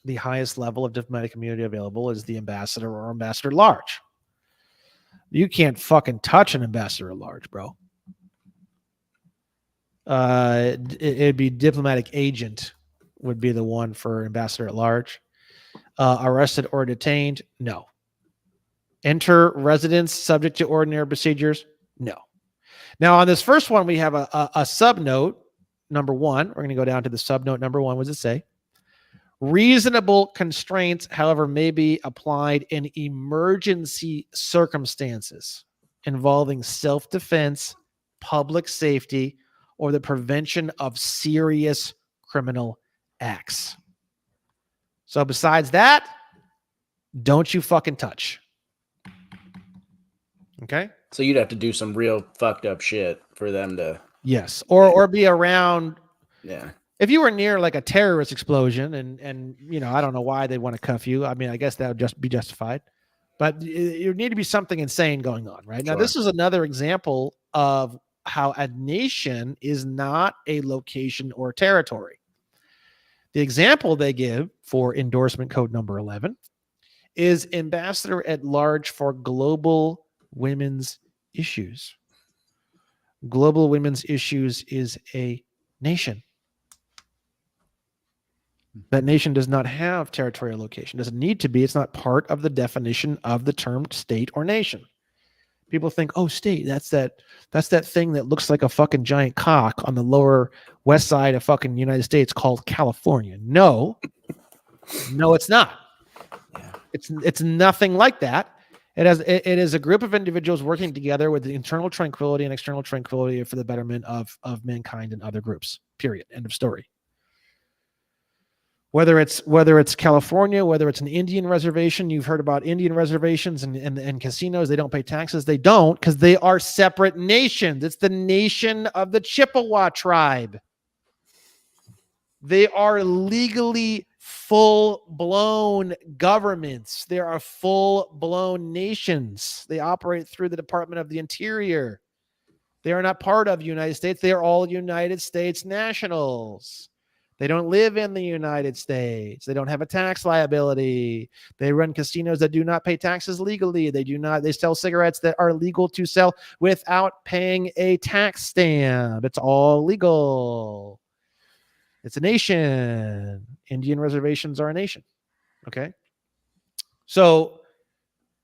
Speaker 2: the highest level of diplomatic immunity available is the ambassador or ambassador at large. You can't fucking touch an ambassador at large, bro. It'd be diplomatic agent would be the one for ambassador at large. Arrested or detained, no. Enter residence subject to ordinary procedures, no. Now, on this first one, we have a subnote, number 1. We're going to go down to the subnote number 1. What does it say? Reasonable constraints, however, may be applied in emergency circumstances involving self-defense, public safety, or the prevention of serious criminal acts. So besides that, don't you fucking touch. Okay?
Speaker 3: So you'd have to do some real fucked up shit for them to...
Speaker 2: Yes. Or be around...
Speaker 3: Yeah.
Speaker 2: If you were near like a terrorist explosion and you know, I don't know why they want to cuff you. I mean, I guess that would just be justified. But there need to be something insane going on, right? Now, this is another example of how a nation is not a location or territory. The example they give for endorsement code number 11 is ambassador at large for global women's issues. Global women's issues is a nation. That nation does not have territorial location. Doesn't need to be. It's not part of the definition of the term state or nation. People think, oh, state, that's that thing that looks like a fucking giant cock on the lower west side of fucking United States called California. No, it's not. It's nothing like that. It is a group of individuals working together with the internal tranquility and external tranquility for the betterment of mankind and other groups. Period. End of story. Whether it's California, whether it's an Indian reservation, you've heard about Indian reservations and casinos, they don't pay taxes. They don't, because they are separate nations. It's the nation of the Chippewa tribe. They are legally full-blown governments. They are full-blown nations. They operate through the Department of the Interior. They are not part of the United States. They are all United States nationals. They don't live in the United States. They don't have a tax liability. They run casinos that do not pay taxes legally. They sell cigarettes that are legal to sell without paying a tax stamp. It's all legal. It's a nation. Indian reservations are a nation. Okay. So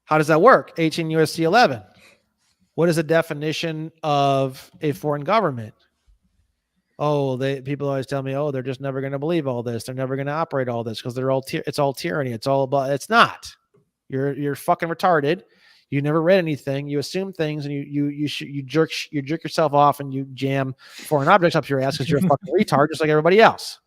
Speaker 2: how does that work? 18 U.S.C. 11. What is the definition of a foreign government? Oh, people always tell me, oh, they're just never going to believe all this. They're never going to operate all this because it's all tyranny. It's all about. It's not. You're fucking retarded. You never read anything. You assume things, and you jerk yourself off, and you jam foreign objects up your ass because you're a fucking retard, just like everybody else.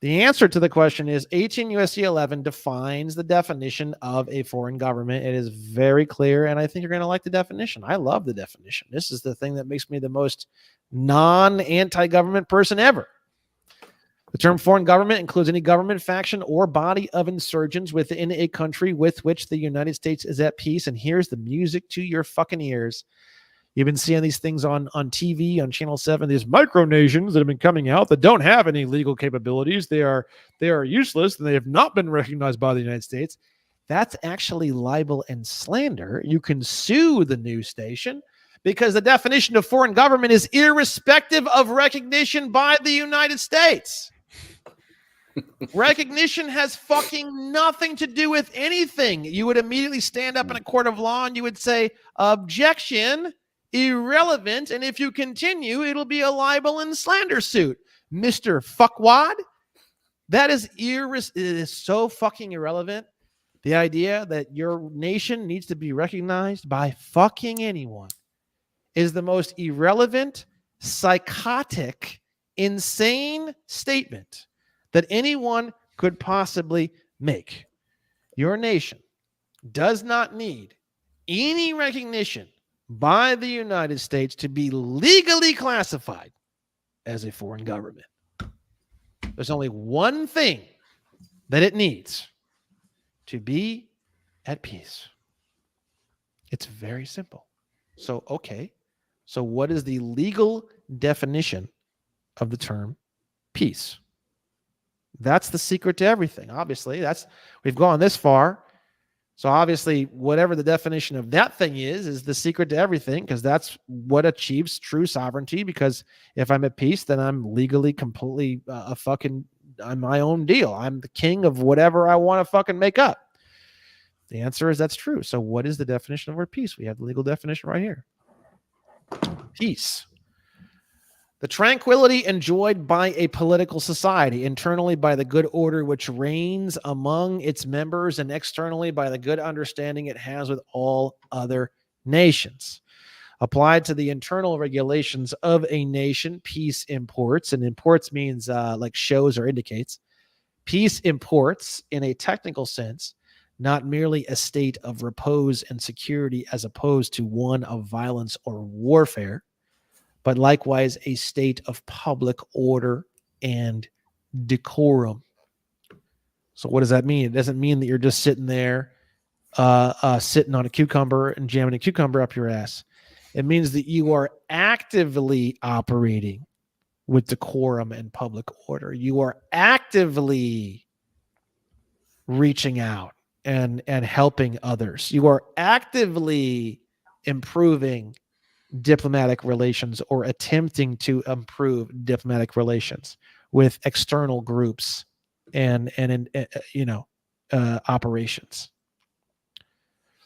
Speaker 2: The answer to the question is 18 U.S.C. 11 defines the definition of a foreign government. It is very clear, and I think you're going to like the definition. I love the definition. This is the thing that makes me the most non-anti-government person ever. The term foreign government includes any government, faction, or body of insurgents within a country with which the United States is at peace. And here's the music to your fucking ears. You've been seeing these things on TV, on Channel 7, these micronations that have been coming out that don't have any legal capabilities. They are useless, and they have not been recognized by the United States. That's actually libel and slander. You can sue the news station because the definition of foreign government is irrespective of recognition by the United States. Recognition has fucking nothing to do with anything. You would immediately stand up in a court of law and you would say, objection, irrelevant, and if you continue, it'll be a libel and slander suit. Mr. Fuckwad, that is it is so fucking irrelevant. The idea that your nation needs to be recognized by fucking anyone is the most irrelevant, psychotic, insane statement that anyone could possibly make. Your nation does not need any recognition by the United States to be legally classified as a foreign government. There's only one thing that it needs: to be at peace. It's very simple. So, okay. So what is the legal definition of the term peace? That's the secret to everything. Obviously, we've gone this far. So obviously, whatever the definition of that thing is the secret to everything, because that's what achieves true sovereignty. Because if I'm at peace, then I'm legally completely I'm my own deal. I'm the king of whatever I want to fucking make up. The answer is that's true. So what is the definition of word peace? We have the legal definition right here. Peace. The tranquility enjoyed by a political society, internally by the good order which reigns among its members, and externally by the good understanding it has with all other nations. Applied to the internal regulations of a nation, peace imports, and imports means like shows or indicates. Peace imports, in a technical sense, not merely a state of repose and security as opposed to one of violence or warfare, but likewise a state of public order and decorum. So what does that mean? It doesn't mean that you're just sitting there, sitting on a cucumber and jamming a cucumber up your ass. It means that you are actively operating with decorum and public order. You are actively reaching out and helping others. You are actively improving diplomatic relations or attempting to improve diplomatic relations with external groups and operations.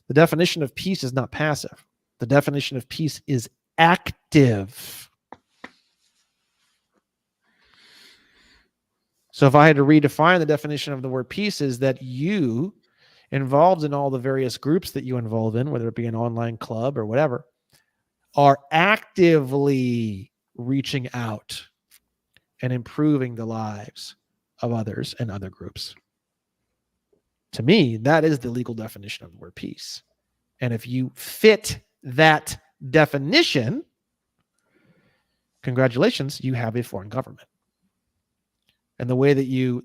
Speaker 2: The definition of peace is not passive. The definition of peace is active. So if I had to redefine the definition of the word peace, is that you, involved in all the various groups that you involve in, whether it be an online club or whatever, are actively reaching out and improving the lives of others and other groups. To me, that is the legal definition of the word peace. And if you fit that definition, congratulations, you have a foreign government. And the way that you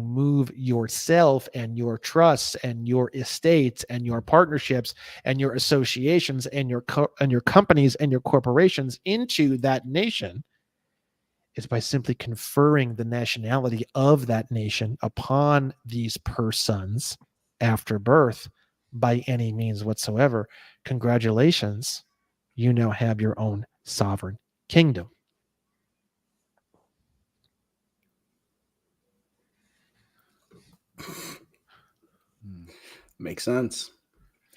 Speaker 2: move yourself and your trusts and your estates and your partnerships and your associations and your companies and your corporations into that nation is by simply conferring the nationality of that nation upon these persons after birth by any means whatsoever. Congratulations, you now have your own sovereign kingdom.
Speaker 3: Makes sense.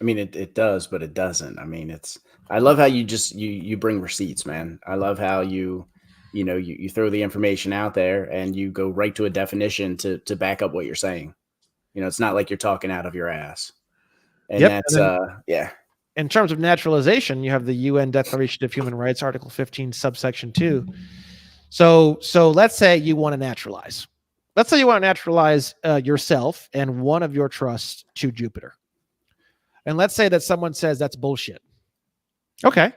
Speaker 3: I mean, it does, but it doesn't. I mean, I love how you just you bring receipts, man. I love how you throw the information out there and you go right to a definition to back up what you're saying. It's not like you're talking out of your ass. And that's yeah.
Speaker 2: In terms of naturalization, you have the UN Declaration of Human Rights, Article 15, subsection 2. So let's say you want to naturalize. Let's say you want to naturalize yourself and one of your trusts to Jupiter. And let's say that someone says that's bullshit. Okay.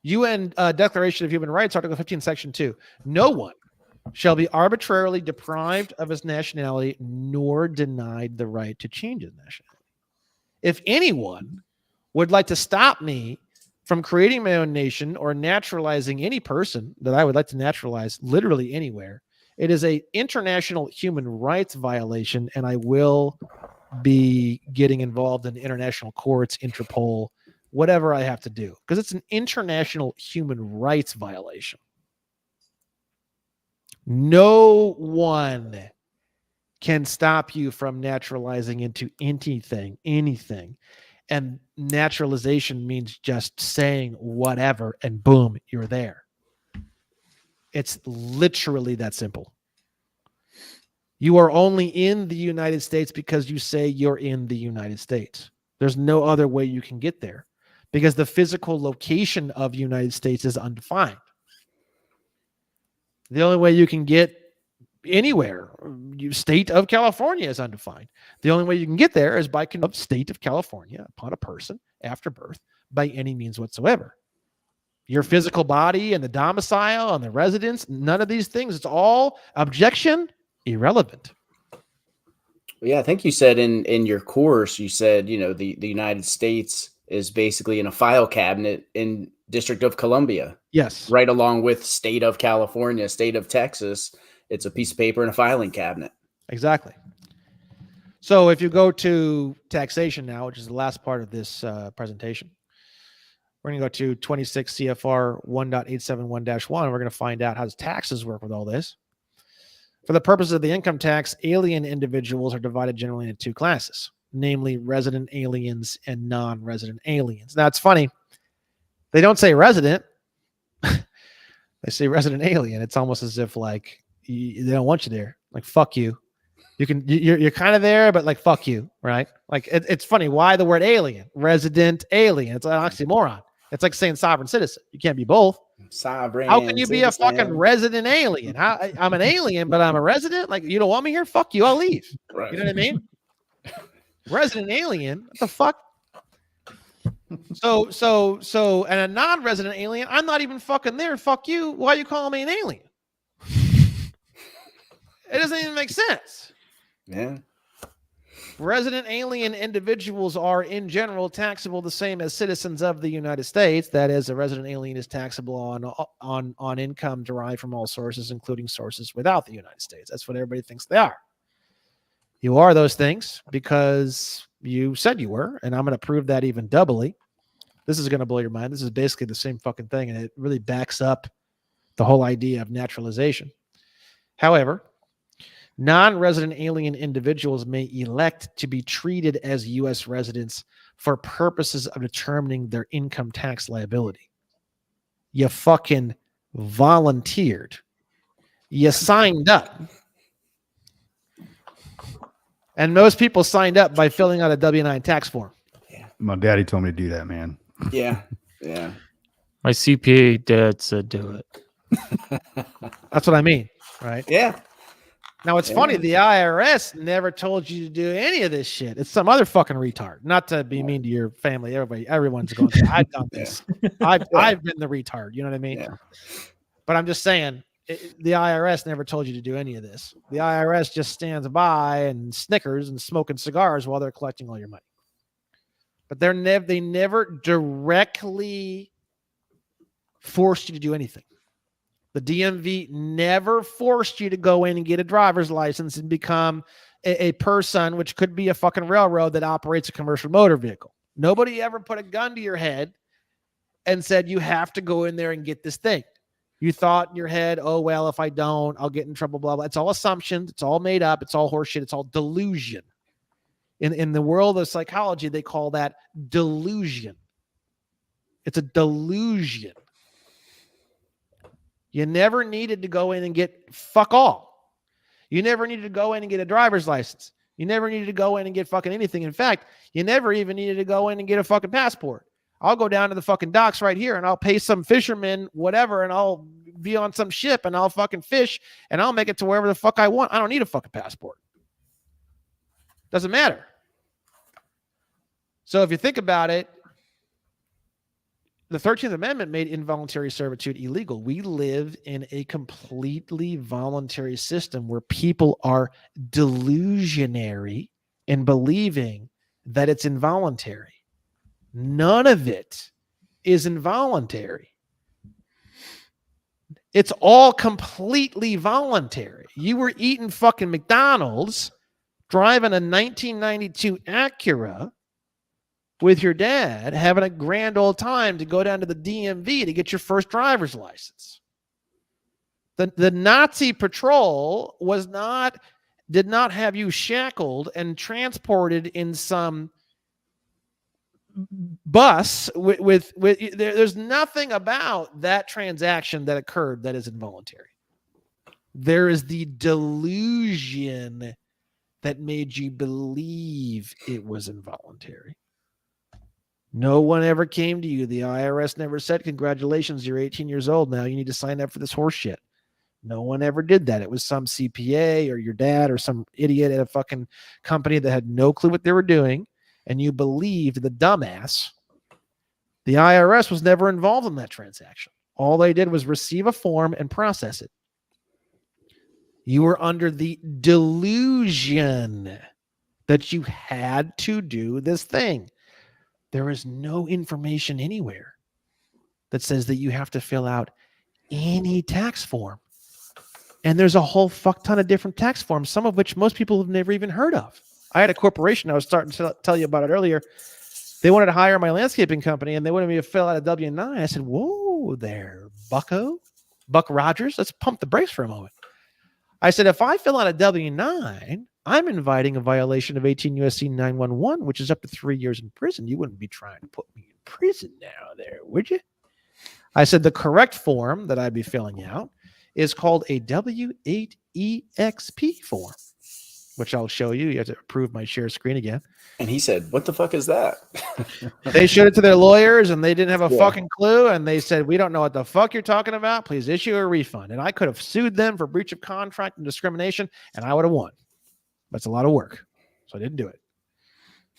Speaker 2: UN Declaration of Human Rights, Article 15, Section 2. No one shall be arbitrarily deprived of his nationality nor denied the right to change his nationality. If anyone would like to stop me from creating my own nation or naturalizing any person that I would like to naturalize literally anywhere, it is an international human rights violation, and I will be getting involved in international courts, Interpol, whatever I have to do, because it's an international human rights violation. No one can stop you from naturalizing into anything. And naturalization means just saying whatever, and boom, you're there. It's literally that simple. You are only in the United States because you say you're in the United States. There's no other way you can get there because the physical location of the United States is undefined. The only way you can get anywhere, state of California is undefined. The only way you can get there is by state of California upon a person after birth by any means whatsoever. Your physical body and the domicile and the residence, none of these things. It's all objection irrelevant.
Speaker 3: Yeah, I think you said in your course, you said, the United States is basically in a file cabinet in District of Columbia.
Speaker 2: Yes.
Speaker 3: Right along with state of California, state of Texas. It's a piece of paper in a filing cabinet.
Speaker 2: Exactly. So if you go to taxation now, which is the last part of this presentation, we're going to go to 26 CFR 1.871-1. We're going to find out how does taxes work with all this. For the purpose of the income tax, alien individuals are divided generally into two classes, namely resident aliens and non-resident aliens. Now, it's funny. They don't say resident. They say resident alien. It's almost as if like they don't want you there. Like, fuck you. You're kind of there, but like, fuck you, right? Like, it's funny. Why the word alien? Resident alien. It's an oxymoron. It's like saying sovereign citizen. You can't be both.
Speaker 3: Sovereign.
Speaker 2: How can you be a fucking resident alien? I'm an alien, but I'm a resident? Like, you don't want me here? Fuck you. I'll leave. Right. You know what I mean? Resident alien? What the fuck? So, and a non-resident alien, I'm not even fucking there. Fuck you. Why are you calling me an alien? It doesn't even make sense.
Speaker 3: Yeah.
Speaker 2: Resident alien individuals are in general taxable the same as citizens of the United States. That is, a resident alien is taxable on income derived from all sources, including sources without the United States. That's what everybody thinks they are. You are those things because you said you were, and I'm going to prove that even doubly. This is going to blow your mind. This is basically the same fucking thing, and it really backs up the whole idea of naturalization. However, non-resident alien individuals may elect to be treated as U.S. residents for purposes of determining their income tax liability. You fucking volunteered. You signed up. And most people signed up by filling out a W-9 tax form.
Speaker 3: Yeah.
Speaker 1: My daddy told me to do that, man.
Speaker 3: Yeah. Yeah.
Speaker 4: My CPA dad said do it.
Speaker 2: That's what I mean. right?
Speaker 3: Yeah.
Speaker 2: Now, it's funny. The IRS never told you to do any of this shit. It's some other fucking retard. Not to be mean to your family. Everyone's going through. I've done this. I've been the retard. You know what I mean?
Speaker 3: Yeah.
Speaker 2: But I'm just saying, the IRS never told you to do any of this. The IRS just stands by and snickers and smoking cigars while they're collecting all your money. But they never directly forced you to do anything. The DMV never forced you to go in and get a driver's license and become a person, which could be a fucking railroad that operates a commercial motor vehicle. Nobody ever put a gun to your head and said, you have to go in there and get this thing. You thought in your head, oh, well, if I don't, I'll get in trouble, blah, blah. It's all assumptions. It's all made up. It's all horseshit. It's all delusion. In the world of psychology, they call that delusion. It's a delusion. You never needed to go in and get fuck all. You never needed to go in and get a driver's license. You never needed to go in and get fucking anything. In fact, you never even needed to go in and get a fucking passport. I'll go down to the fucking docks right here and I'll pay some fisherman, whatever, and I'll be on some ship and I'll fucking fish and I'll make it to wherever the fuck I want. I don't need a fucking passport. Doesn't matter. So if you think about it, the 13th Amendment made involuntary servitude illegal. We live in a completely voluntary system where people are delusionary in believing that it's involuntary. None of it is involuntary. It's all completely voluntary. You were eating fucking McDonald's, driving a 1992 Acura with your dad, having a grand old time to go down to the DMV to get your first driver's license. The Nazi patrol did not have you shackled and transported in some bus with there's nothing about that transaction that occurred that is involuntary. There is the delusion that made you believe it was involuntary. No one ever came to you. The IRS never said, congratulations, you're 18 years old now. You need to sign up for this horse shit. No one ever did that. It was some CPA or your dad or some idiot at a fucking company that had no clue what they were doing. And you believed the dumbass. The IRS was never involved in that transaction. All they did was receive a form and process it. You were under the delusion that you had to do this thing. There is no information anywhere that says that you have to fill out any tax form. And there's a whole fuck ton of different tax forms, some of which most people have never even heard of. I had a corporation, I was starting to tell you about it earlier. They wanted to hire my landscaping company and they wanted me to fill out a W-9. I said, whoa there, bucko, Buck Rogers, let's pump the brakes for a moment. I said, if I fill out a W-9, I'm inviting a violation of 18 U.S.C. 911, which is up to 3 years in prison. You wouldn't be trying to put me in prison now there, would you? I said, the correct form that I'd be filling out is called a W-8EXP form, which I'll show you. You have to approve my share screen again.
Speaker 3: And he said, what the fuck is that?
Speaker 2: They showed it to their lawyers and they didn't have a fucking clue. And they said, we don't know what the fuck you're talking about. Please issue a refund. And I could have sued them for breach of contract and discrimination and I would have won. That's a lot of work. So I didn't do it.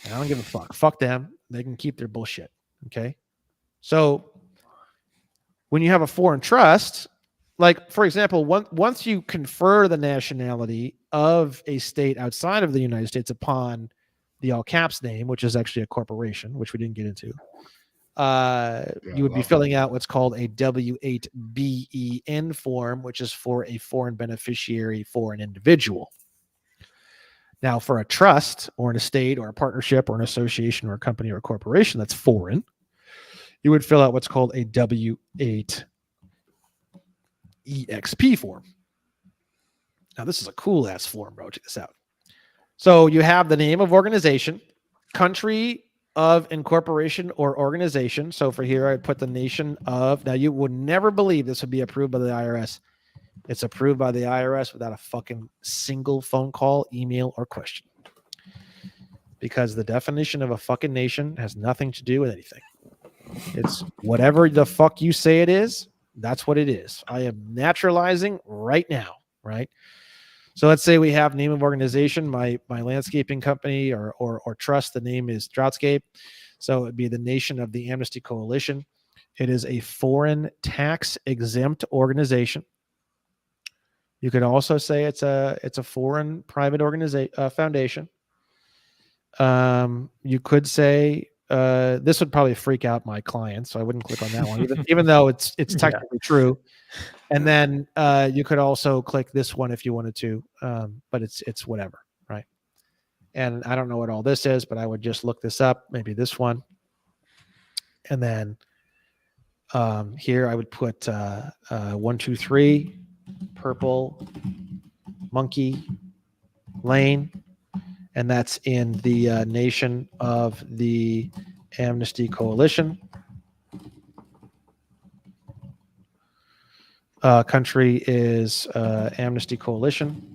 Speaker 2: And I don't give a fuck. Fuck them. They can keep their bullshit. Okay. So when you have a foreign trust, like, for example, once you confer the nationality of a state outside of the United States upon the all caps name, which is actually a corporation, which we didn't get into, you would be filling out what's called a W-8BEN form, which is for a foreign beneficiary for an individual. Now, for a trust or an estate or a partnership or an association or a company or a corporation that's foreign, you would fill out what's called a W-8 EXP form. Now, this is a cool ass form, bro. Check this out. So you have the name of organization, country of incorporation or organization. So for here, I put the nation of. Now, you would never believe this would be approved by the IRS. It's approved by the IRS without a fucking single phone call, email, or question. Because the definition of a fucking nation has nothing to do with anything. It's whatever the fuck you say it is. That's what it is. I am naturalizing right now. right? So let's say we have name of organization, my landscaping company or trust. The name is Droughtscape. So it'd be the Nation of the Amnesty Coalition. It is a foreign tax exempt organization. You could also say it's a foreign private organization foundation. You could say this would probably freak out my clients, so I wouldn't click on that one, even though it's technically true. And then you could also click this one if you wanted to, but it's whatever, right? And I don't know what all this is, but I would just look this up, maybe this one, and then here I would put 123 Purple Monkey Lane, and that's in the Nation of the Amnesty Coalition. Country is Amnesty Coalition.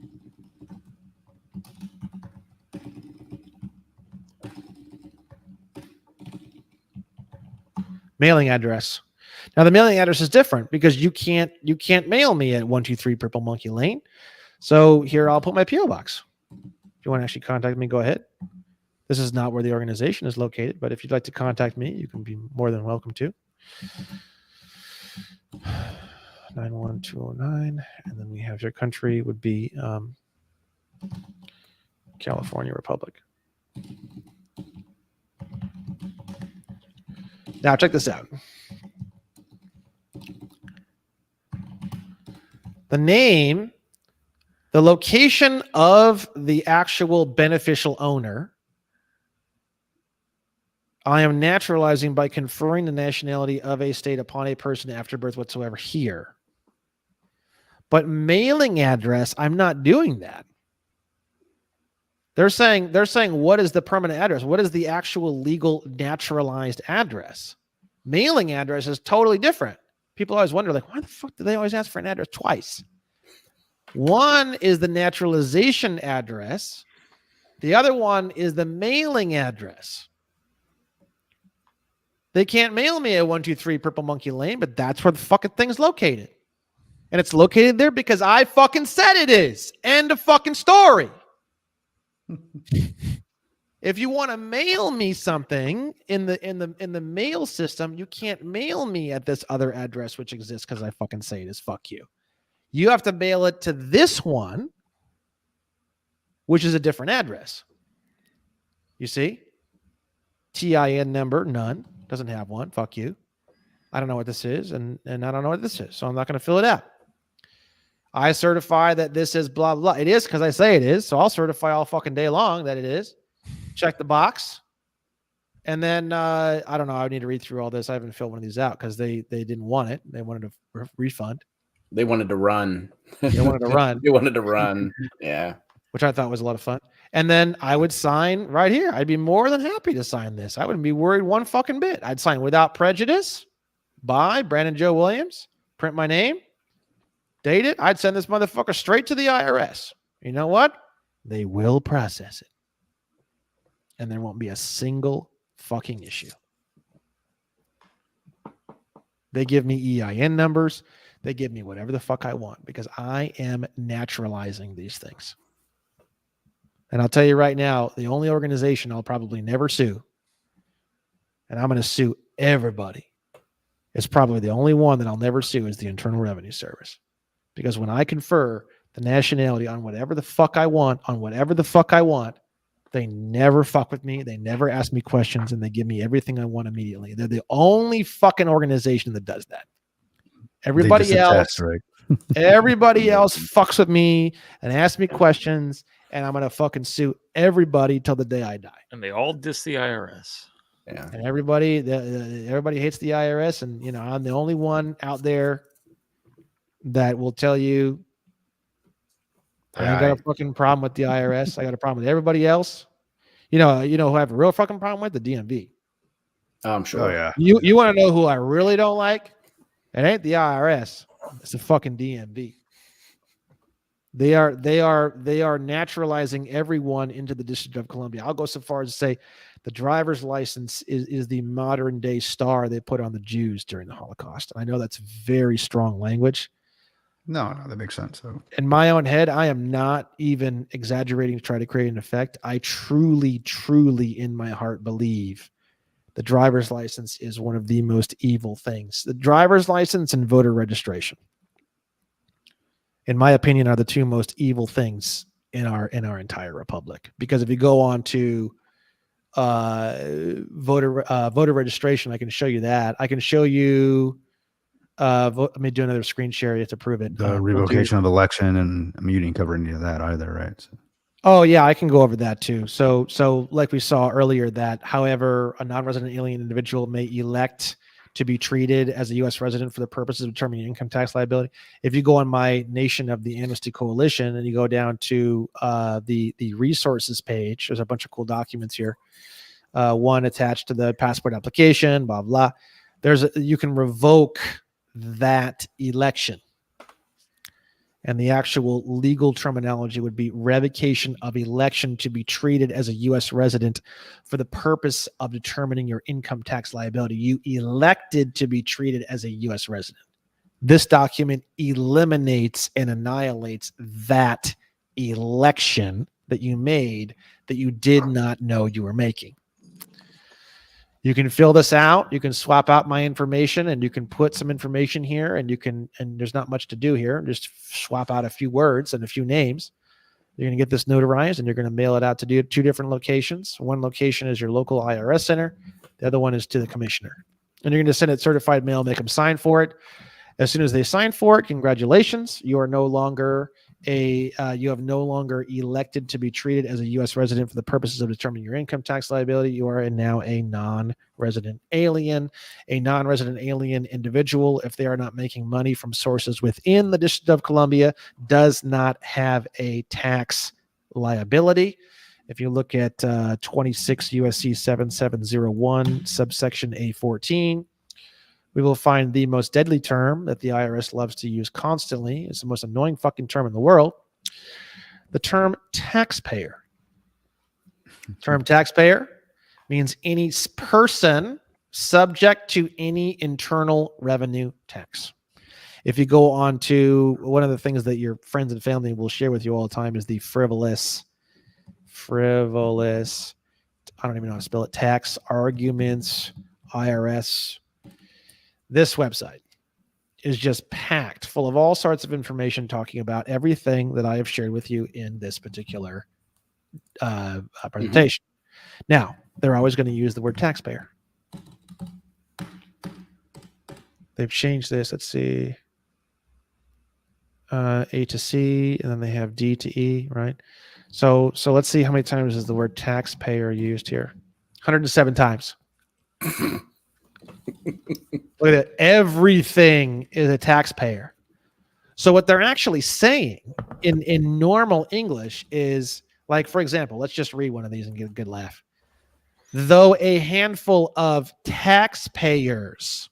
Speaker 2: Mailing address. Now the mailing address is different because you can't mail me at 123 Purple Monkey Lane. So here I'll put my PO box. If you want to actually contact me, go ahead. This is not where the organization is located, but if you'd like to contact me, you can be more than welcome to. 91209, and then we have your country would be California Republic. Now check this out. The name, the location of the actual beneficial owner, I am naturalizing by conferring the nationality of a state upon a person after birth whatsoever here. But mailing address, I'm not doing that. They're saying what is the permanent address? What is the actual legal naturalized address? Mailing address is totally different. People always wonder, like, why the fuck do they always ask for an address twice? One is the naturalization address. The other one is the mailing address. They can't mail me at 123 Purple Monkey Lane, but that's where the fucking thing's located. And it's located there because I fucking said it is. End of fucking story. If you want to mail me something in the mail system, you can't mail me at this other address which exists because I fucking say it is. Fuck you. You have to mail it to this one, which is a different address. You see? TIN number, none. Doesn't have one. Fuck you. I don't know what this is, and I don't know what this is, so I'm not going to fill it out. I certify that this is blah, blah. It is because I say it is, so I'll certify all fucking day long that it is. Check the box. And then, I don't know. I would need to read through all this. I haven't filled one of these out because they didn't want it. They wanted a refund.
Speaker 3: They wanted to run.
Speaker 2: They wanted to run.
Speaker 3: They wanted to run. Yeah.
Speaker 2: Which I thought was a lot of fun. And then I would sign right here. I'd be more than happy to sign this. I wouldn't be worried one fucking bit. I'd sign without prejudice. By Brandon Joe Williams. Print my name. Date it. I'd send this motherfucker straight to the IRS. You know what? They will process it. And there won't be a single fucking issue. They give me EIN numbers. They give me whatever the fuck I want because I am naturalizing these things. And I'll tell you right now, the only organization I'll probably never sue, and I'm going to sue everybody, it's probably the only one that I'll never sue is the Internal Revenue Service. Because when I confer the nationality on whatever the fuck I want, they never fuck with me. They never ask me questions, and they give me everything I want immediately. They're the only fucking organization that does that. Everybody else, right? Everybody else fucks with me and asks me questions, and I'm going to fucking sue everybody till the day I die.
Speaker 4: And they all diss the IRS.
Speaker 3: Yeah.
Speaker 2: And everybody hates the IRS. And, you know, I'm the only one out there that will tell you I ain't got a fucking problem with the IRS. I got a problem with everybody else. You know who I have a real fucking problem with? The DMV.
Speaker 3: I'm sure.
Speaker 1: Oh, yeah.
Speaker 2: You want to know who I really don't like? It ain't the IRS. It's the fucking DMV. They are naturalizing everyone into the District of Columbia. I'll go so far as to say the driver's license is the modern day star they put on the Jews during the Holocaust. And I know that's very strong language.
Speaker 1: No, that makes sense. So
Speaker 2: in my own head, I am not even exaggerating to try to create an effect. I truly, truly in my heart believe the driver's license is one of the most evil things. The driver's license and voter registration, in my opinion, are the two most evil things in our entire republic. Because if you go on to voter registration, I can show you that. I can show you. Let me do another screen share to prove it.
Speaker 1: the revocation of election, and I mean, you didn't cover any of that either, right? So.
Speaker 2: Oh yeah, I can go over that too. So like we saw earlier, that however a non-resident alien individual may elect to be treated as a U.S. resident for the purposes of determining income tax liability. If you go on my Nation of the Amnesty Coalition and you go down to the resources page, there's a bunch of cool documents here. One attached to the passport application, blah blah. You can revoke that election. And the actual legal terminology would be revocation of election to be treated as a U.S. resident for the purpose of determining your income tax liability. You elected to be treated as a U.S. resident. This document eliminates and annihilates that election that you made that you did not know you were making. You can fill this out. You can swap out my information, and you can put some information here, and there's not much to do here. Just swap out a few words and a few names. You're going to get this notarized, and you're going to mail it out to two different locations. One location is your local IRS center. The other one is to the commissioner. And you're going to send it certified mail, make them sign for it. As soon as they sign for it, congratulations. You are no longer you have no longer elected to be treated as a U.S. resident for the purposes of determining your income tax liability. You are now a non-resident alien. A non-resident alien individual, if they are not making money from sources within the District of Columbia, does not have a tax liability. If you look at 26 USC 7701, subsection A14, we will find the most deadly term that the IRS loves to use constantly. It's the most annoying fucking term in the world. The term taxpayer. Term taxpayer means any person subject to any internal revenue tax. If you go on to one of the things that your friends and family will share with you all the time is the frivolous, I don't even know how to spell it, tax arguments, IRS. This website is just packed full of all sorts of information talking about everything that I have shared with you in this particular presentation. Now, they're always going to use the word taxpayer. They've changed this. Let's see. A to C, and then they have D to E, right? So let's see how many times is the word taxpayer used here. 107 times. Look at it. Everything is a taxpayer. So what they're actually saying in normal English is, like, for example, let's just read one of these and get a good laugh. Though a handful of taxpayers,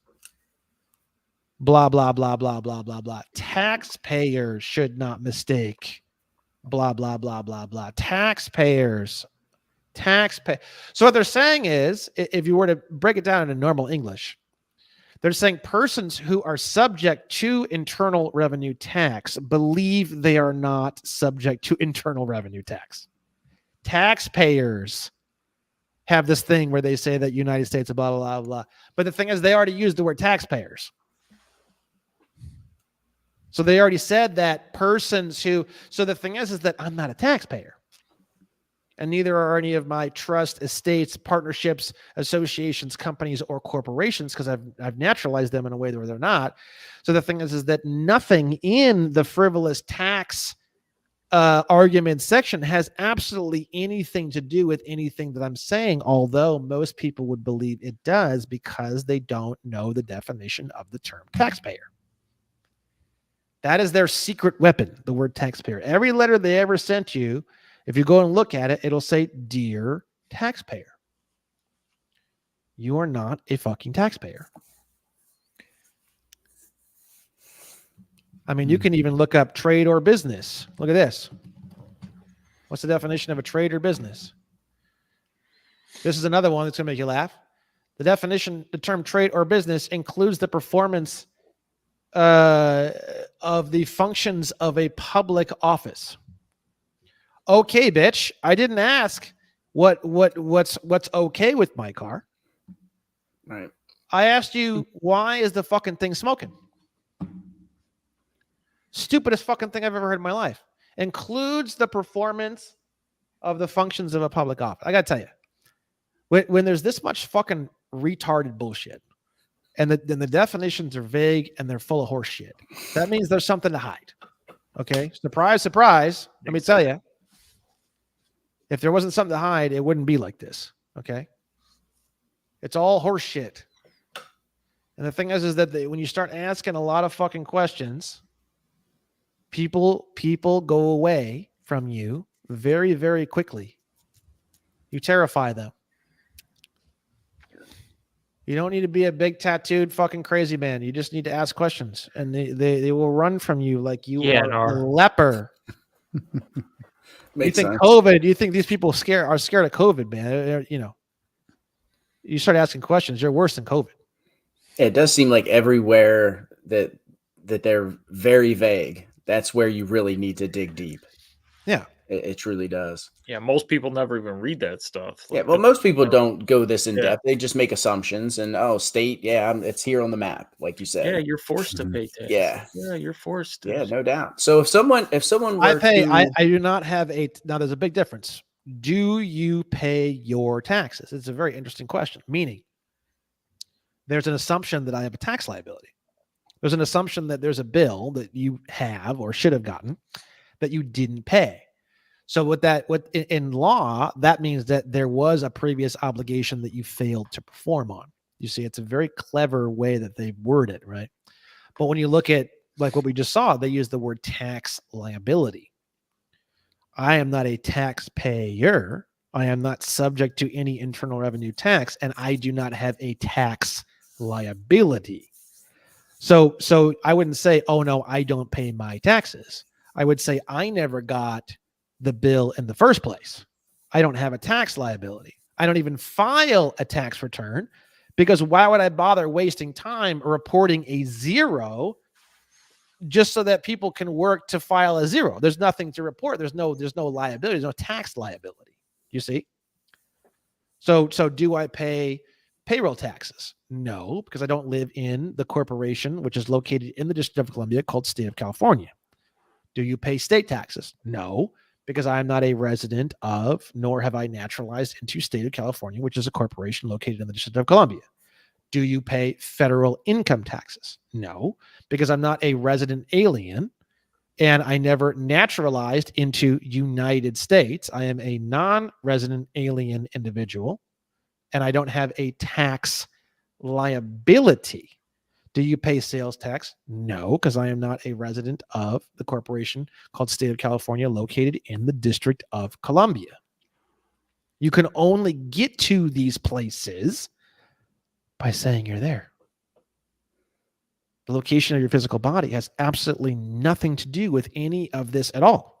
Speaker 2: blah, blah, blah, blah, blah, blah, blah. Taxpayers should not mistake, blah, blah, blah, blah, blah. Taxpayers. So what they're saying is, if you were to break it down into normal English, they're saying persons who are subject to internal revenue tax believe they are not subject to internal revenue tax. Taxpayers have this thing where they say that United States, blah, blah, blah, blah. But the thing is, they already used the word taxpayers. So they already said that persons who, so the thing is that I'm not a taxpayer. And neither are any of my trust, estates, partnerships, associations, companies, or corporations, because I've naturalized them in a way where they're not. So the thing is that nothing in the frivolous tax argument section has absolutely anything to do with anything that I'm saying, although most people would believe it does because they don't know the definition of the term taxpayer. That is their secret weapon, the word taxpayer. Every letter they ever sent you, if you go and look at it, it'll say, "Dear taxpayer." You are not a fucking taxpayer. I mean, you can even look up trade or business. Look at this. What's the definition of a trade or business? This is another one that's going to make you laugh. The definition, the term trade or business includes the performance of the functions of a public office. Okay, bitch. I didn't ask what's okay with my car.
Speaker 3: Right.
Speaker 2: I asked you, why is the fucking thing smoking? Stupidest fucking thing I've ever heard in my life. Includes the performance of the functions of a public office. I gotta tell you, when there's this much fucking retarded bullshit, and then the definitions are vague and they're full of horse shit, that means there's something to hide. Okay, surprise, surprise. Let me tell you, if there wasn't something to hide, it wouldn't be like this. Okay, it's all horse shit. And the thing is that when you start asking a lot of fucking questions, people go away from you very, very quickly. You terrify them. You don't need to be a big tattooed fucking crazy man. You just need to ask questions, and they will run from you like you are a leper. You think sense. COVID? You think these people are scared of COVID, man? You know, you start asking questions, you're worse than COVID.
Speaker 3: It does seem like everywhere that they're very vague. That's where you really need to dig deep.
Speaker 2: Yeah.
Speaker 3: It truly does.
Speaker 4: Yeah, most people never even read that stuff.
Speaker 3: Like, yeah, well, most people don't go this in depth. They just make assumptions and state, it's here on the map, like you said.
Speaker 4: Yeah, you're forced to pay tax.
Speaker 3: Yeah,
Speaker 4: you're forced to.
Speaker 3: Yeah, no doubt. So if someone
Speaker 2: I pay, I do not have now. There's a big difference. Do you pay your taxes? It's a very interesting question. Meaning, there's an assumption that I have a tax liability. There's an assumption that there's a bill that you have or should have gotten that you didn't pay. So in law, that means that there was a previous obligation that you failed to perform on. You see, it's a very clever way that they word it, right? But when you look at like what we just saw, they use the word tax liability. I am not a taxpayer. I am not subject to any internal revenue tax, and I do not have a tax liability. So I wouldn't say, oh no, I don't pay my taxes. I would say I never got the bill in the first place. I don't have a tax liability. I don't even file a tax return, because why would I bother wasting time reporting a zero just so that people can work to file a zero? There's nothing to report. There's no liability. There's no tax liability. You see? So do I pay payroll taxes? No, because I don't live in the corporation, which is located in the District of Columbia called State of California. Do you pay state taxes? No, because I am not a resident of, nor have I naturalized into State of California, which is a corporation located in the District of Columbia. Do you pay federal income taxes? No, because I'm not a resident alien and I never naturalized into United States. I am a non-resident alien individual and I don't have a tax liability. Do you pay sales tax? No, because I am not a resident of the corporation called State of California located in the District of Columbia. You can only get to these places by saying you're there. The location of your physical body has absolutely nothing to do with any of this at all.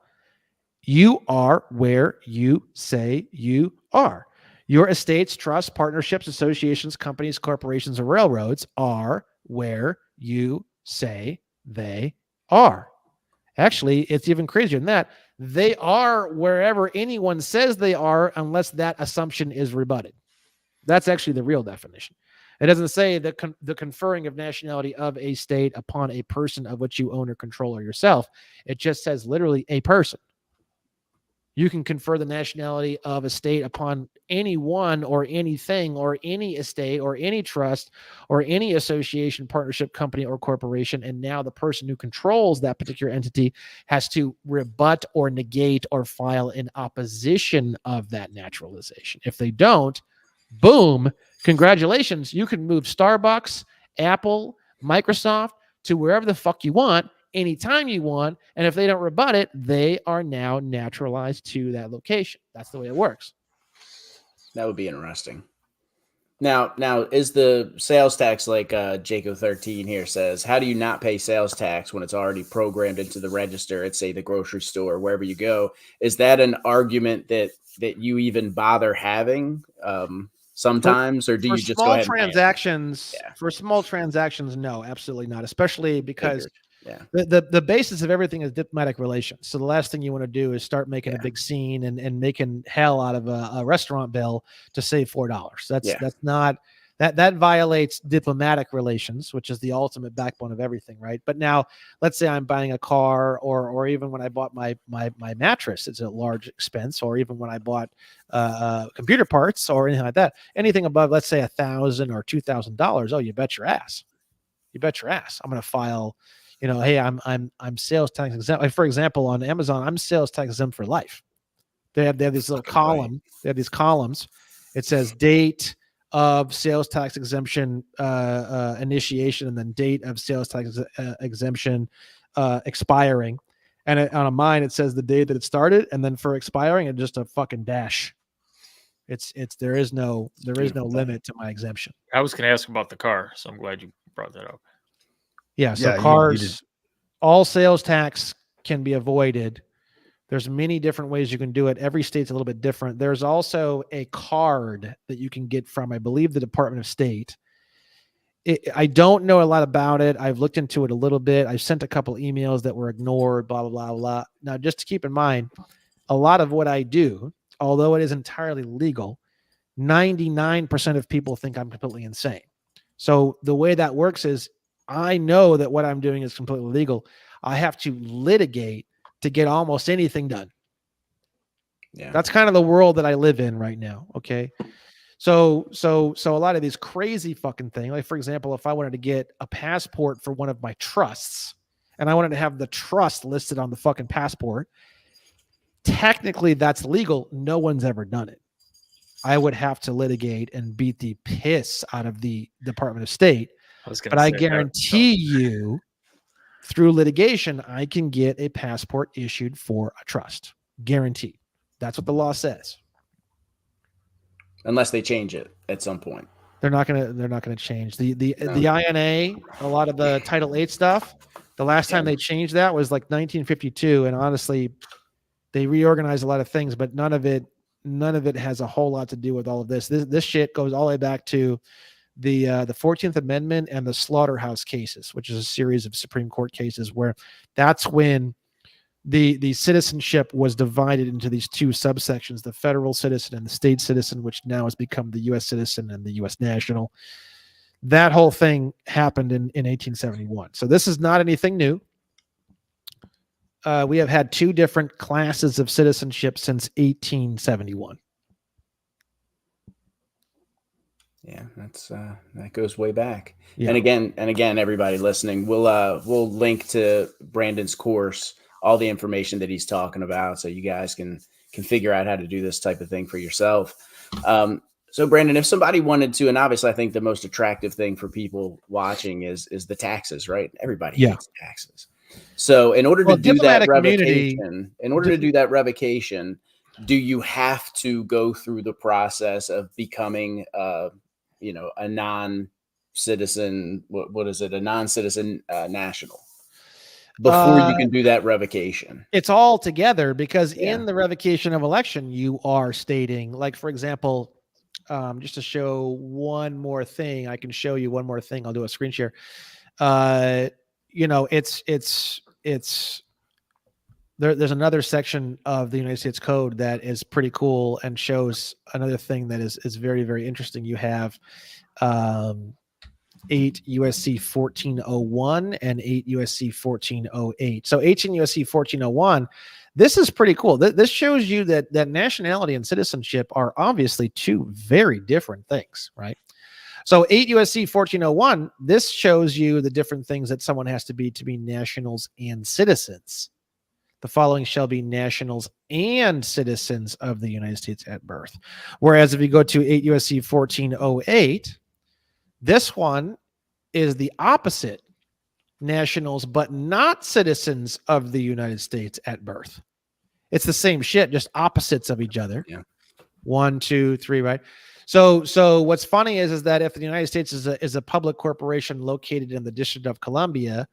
Speaker 2: You are where you say you are. Your estates, trusts, partnerships, associations, companies, corporations, and railroads are where you say they are. Actually, it's even crazier than that. They are wherever anyone says they are, unless that assumption is rebutted. That's actually the real definition. It doesn't say the conferring of nationality of a state upon a person of which you own or control or yourself. It just says literally a person. You can confer the nationality of a state upon anyone or anything or any estate or any trust or any association, partnership, company, or corporation. And now the person who controls that particular entity has to rebut or negate or file in opposition of that naturalization. If they don't, boom, congratulations. You can move Starbucks, Apple, Microsoft to wherever the fuck you want, anytime you want, and if they don't rebut it, they are now naturalized to that location. That's the way it works.
Speaker 3: That would be interesting. Now is the sales tax like Jaco 13 here says, how do you not pay sales tax when it's already programmed into the register at, say, the grocery store, wherever you go? Is that an argument that you even bother having? sometimes, or do you just go ahead
Speaker 2: transactions? For small transactions, no, absolutely not. Especially because the basis of everything is diplomatic relations. So the last thing you want to do is start making a big scene and making hell out of a restaurant bill to save $4. That's not. That violates diplomatic relations, which is the ultimate backbone of everything, right? But now, let's say I'm buying a car, or even when I bought my mattress, it's a large expense, or even when I bought computer parts or anything like that. Anything above, let's say, $1,000 or $2,000. Oh, you bet your ass. You bet your ass. I'm going to file. Hey, I'm sales tax exempt. Like, for example, on Amazon, I'm sales tax exempt for life. They have this little column. They have these columns. It says date of sales tax exemption initiation, and then date of sales tax exemption expiring. And on mine, it says the date that it started, and then for expiring, it's just a fucking dash. There is no limit to my exemption.
Speaker 4: I was going to ask about the car, so I'm glad you brought that up.
Speaker 2: Yeah, so cars, all sales tax can be avoided. There's many different ways you can do it. Every state's a little bit different. There's also a card that you can get from, I believe, the Department of State. I don't know a lot about it. I've looked into it a little bit. I've sent a couple emails that were ignored, blah, blah, blah, blah. Now, just to keep in mind, a lot of what I do, although it is entirely legal, 99% of people think I'm completely insane. So the way that works is I know that what I'm doing is completely legal. I have to litigate to get almost anything done. Yeah. That's kind of the world that I live in right now. Okay. So a lot of these crazy fucking things, like for example, if I wanted to get a passport for one of my trusts and I wanted to have the trust listed on the fucking passport, technically that's legal. No one's ever done it. I would have to litigate and beat the piss out of the Department of State. But I guarantee you, through litigation, I can get a passport issued for a trust. Guaranteed. That's what the law says.
Speaker 3: Unless they change it at some point.
Speaker 2: They're not gonna change. The INA, a lot of the Title VIII stuff, the last time they changed that was like 1952. And honestly, they reorganized a lot of things, but none of it has a whole lot to do with all of this. This shit goes all the way back to the 14th Amendment and the slaughterhouse cases, which is a series of Supreme Court cases where that's when the citizenship was divided into these two subsections, the federal citizen and the state citizen, which now has become the U.S. citizen and the U.S. national. That whole thing happened in 1871. So this is not anything new. We have had two different classes of citizenship since 1871.
Speaker 3: Yeah, that goes way back. Yeah. And again, everybody listening, we'll link to Brandon's course, all the information that he's talking about, so you guys can figure out how to do this type of thing for yourself. So Brandon, if somebody wanted to, and obviously I think the most attractive thing for people watching is the taxes, right? Everybody hates taxes. So in order to do that revocation, do you have to go through the process of becoming a non-citizen, what is it? A non-citizen national before you can do that revocation?
Speaker 2: It's all together because in the revocation of election, you are stating, like, for example, just to show one more thing, I can show you one more thing. I'll do a screen share. There's another section of the United States Code that is pretty cool and shows another thing that is very, very interesting. You have 8 USC 1401 and 8 USC 1408. So 18 USC 1401, this is pretty cool. This shows you that nationality and citizenship are obviously two very different things, right? So 8 USC 1401, this shows you the different things that someone has to be nationals and citizens. The following shall be nationals and citizens of the United States at birth. Whereas if you go to 8 USC 1408, this one is the opposite. Nationals, but not citizens of the United States at birth. It's the same shit, just opposites of each other. Yeah. 1, 2, 3, right? So what's funny is that if the United States is a public corporation located in the District of Columbia,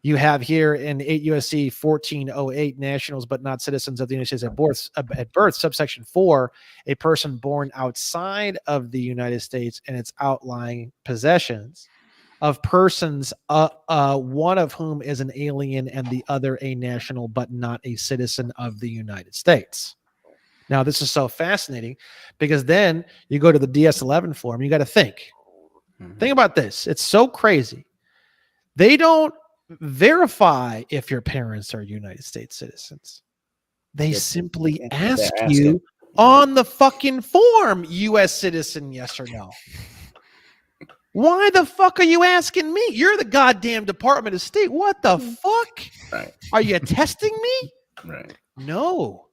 Speaker 2: You have here in 8 USC 1408 nationals but not citizens of the United States at birth, subsection 4, a person born outside of the United States and its outlying possessions of persons, one of whom is an alien and the other a national but not a citizen of the United States. Now, this is so fascinating because then you go to the DS-11 form. You got to think. Think about this. It's so crazy. They don't verify if your parents are United States citizens. They simply ask you on the fucking form, U.S. citizen, yes or no. Why the fuck are you asking me? You're the goddamn Department of State. What the fuck?
Speaker 3: Right.
Speaker 2: Are you testing me?
Speaker 3: Right.
Speaker 2: No.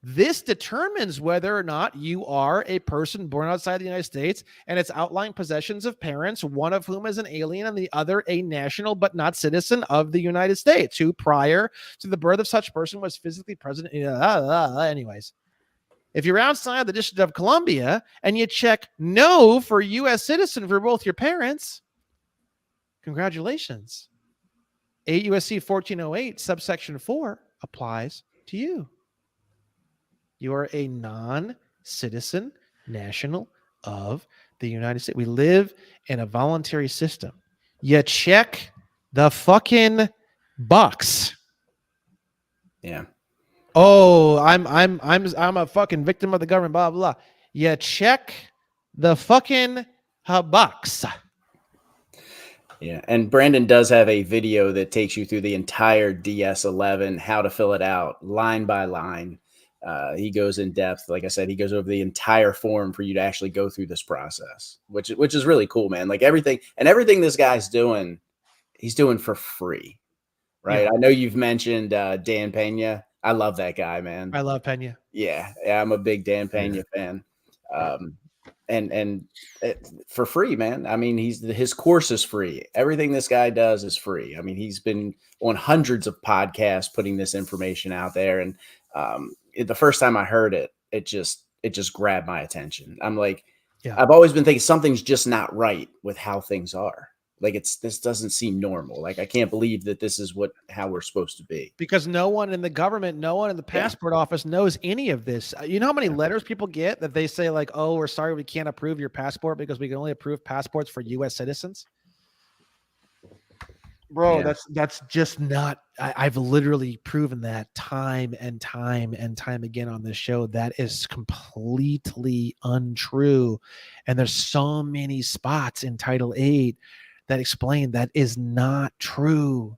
Speaker 2: This determines whether or not you are a person born outside the United States and its outlying possessions of parents, one of whom is an alien and the other a national but not citizen of the United States, who prior to the birth of such person was physically present. Anyways, if you're outside the District of Columbia and you check no for U.S. citizen for both your parents, congratulations. 8 USC 1408 subsection 4 applies to you. You are a non-citizen national of the United States. We live in a voluntary system. You check the fucking box.
Speaker 3: Yeah.
Speaker 2: Oh, I'm a fucking victim of the government. Blah blah. You check the fucking box.
Speaker 3: Yeah, and Brandon does have a video that takes you through the entire DS-11, how to fill it out, line by line. He goes in depth. Like I said, he goes over the entire form for you to actually go through this process, which is really cool, man. Like everything this guy's doing, he's doing for free, right? Yeah. I know you've mentioned Dan Pena. I love that guy, man.
Speaker 2: I love Pena.
Speaker 3: Yeah, I'm a big Dan Pena fan. And for free, man. I mean, his course is free. Everything this guy does is free. I mean, he's been on hundreds of podcasts putting this information out there. And the first time I heard it, it just grabbed my attention. I'm like, I've always been thinking something's just not right with how things are. Like this doesn't seem normal. Like I can't believe that this is how we're supposed to be.
Speaker 2: Because no one in the government, no one in the passport office knows any of this. You know how many letters people get that they say like, "Oh, we're sorry, we can't approve your passport because we can only approve passports for U.S. citizens." Bro, that's just not. I've literally proven that time and time and time again on this show. That is completely untrue, and there's so many spots in Title 8 that explain that is not true.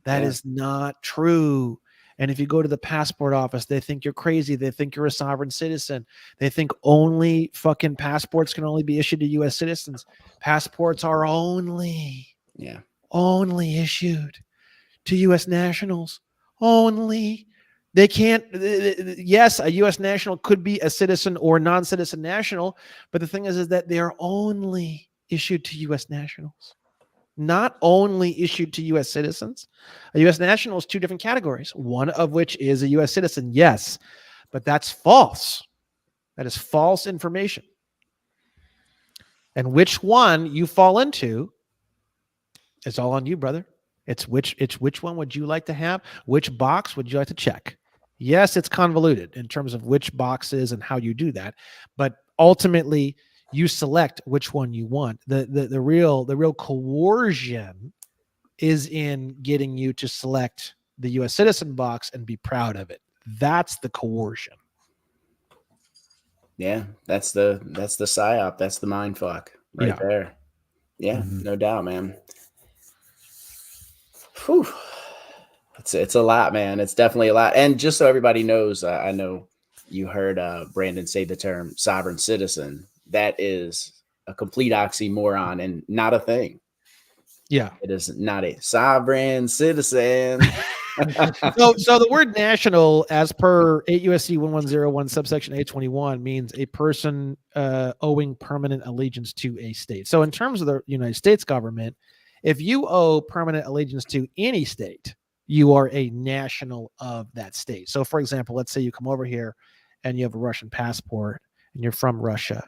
Speaker 2: That is not true. And if you go to the passport office, they think you're crazy. They think you're a sovereign citizen. They think only fucking passports can only be issued to U.S. citizens. Passports are only issued to U.S. nationals. Only. They can't. Yes, a U.S. national could be a citizen or non-citizen national, but the thing is that they are only issued to U.S. nationals, not only issued to U.S. citizens. A U.S. national is two different categories, one of which is a U.S. citizen, yes, but that's false. That is false information. And which one you fall into, it's all on you, brother. It's which one would you like to have? Which box would you like to check? Yes, it's convoluted in terms of which boxes and how you do that, but ultimately, you select which one you want. The real coercion is in getting you to select the U.S. citizen box and be proud of it. That's the coercion.
Speaker 3: Yeah, that's the psyop. That's the mind fuck right there. Yeah, no doubt, man. Whew. It's a lot, man. It's definitely a lot. And just so everybody knows, I know you heard Brandon say the term sovereign citizen. That is a complete oxymoron and not a thing.
Speaker 2: Yeah.
Speaker 3: It is not a sovereign citizen.
Speaker 2: So the word national, as per 8 USC 1101 subsection 821, means a person owing permanent allegiance to a state. So in terms of the United States government, if you owe permanent allegiance to any state, you are a national of that state. So for example, let's say you come over here and you have a Russian passport and you're from Russia.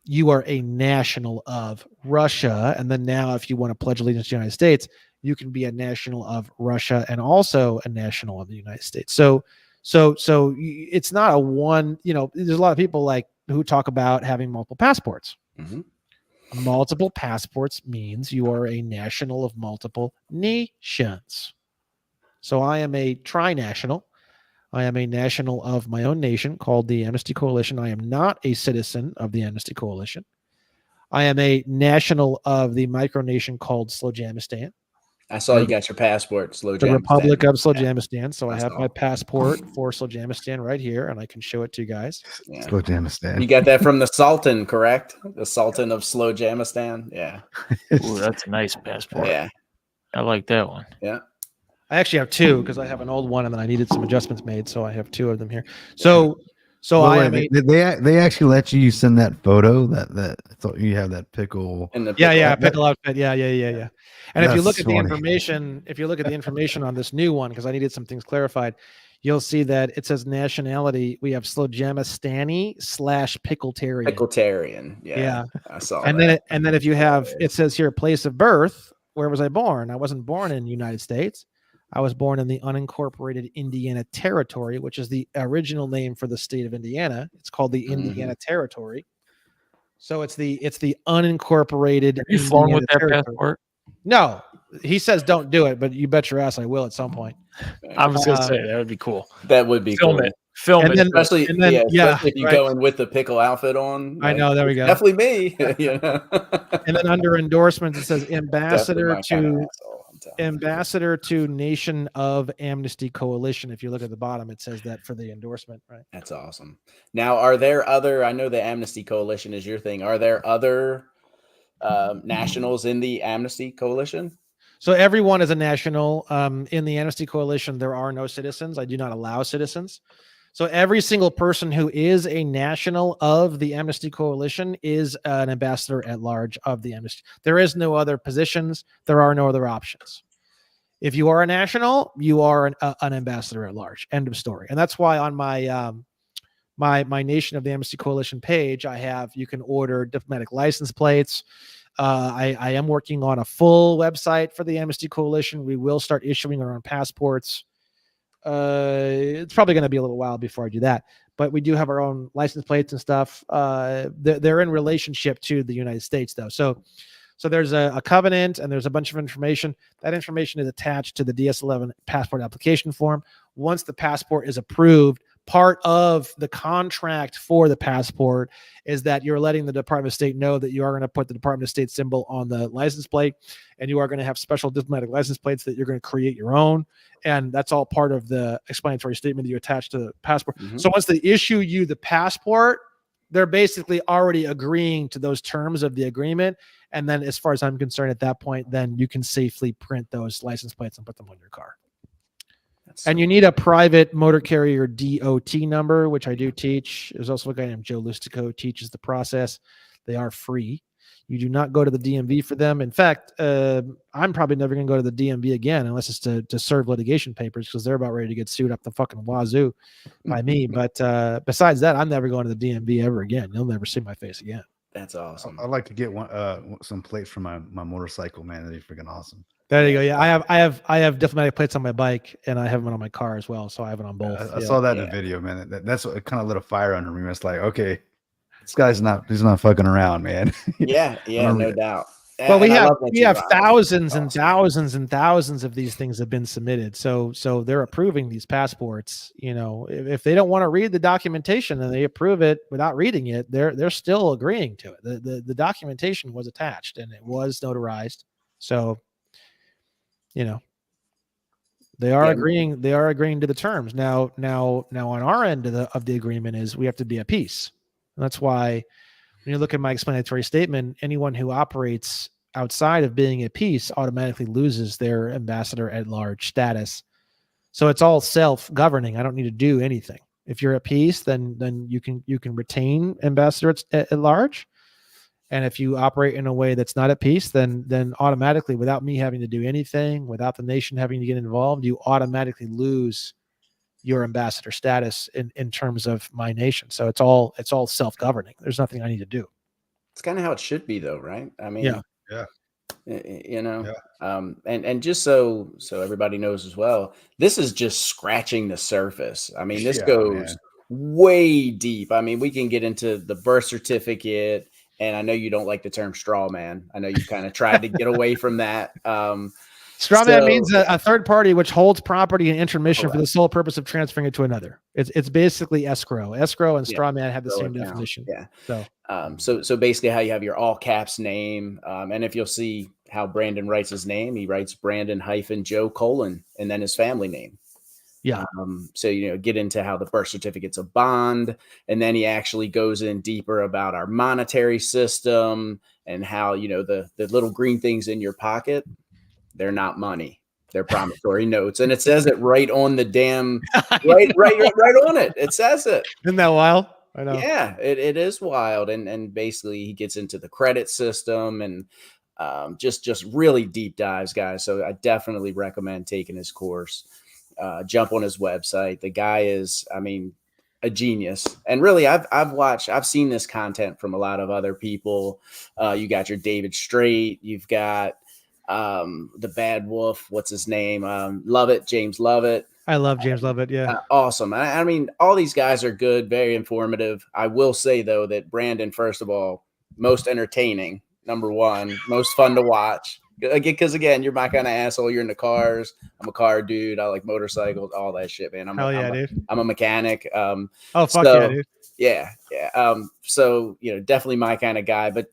Speaker 2: You are a national of Russia. And then now if you want to pledge allegiance to the United States, you can be a national of Russia and also a national of the United States. So it's not a one, there's a lot of people like who talk about having multiple passports.
Speaker 3: Mm-hmm.
Speaker 2: Multiple passports means you are a national of multiple nations. So I am a trinational. I am a national of my own nation called the Amnesty Coalition. I am not a citizen of the Amnesty Coalition. I am a national of the micronation called Slowjamistan.
Speaker 3: I saw you got your passport, Slowjamistan.
Speaker 2: The Republic of Slowjamistan. So I have my passport for Slowjamistan right here, and I can show it to you guys.
Speaker 3: Yeah.
Speaker 1: Slowjamistan.
Speaker 3: You got that from the Sultan, correct? The Sultan of Slowjamistan. Yeah.
Speaker 4: Ooh, that's a nice passport.
Speaker 3: Yeah.
Speaker 4: I like that one.
Speaker 3: Yeah.
Speaker 2: I actually have two because I have an old one and then I needed some adjustments made, so I have two of them here. So
Speaker 1: they actually let you send that photo that so you have that pickle.
Speaker 2: Pickle outfit. Yeah. And if you look at the information, on this new one, because I needed some things clarified, you'll see that it says nationality. We have Slowjamistani / Pickletarian.
Speaker 3: Pickletarian. Yeah. I saw
Speaker 2: and
Speaker 3: that.
Speaker 2: Then if you have, it says here, place of birth. Where was I born? I wasn't born in the United States. I was born in the unincorporated Indiana Territory, which is the original name for the state of Indiana. It's called the Indiana Territory. So it's the unincorporated.
Speaker 4: Have you flown with that passport?
Speaker 2: No, he says don't do it, but you bet your ass I will at some point.
Speaker 4: I was gonna say that would be cool.
Speaker 3: That would be
Speaker 4: Film
Speaker 3: cool.
Speaker 4: it. Film it.
Speaker 3: Especially if you go in with the pickle outfit on.
Speaker 2: I know. There we go.
Speaker 3: Definitely me.
Speaker 2: And then under endorsements, it says ambassador to Nation of Amnesty Coalition. If you look at the bottom, it says that for the endorsement, right?
Speaker 3: That's awesome. Now, are there other? I know the Amnesty Coalition is your thing. Are there other nationals in the Amnesty Coalition?
Speaker 2: So everyone is a national. In the Amnesty Coalition, there are no citizens. I do not allow citizens. So every single person who is a national of the Amnesty Coalition is an ambassador at large of the Amnesty. There is no other positions. There are no other options. If you are a national, you are an ambassador at large. End of story. And that's why on my my Nation of the Amnesty Coalition page, you can order diplomatic license plates. I am working on a full website for the Amnesty Coalition. We will start issuing our own passports. It's probably going to be a little while before I do that, but we do have our own license plates and stuff. They're in relationship to the United States though. So there's a covenant and there's a bunch of information. That information is attached to the DS-11 passport application form. Once the passport is approved, part of the contract for the passport is that you're letting the Department of State know that you are going to put the Department of State symbol on the license plate, and you are going to have special diplomatic license plates that you're going to create your own. And that's all part of the explanatory statement that you attach to the passport. Mm-hmm. So once they issue you the passport, they're basically already agreeing to those terms of the agreement. And then as far as I'm concerned at that point, then you can safely print those license plates and put them on your car. And you need a private motor carrier DOT number, which I do teach. There's also a guy named Joe Lustico who teaches the process. They are free. You do not go to the DMV for them. In fact, I'm probably never going to go to the DMV again unless it's to serve litigation papers because they're about ready to get sued up the fucking wazoo by me. But besides that, I'm never going to the DMV ever again. You'll never see my face again.
Speaker 3: That's awesome.
Speaker 1: I'd like to get some plates for my motorcycle, man. That'd be freaking awesome.
Speaker 2: There you go. Yeah, I have diplomatic plates on my bike, and I have them on my car as well. So I have it on both.
Speaker 1: I saw that in the video, man. That's what kind of lit a fire under me. It's like, okay, he's not fucking around, man.
Speaker 3: Yeah, no doubt.
Speaker 2: Well, we have thousands and thousands and thousands of these things have been submitted. So they're approving these passports. You know, if they don't want to read the documentation and they approve it without reading it, they're still agreeing to it. The documentation was attached and it was notarized. So, you know, they are agreeing. They are agreeing to the terms. Now on our end of the agreement is we have to be at peace. And that's why when you look at my explanatory statement, anyone who operates outside of being at peace automatically loses their ambassador at large status. So it's all self-governing. I don't need to do anything. If you're at peace, then you can retain ambassador at large. And if you operate in a way that's not at peace, then automatically, without me having to do anything, without the nation having to get involved, you automatically lose your ambassador status in terms of my nation. So it's all self-governing. There's nothing I need to do.
Speaker 3: It's kind of how it should be though, right? I mean,
Speaker 2: yeah.
Speaker 3: you know. And just so everybody knows as well, this is just scratching the surface. I mean, this goes way deep. I mean, we can get into the birth certificate, and I know you don't like the term straw man. I know you've kind of tried to get away from that.
Speaker 2: Straw man means a third party which holds property in intermission for the sole purpose of transferring it to another. It's basically escrow. Escrow and straw man have the same definition.
Speaker 3: So basically, how you have your all caps name, and if you'll see how Brandon writes his name, he writes Brandon-Joe : and then his family name.
Speaker 2: Yeah.
Speaker 3: So, you know, get into how the birth certificate's a bond, and then he actually goes in deeper about our monetary system and how, you know, the little green things in your pocket, they're not money. They're promissory notes. And it says it right on the damn, right on it. It says it.
Speaker 2: Isn't that wild? I know.
Speaker 3: Yeah, it is wild. And basically he gets into the credit system and just really deep dives, guys. So I definitely recommend taking his course. Jump on his website. The guy is, I mean, a genius. And really, I've seen this content from a lot of other people. You got your David Straight, you've got the Badwolf, what's his name? Lovett, James Lovett.
Speaker 2: I love James Lovett. Yeah.
Speaker 3: Awesome. I mean, all these guys are good, very informative. I will say though, that Brandon, first of all, most entertaining, number one, most fun to watch. Because again, you're my kind of asshole. You're into cars. I'm a car dude. I like motorcycles, all that shit, man.
Speaker 2: Dude.
Speaker 3: I'm a mechanic.
Speaker 2: Oh, fuck yeah, dude.
Speaker 3: Yeah. So, you know, definitely my kind of guy, but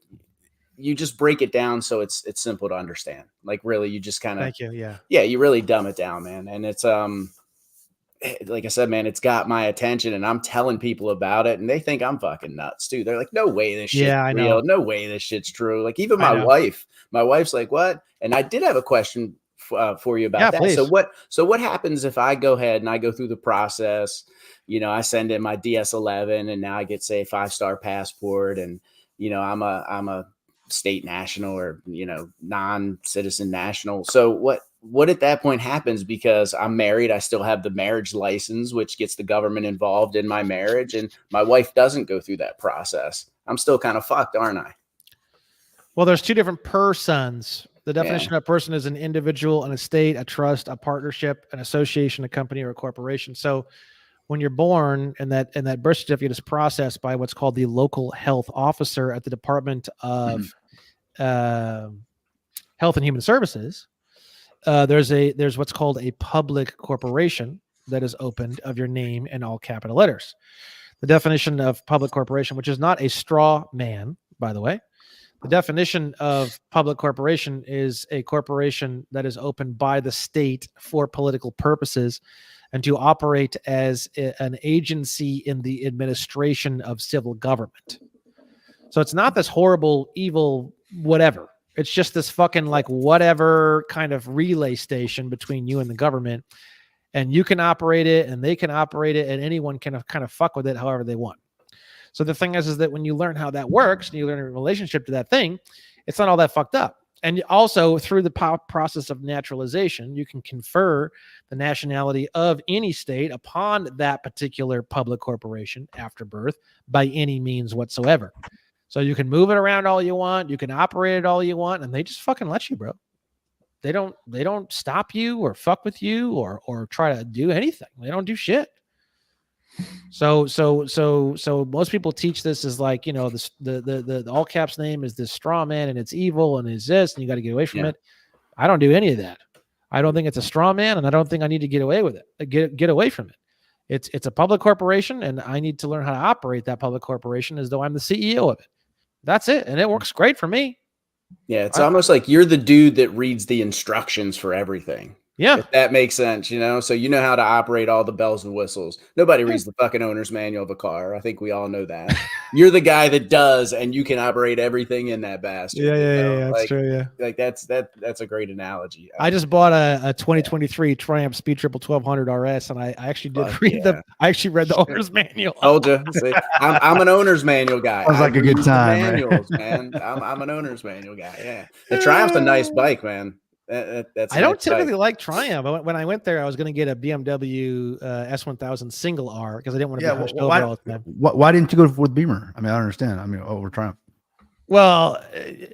Speaker 3: you just break it down so it's simple to understand. Like really, you just kind of,
Speaker 2: thank you. Yeah.
Speaker 3: Yeah, you really dumb it down, man. And it's like I said, man, it's got my attention, and I'm telling people about it, and they think I'm fucking nuts too. They're like, "No way, this shit's real. No way, this shit's true." Like even my wife's like, "What?" And I did have a question for you about that.
Speaker 2: Please.
Speaker 3: So what happens if I go ahead and I go through the process? You know, I send in my DS-11, and now I get, say, a 5-star passport, and you know, I'm a state national, or you know, non-citizen national. So what at that point happens? Because I'm married, I still have the marriage license, which gets the government involved in my marriage, and my wife doesn't go through that process. I'm still kind of fucked, aren't I?
Speaker 2: Well, there's two different persons. The definition of person is an individual, an estate, a trust, a partnership, an association, a company, or a corporation. So when you're born, and that birth certificate is processed by what's called the local health officer at the Department of Health and Human Services, there's what's called a public corporation that is opened of your name in all capital letters. The definition of public corporation, which is not a straw man, by the way, the definition of public corporation is a corporation that is opened by the state for political purposes and to operate as an agency in the administration of civil government. So it's not this horrible, evil, whatever. It's just this fucking like whatever kind of relay station between you and the government, and you can operate it and they can operate it, and anyone can kind of fuck with it however they want. So the thing is that when you learn how that works and you learn a relationship to that thing, it's not all that fucked up. And also through the process of naturalization, you can confer the nationality of any state upon that particular public corporation after birth by any means whatsoever. So you can move it around all you want. You can operate it all you want, and they just fucking let you, bro. They don't stop you or fuck with you or try to do anything. They don't do shit. So most people teach this as like, you know, the all caps name is this straw man and it's evil and is this, and you got to get away from it. I don't do any of that. I don't think it's a straw man, and I don't think I need to get away with it. Get away from it. It's a public corporation, and I need to learn how to operate that public corporation as though I'm the CEO of it. That's it. And it works great for me.
Speaker 3: Yeah. It's almost like you're the dude that reads the instructions for everything.
Speaker 2: Yeah.
Speaker 3: If that makes sense, you know? So you know how to operate all the bells and whistles. Nobody reads the fucking owner's manual of a car. I think we all know that. You're the guy that does, and you can operate everything in that bastard.
Speaker 2: Yeah. That's true. Yeah.
Speaker 3: Like that's a great analogy.
Speaker 2: I just bought a 2023 Triumph Speed Triple 1200 RS, and I actually did I actually read the owner's manual.
Speaker 3: Told you. See, I'm an owner's manual guy.
Speaker 1: Sounds like a good time,
Speaker 3: manuals, man. I'm an owner's manual guy. Yeah. The Triumph's a nice bike, man. That's
Speaker 2: I don't typically like Triumph. When I went there, I was going to get a BMW S1000 single R because I didn't want to be pushed over all the time.
Speaker 1: Why didn't you go with Beamer? I mean, I don't understand. I mean, over Triumph.
Speaker 2: Well,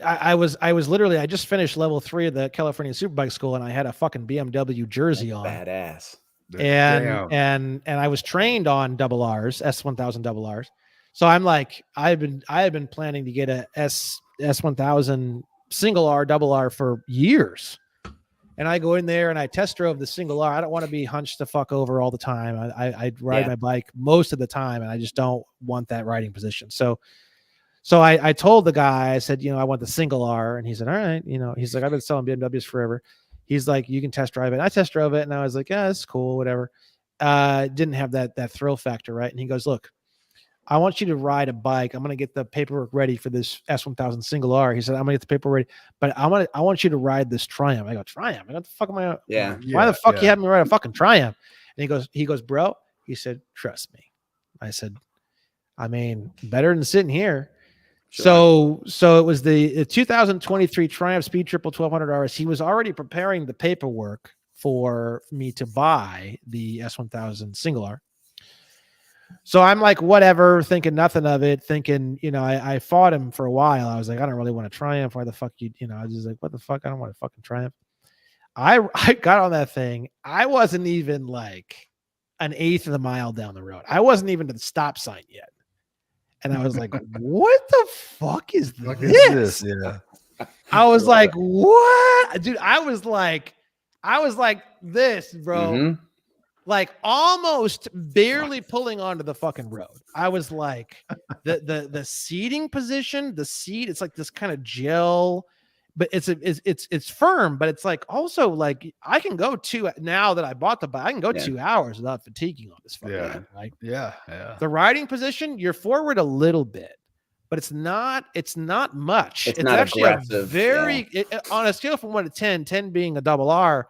Speaker 2: I was literally, I just finished level 3 of the California Superbike School, and I had a fucking BMW jersey on.
Speaker 3: Badass.
Speaker 2: And I was trained on double R's, S1000 double R's. So I'm like, I had been planning to get a S1000 single R double R for years. And I go in there and I test drove the single R. I don't want to be hunched the fuck over all the time. I ride my bike most of the time, and I just don't want that riding position. So I told the guy, I said, I want the single R. And he said, all right. He's like, I've been selling BMWs forever. He's like, you can test drive it. I test drove it. And I was like, yeah, it's cool. Whatever. Didn't have that thrill factor. Right. And he goes, look, I want you to ride a bike. I'm going to get the paperwork ready for this S1000 single R. He said, I'm going to get the paperwork ready, but I want you to ride this Triumph. I go, Triumph? What the fuck am I?
Speaker 3: Yeah.
Speaker 2: Why the fuck you have me ride a fucking Triumph? And he goes, bro, he said, trust me. I said, I mean, better than sitting here. Sure. So it was the 2023 Triumph Speed Triple 1200 RS. He was already preparing the paperwork for me to buy the S1000 single R. So I'm like, whatever, thinking nothing of it, thinking, I fought him for a while. I was like, I don't really want to Triumph. Why the fuck I was just like, what the fuck? I don't want to fucking Triumph. I got on that thing. I wasn't even like an eighth of the mile down the road. I wasn't even to the stop sign yet. And I was like, what the fuck is this?
Speaker 1: Yeah.
Speaker 2: I was like, what? Dude, I was like this, bro. Mm-hmm. Like almost barely pulling onto the fucking road. I was like, the seating position, the seat, it's like this kind of gel, but it's firm, but it's like also like I can go now that I bought the bike, I can go 2 hours without fatiguing on this fucking thing, right?
Speaker 1: Yeah.
Speaker 2: The riding position, you're forward a little bit, but it's not much.
Speaker 3: It's not
Speaker 2: actually
Speaker 3: aggressive.
Speaker 2: Very on a scale from 1 to 10, 10 being a double R.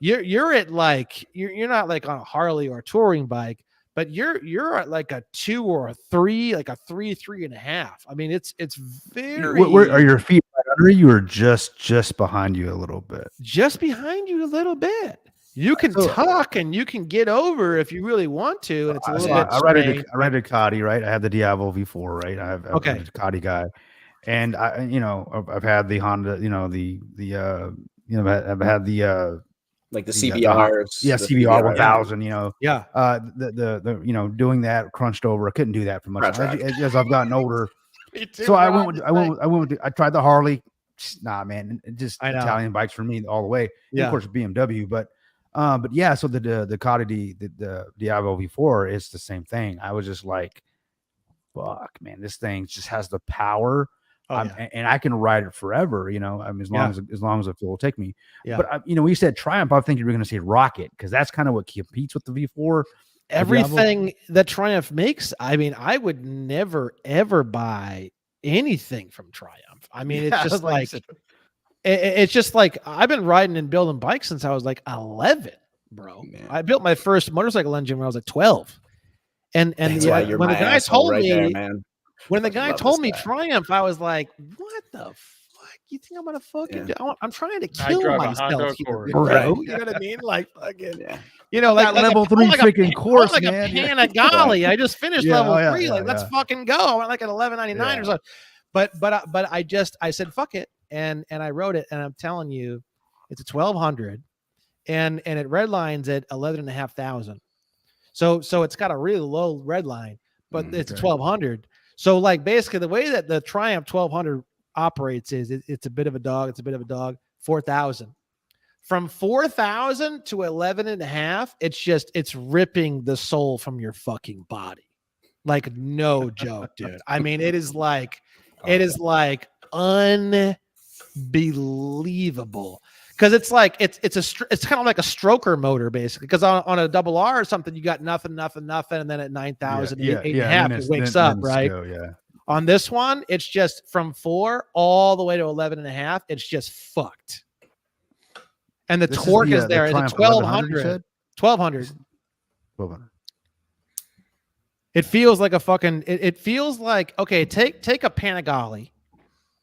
Speaker 2: You're at like you're not like on a Harley or a touring bike, but you're at like a 2 or a 3, like a 3.5. I mean, it's very.
Speaker 1: Where are your feet right under you, or just behind you a little bit?
Speaker 2: Just behind you a little bit. You can tuck and you can get over if you really want to, and it's a little bit. I
Speaker 1: ride a Ducati, right? I have the Diavolo V4, right? I'm a Ducati guy, and I've had the Honda, I've had the.
Speaker 3: Like the CBRs,
Speaker 1: CBR 1000.
Speaker 2: The
Speaker 1: doing that crunched over. I couldn't do that for much as I've gotten older. So I tried the Harley. Nah, man, just Italian bikes for me all the way. Yeah, of course BMW, but yeah. So the Ducati, the Diavolo V4 is the same thing. I was just like, fuck, man, this thing just has the power. And I can ride it forever, I mean, as long as it will take me. Yeah. But when you said Triumph, I think you were going to say Rocket, because that's kind of what competes with the V4.
Speaker 2: Everything that Triumph makes, I mean, I would never ever buy anything from Triumph. I mean, it's just it's just like I've been riding and building bikes since I was like 11, bro. Man. I built my first motorcycle engine when I was like 12, and when the guy told me. When the guy told me Triumph, I was like, what the fuck? You think I'm going to fucking I'm trying to kill myself here, bro. You know what I mean? Like, fucking, like
Speaker 1: level 3 freaking course,
Speaker 2: like
Speaker 1: man.
Speaker 2: Like a pan of golly. I just finished level 3. Let's fucking go. I went like at 11.99 or something. But I said, fuck it. And I wrote it. And I'm telling you, it's a 1200 and it red lines at 11,500. So it's got a really low red line, but it's a 1200. So like basically the way that the Triumph 1200 operates is it's a bit of a dog. It's a bit of a dog. 4,000 from 4,000 to 11.5. It's ripping the soul from your fucking body. Like no joke, dude. I mean, it is like unbelievable. Because it's like it's kind of like a stroker motor basically. Because on a double R or something, you got nothing, and then at 9,000, 8.5, it wakes up, right? On this one, it's just from 4 all the way to 11.5. It's just fucked. And the torque is there. It's 1,200. 1,200. It feels like a fucking. It feels like take a Panigale.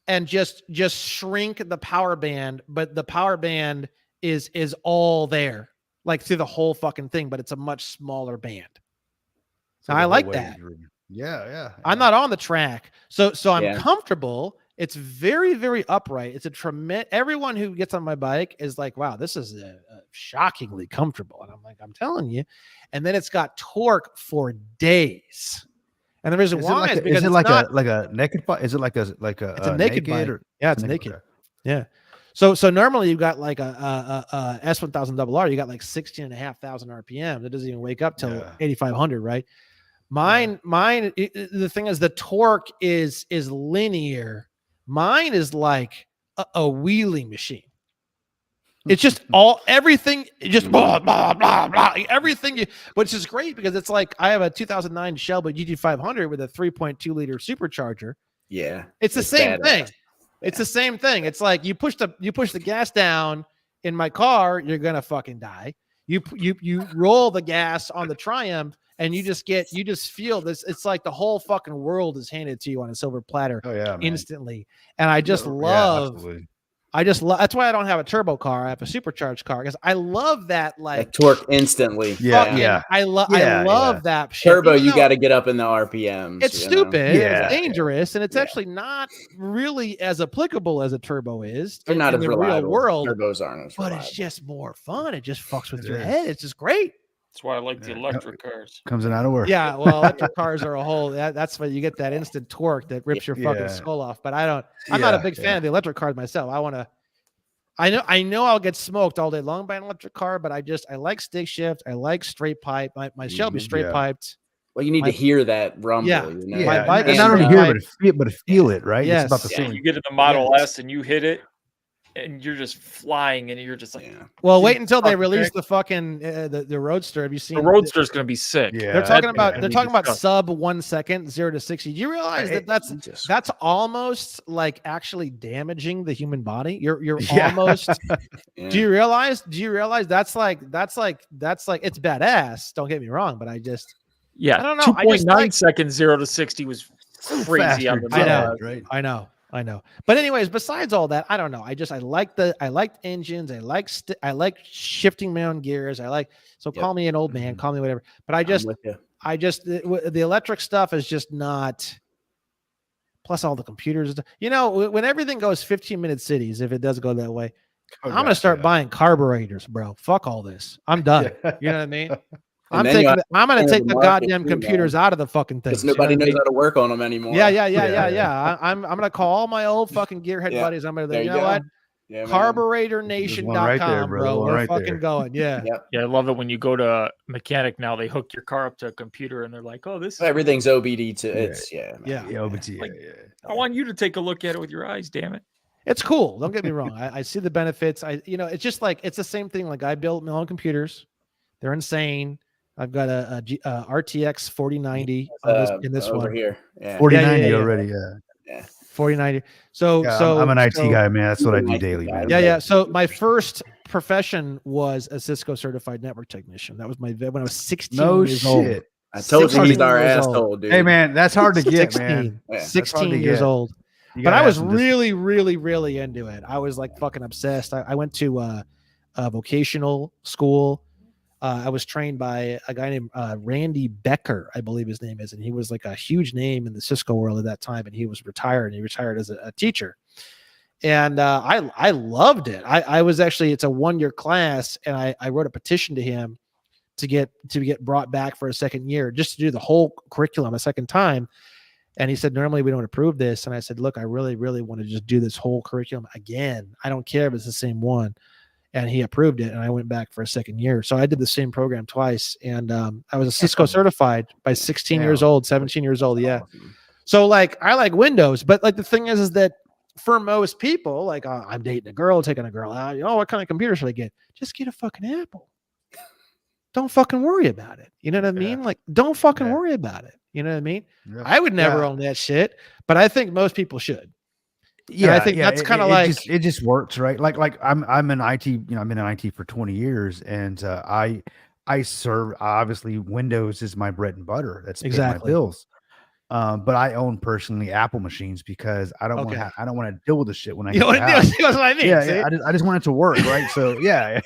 Speaker 2: And just shrink the power band, but the power band is all there, like through the whole fucking thing, but it's a much smaller band. So I like that.
Speaker 1: Yeah.
Speaker 2: I'm not on the track, so I'm comfortable, It's very, very upright. It's a tremendous. Everyone who gets on my bike is like, wow, this is shockingly comfortable. And I'm like, I'm telling you. And then it's got torque for days. And the reason why is because
Speaker 1: it's like a naked bike? Is it like a
Speaker 2: it's a naked bike? Yeah, it's naked.
Speaker 1: Okay.
Speaker 2: Yeah. So normally you've got like a S1000RR, you got like 16,500 RPM. That doesn't even wake up till 8,500, right? Mine. The thing is, the torque is linear. Mine is like a wheeling machine. It's just everything, just blah, blah, blah, blah, everything, which is great because it's like I have a 2009 Shelby GT500 with a 3.2 liter supercharger.
Speaker 3: Yeah.
Speaker 2: It's the same thing. It's the same thing. It's like you push the gas down in my car, you're going to fucking die. You roll the gas on the Triumph and you just feel this. It's like the whole fucking world is handed to you on a silver platter instantly. And I just love, that's why I don't have a turbo car. I have a supercharged car because I love that like
Speaker 3: torque instantly.
Speaker 2: I love that shit.
Speaker 3: Turbo, you got to get up in the RPMs.
Speaker 2: It's stupid. It's dangerous, and it's actually not really as applicable as a turbo is.
Speaker 3: They're not
Speaker 2: in
Speaker 3: as
Speaker 2: the real world.
Speaker 3: Turbos aren't as reliable.
Speaker 2: But it's just more fun. It just fucks with your head. It's just great.
Speaker 4: That's why I like the electric cars.
Speaker 1: Comes in out of work.
Speaker 2: Yeah, well, electric cars are a whole. That's why you get that instant torque that rips your fucking skull off. But I'm not a big fan of the electric cars myself. I know I'll get smoked all day long by an electric car, but I like stick shift. I like straight pipe. My Shelby straight piped.
Speaker 3: Well, you need to hear that rumble.
Speaker 2: Yeah,
Speaker 3: you know?
Speaker 2: My bike
Speaker 1: and not only hear it, but feel it, right?
Speaker 2: Yes.
Speaker 1: It's about the same.
Speaker 4: You get in the Model S and you hit it, and you're just flying, and you're just like,
Speaker 2: well, wait until they release the fucking the Roadster. Have you seen
Speaker 4: the Roadster's going to be sick?
Speaker 2: Yeah, they're talking about sub 1 second, 0 to 60. Do you realize that's almost like actually damaging the human body? You're almost. Do you realize that's like it's badass. Don't get me wrong, but I don't know.
Speaker 4: 2.9 seconds 0 to 60 was crazy.
Speaker 2: I know. But anyways, besides all that, I don't know. I like engines. I like shifting my own gears. Call me an old man, call me whatever. But the electric stuff is just not. Plus all the computers, when everything goes 15-minute cities, if it does go that way, I'm going to start buying carburetors, bro. Fuck all this. I'm done. You know what I mean? I'm going to take the goddamn computers out of the fucking thing.
Speaker 3: Because nobody knows how to work on them anymore.
Speaker 2: Yeah. I'm going to call all my old fucking gearhead buddies. I'm going to, you know what? Yeah, CarburetorNation.com, bro. We're fucking going. Yeah.
Speaker 4: Yeah. I love it when you go to a mechanic now, they hook your car up to a computer and they're like, oh,
Speaker 3: everything's OBD to it's
Speaker 1: OBD.
Speaker 4: Like, I want you to take a look at it with your eyes, damn it.
Speaker 2: It's cool. Don't get me wrong. I see the benefits. It's just like, it's the same thing. Like I built my own computers. They're insane. I've got a RTX 4090 in this
Speaker 3: over
Speaker 2: one
Speaker 3: here. Yeah.
Speaker 1: 4090 already.
Speaker 3: Yeah.
Speaker 2: 4090. So
Speaker 1: I'm an IT guy, man. That's what I do daily, man.
Speaker 2: Yeah. So my first profession was a Cisco certified network technician. That was when I was 16 years old.
Speaker 3: I told you he's our asshole, dude.
Speaker 1: Hey, man, that's hard to get, man.
Speaker 2: 16 years old. But I was really, really, really into it. I was like fucking obsessed. I went to a vocational school. I was trained by a guy named Randy Becker, I believe his name is, and he was like a huge name in the Cisco world at that time. And he was retired, and he retired as a teacher. And I loved it. I was actually, it's a 1-year class, and I wrote a petition to him to get brought back for a second year, just to do the whole curriculum a second time. And he said, normally we don't approve this. And I said, look, I really, really want to just do this whole curriculum again. I don't care if it's the same one. And he approved it, and I went back for a second year. So I did the same program twice, and I was a Cisco certified by 16 years old, 17 years old. Yeah. So like, I like Windows, but like the thing is that for most people, like I'm dating a girl, taking a girl out, what kind of computer should I get? Just get a fucking Apple. Don't fucking worry about it. You know what I mean? Like, don't fucking worry about it. You know what I mean? Yeah. I would never own that shit, but I think most people should.
Speaker 1: Yeah,
Speaker 2: and I think that's kind of like
Speaker 1: it just works, right? Like I'm in IT, I've been in IT for 20 years, and I serve, obviously Windows is my bread and butter. That's my bills. But I own personally Apple machines because I don't want to deal with the shit when I get
Speaker 2: that's what I mean.
Speaker 1: Yeah, I just want it to work, right? So yeah.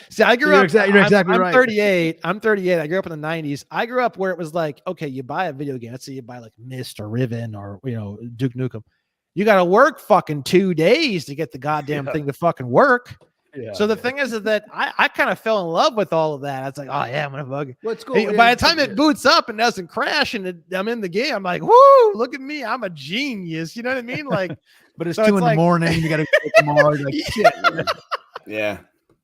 Speaker 2: See, I grew up.
Speaker 1: You're exactly right.
Speaker 2: 38. I'm 38. I grew up in the 90s. I grew up where it was like, okay, you buy a video game. Let's say you buy like Myst or Riven or Duke Nukem. You got to work fucking 2 days to get the goddamn thing to fucking work.
Speaker 1: Yeah,
Speaker 2: so the thing is that I kind of fell in love with all of that. I was like, oh yeah, I'm gonna bug it.
Speaker 1: What's cool?
Speaker 2: Hey, by the time it boots up and doesn't crash and I'm in the game, I'm like, whoo, look at me. I'm a genius. You know what I mean? Like,
Speaker 1: but it's 2 in the morning. You got to go tomorrow. Like, shit.
Speaker 3: Yeah.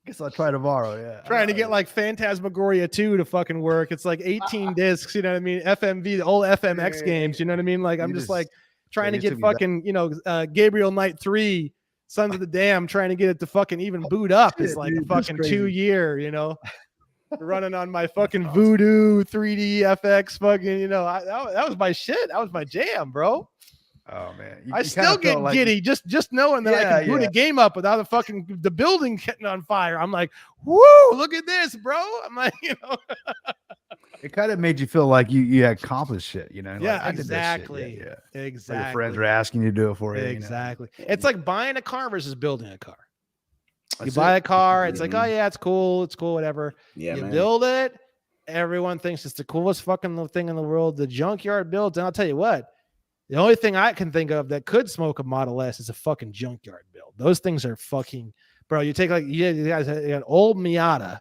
Speaker 1: Guess I'll try tomorrow. Yeah.
Speaker 2: Trying to get like Phantasmagoria 2 to fucking work. It's like 18 discs. You know what I mean? FMV, the old FMX games. You know what I mean? Like, I'm just like trying to get fucking, Gabriel Knight 3. Sons of the Dam, trying to get it to fucking even boot up is like a fucking 2 year, running on my fucking Voodoo 3D FX fucking, that was my shit. That was my jam, bro.
Speaker 1: Oh man,
Speaker 2: I still get giddy just knowing that I can boot a game up without the building getting on fire. I'm like, woo, look at this, bro. I'm like,
Speaker 1: It kind of made you feel like you accomplished shit,
Speaker 2: Yeah,
Speaker 1: like,
Speaker 2: exactly.
Speaker 1: Yeah.
Speaker 2: Exactly.
Speaker 1: Like your friends are asking you to do it for you.
Speaker 2: Exactly. It's like buying a car versus building a car. You buy a car, it's like, oh yeah, it's cool, whatever.
Speaker 3: Yeah,
Speaker 2: you build it, everyone thinks it's the coolest fucking thing in the world. The junkyard builds, and I'll tell you what, the only thing I can think of that could smoke a Model S is a fucking junkyard build. Those things are fucking, bro. You take you guys had old Miata,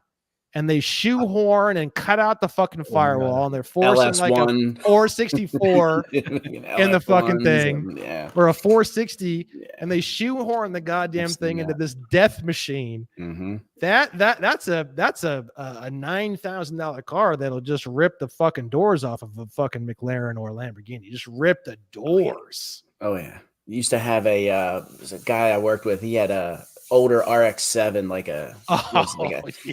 Speaker 2: and they shoehorn and cut out the fucking firewall, and they're forcing
Speaker 3: LS1.
Speaker 2: like a 464 in the fucking thing, or a 460, and they shoehorn the goddamn thing into this death machine.
Speaker 3: Mm-hmm.
Speaker 2: That's a $9,000 car that'll just rip the fucking doors off of a fucking McLaren or a Lamborghini. Just rip the doors.
Speaker 3: Oh yeah. Used to have there's a guy I worked with. He had a older RX-7,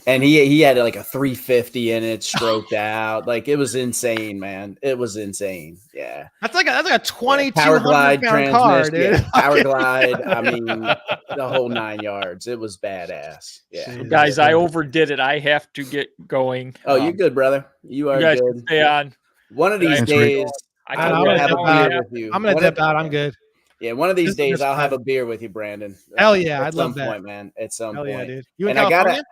Speaker 3: and he had like a 350 in it, stroked out. Like, it was insane, man. It was insane. Yeah,
Speaker 2: that's like a 22
Speaker 3: power glide
Speaker 2: car, dude.
Speaker 3: Yeah, power glide. I mean, the whole 9 yards. It was badass. Yeah,
Speaker 4: guys, I overdid it. I have to get going.
Speaker 3: Oh, you're good, brother. You are
Speaker 4: guys
Speaker 3: good.
Speaker 4: Stay on.
Speaker 3: One of these days,
Speaker 2: I'm gonna dip out. I'm good.
Speaker 3: Yeah, one of these days I'll have a beer with you, Brandon.
Speaker 2: Hell yeah, I'd love that.
Speaker 3: At some point, man. At some point.
Speaker 2: Yeah, dude. You in California?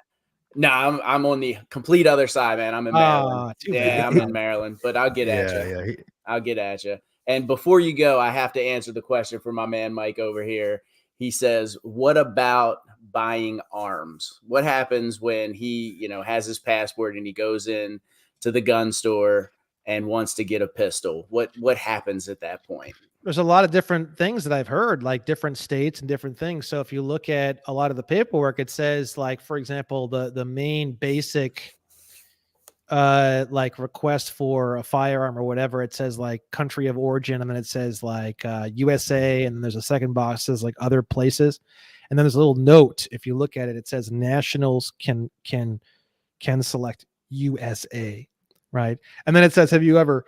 Speaker 3: I'm on the complete other side, man. I'm in Maryland. I'm in Maryland, but I'll get at you.
Speaker 1: Yeah.
Speaker 3: I'll get at you. And before you go, I have to answer the question for my man Mike over here. He says, "What about buying arms? What happens when he, has his passport and he goes in to the gun store and wants to get a pistol? What happens at that point?"
Speaker 2: There's a lot of different things that I've heard, like different states and different things. So if you look at a lot of the paperwork, it says, like, for example, the main basic like request for a firearm or whatever, it says like country of origin, and then it says like USA, and then there's a second box that says like other places, and then there's a little note. If you look at it, it says nationals can select USA, right? And then it says, have you ever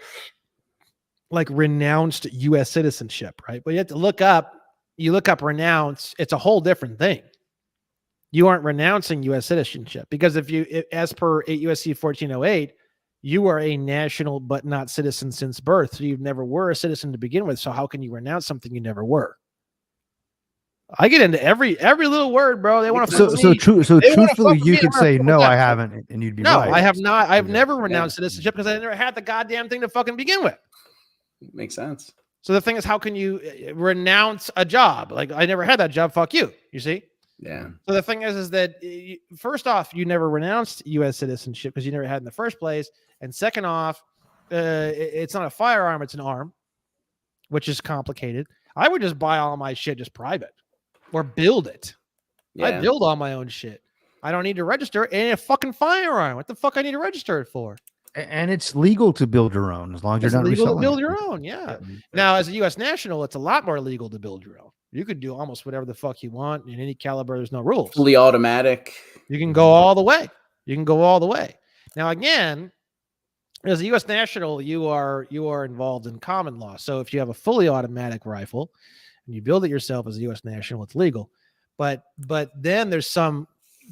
Speaker 2: like renounced U.S. citizenship, right? But you have to look up renounce. It's a whole different thing. You aren't renouncing U.S. citizenship, because as per 8 U.S.C. 1408, you are a national but not citizen since birth. So you never were a citizen to begin with. So how can you renounce something you never were? I get into every little word, bro. They want to
Speaker 1: truthfully, you could say no, I haven't, and you'd be right.
Speaker 2: No, I have not. I've never renounced citizenship because I never had the goddamn thing to fucking begin with.
Speaker 3: Makes sense.
Speaker 2: So the thing is, how can you renounce a job? Like, I never had that job. Fuck you. You see?
Speaker 3: Yeah.
Speaker 2: So the thing is that first off, you never renounced U.S. citizenship because you never had in the first place. And second off, it's not a firearm, it's an arm, which is complicated. I would just buy all my shit just private or build it. Yeah. I build all my own shit. I don't need to register it. And a fucking firearm. What the fuck I need to register it for?
Speaker 1: And it's legal to build your own as long as you're not
Speaker 2: legal
Speaker 1: reselling
Speaker 2: to build your own. Yeah. Now, as a U.S. national, it's a lot more legal to build your own. You could do almost whatever the fuck you want in any caliber. There's no rules.
Speaker 3: Fully automatic.
Speaker 2: You can go all the way. Now, again, as a U.S. national, you are involved in common law. So if you have a fully automatic rifle and you build it yourself as a U.S. national, it's legal. But then there's some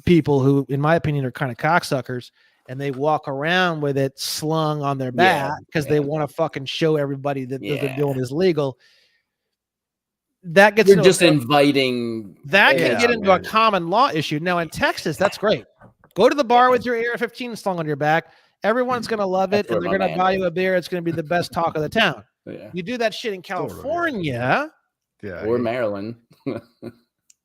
Speaker 2: people who, in my opinion, are kind of cocksuckers, and they walk around with it slung on their back because they want to fucking show everybody that what they're doing is legal. That gets
Speaker 3: inviting.
Speaker 2: That can get into a common law issue. Now in Texas, that's great. Go to the bar with your AR-15 slung on your back. Everyone's gonna love it, and they're gonna buy you a beer. It's gonna be the best talk of the town. Yeah. You do that shit in California,
Speaker 3: or Maryland.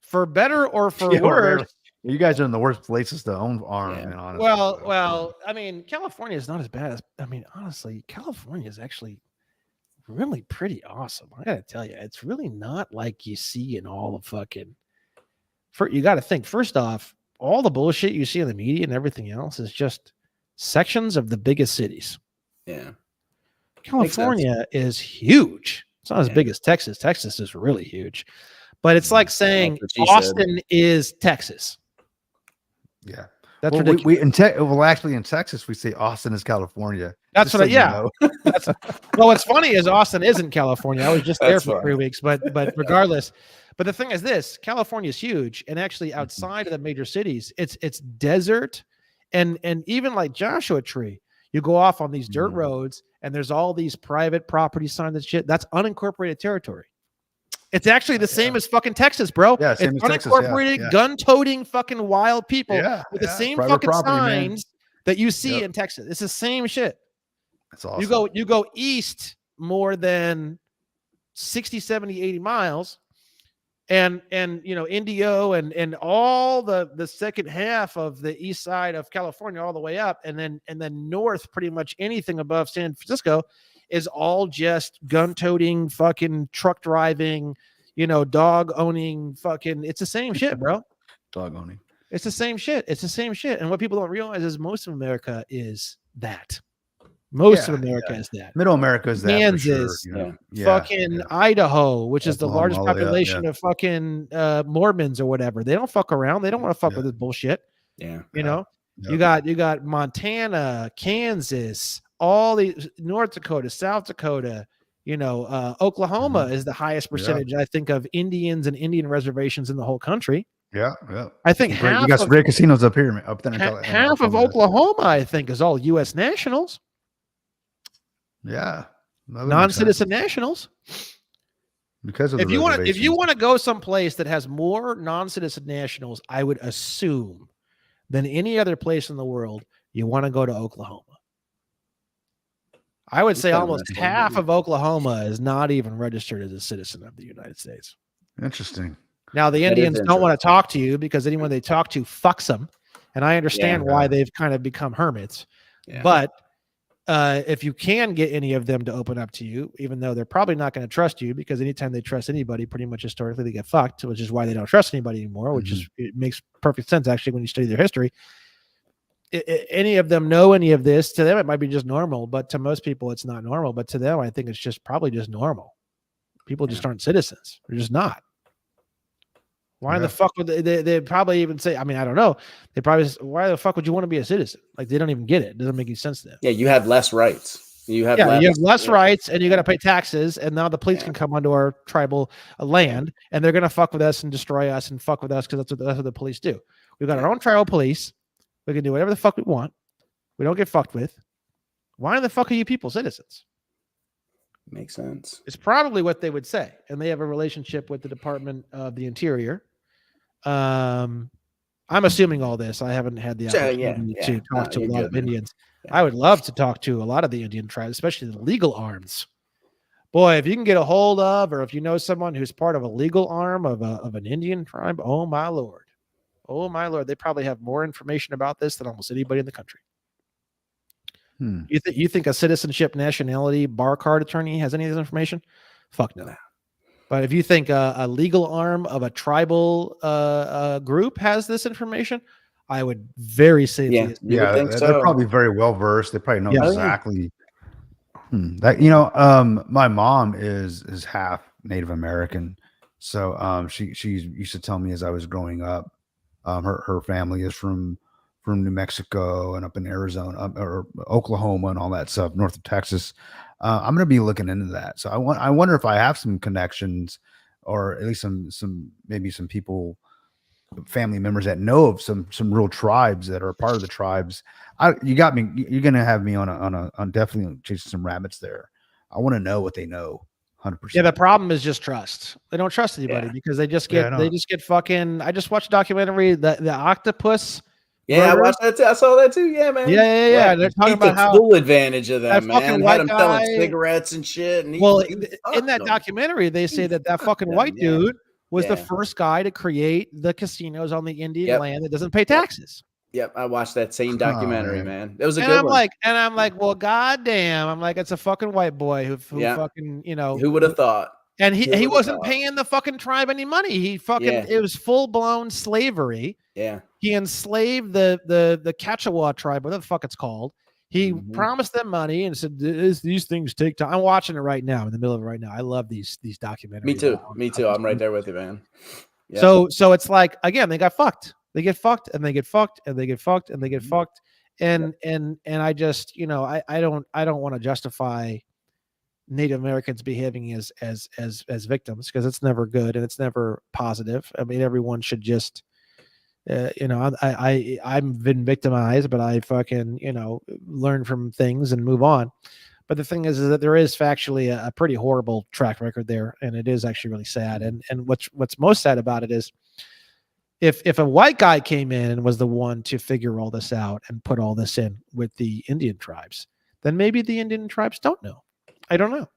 Speaker 2: For better or for worse.
Speaker 1: You guys are in the worst places to own arms, man, honestly.
Speaker 2: Well, I mean, California is not as bad as, I mean, honestly, California is actually really pretty awesome. I gotta tell you, it's really not like you see in all the fucking, you got to think, first off, all the bullshit you see in the media and everything else is just sections of the biggest cities.
Speaker 3: Yeah.
Speaker 2: California is huge. It's not as big as Texas. Texas is really huge. But it's like saying Austin is Texas.
Speaker 1: Yeah.
Speaker 2: That's
Speaker 1: well,
Speaker 2: ridiculous.
Speaker 1: Actually, in Texas, we say Austin is California.
Speaker 2: That's what well, what's funny is Austin isn't California. I was just there for 3 weeks, but regardless. But the thing is this, California is huge. And actually outside of the major cities, it's desert. And even like Joshua Tree, you go off on these dirt roads and there's all these private property signs and shit. That's unincorporated territory. It's actually the same as fucking Texas, bro.
Speaker 1: Yeah,
Speaker 2: it's unincorporated, gun-toting fucking wild people with the same fucking signs that you see in Texas. It's the same shit.
Speaker 1: That's awesome.
Speaker 2: You go east more than 60, 70, 80 miles, and you know, Indio and all the second half of the east side of California all the way up, and then north, pretty much anything above San Francisco is all just gun-toting, fucking truck driving, you know, dog owning, fucking. It's the same shit, bro.
Speaker 1: Dog owning.
Speaker 2: It's the same shit. It's the same shit. And what people don't realize is most of America is that. Most of America is that.
Speaker 1: Middle America is that.
Speaker 2: Kansas,
Speaker 1: for sure,
Speaker 2: fucking Idaho, which is the largest population of fucking Mormons or whatever. They don't fuck around. They don't want to fuck with this bullshit.
Speaker 3: Yeah.
Speaker 2: You know, you got Montana, Kansas, all these, North Dakota, South Dakota, you know, Oklahoma is the highest percentage, I think, of Indians and Indian reservations in the whole country.
Speaker 1: Yeah.
Speaker 2: I think
Speaker 1: you got some great casinos up here, up there.
Speaker 2: Half of Oklahoma, I think, is all U.S. nationals.
Speaker 1: Yeah.
Speaker 2: Non-citizen nationals.
Speaker 1: Because of
Speaker 2: if you want to go someplace that has more non-citizen nationals, I would assume, than any other place in the world, you want to go to Oklahoma. I would say almost half of Oklahoma is not even registered as a citizen of the United States.
Speaker 1: Interesting.
Speaker 2: Now, the Indians don't want to talk to you because anyone they talk to fucks them. And I understand why they've kind of become hermits. Yeah. But if you can get any of them to open up to you, even though they're probably not going to trust you, because anytime they trust anybody, pretty much historically they get fucked, which is why they don't trust anybody anymore, which is, it makes perfect sense actually when you study their history. Any of them know any of this, to them it might be just normal, but to most people it's not normal. But to them, I think it's just probably just normal. People just aren't citizens. They're just not. Why the fuck would they probably even say, I mean, I don't know. They probably say, why the fuck would you want to be a citizen? Like, they don't even get it. It doesn't make any sense to them.
Speaker 3: Yeah, you have less rights. You have
Speaker 2: less rights, and you got to pay taxes, and now the police can come onto our tribal land, and they're going to fuck with us and destroy us and fuck with us because that's what the police do. We've got our own tribal police. We can do whatever the fuck we want. We don't get fucked with. Why the fuck are you people citizens?
Speaker 3: Makes sense.
Speaker 2: It's probably what they would say. And they have a relationship with the Department of the Interior. I'm assuming all this. I haven't had the opportunity to talk to a lot of Indians. Yeah. I would love to talk to a lot of the Indian tribes, especially the legal arms. Boy, if you can get a hold of, or if you know someone who's part of a legal arm of an Indian tribe, oh my Lord. Oh my Lord, they probably have more information about this than almost anybody in the country. You think a citizenship, nationality, bar card attorney has any of this information? Fuck no. But if you think a legal arm of a tribal group has this information, I would very safely.
Speaker 1: They're probably very well versed. They probably know exactly. That my mom is half Native American, so she used to tell me as I was growing up. Her family is from New Mexico and up in Arizona or Oklahoma and all that stuff, north of Texas. I'm going to be looking into that. So I wonder if I have some connections, or at least some people, family members that know of some real tribes that are part of the tribes. You got me. You're going to have me on definitely chasing some rabbits there. I want to know what they know. 100%.
Speaker 2: Yeah, the problem is just trust. They don't trust anybody because they just get fucking. I just watched a documentary, the octopus
Speaker 3: Yeah, I watched that too. I saw that too. Yeah, man.
Speaker 2: Yeah. They're talking about how
Speaker 3: full advantage of them,
Speaker 2: that fucking
Speaker 3: man.
Speaker 2: white
Speaker 3: Had him selling cigarettes and shit. And
Speaker 2: in that documentary, they say that fucking white dude was the first guy to create the casinos on the Indian land that doesn't pay taxes.
Speaker 3: Yep, I watched that same documentary, man. It was a good one.
Speaker 2: I'm like, well, goddamn. I'm like, it's a fucking white boy who fucking,
Speaker 3: who would have thought?
Speaker 2: And he wasn't paying the fucking tribe any money. He fucking it was full blown slavery.
Speaker 3: Yeah.
Speaker 2: He enslaved the Catchawa tribe, whatever the fuck it's called. He promised them money and said, these things take time. I'm watching it right now, in the middle of it right now. I love these documentaries.
Speaker 3: Me too. I'm right there with you, man.
Speaker 2: Yep. So it's like, again, they got fucked. They get fucked and they get fucked and they get fucked and they get fucked. And I just, I don't want to justify Native Americans behaving as victims, because it's never good and it's never positive. I mean, everyone should just, I've been victimized, but I fucking, learn from things and move on. But the thing is that there is factually a pretty horrible track record there, and it is actually really sad. And what's most sad about it is, if a white guy came in and was the one to figure all this out and put all this in with the Indian tribes, then maybe the Indian tribes don't know. I don't know.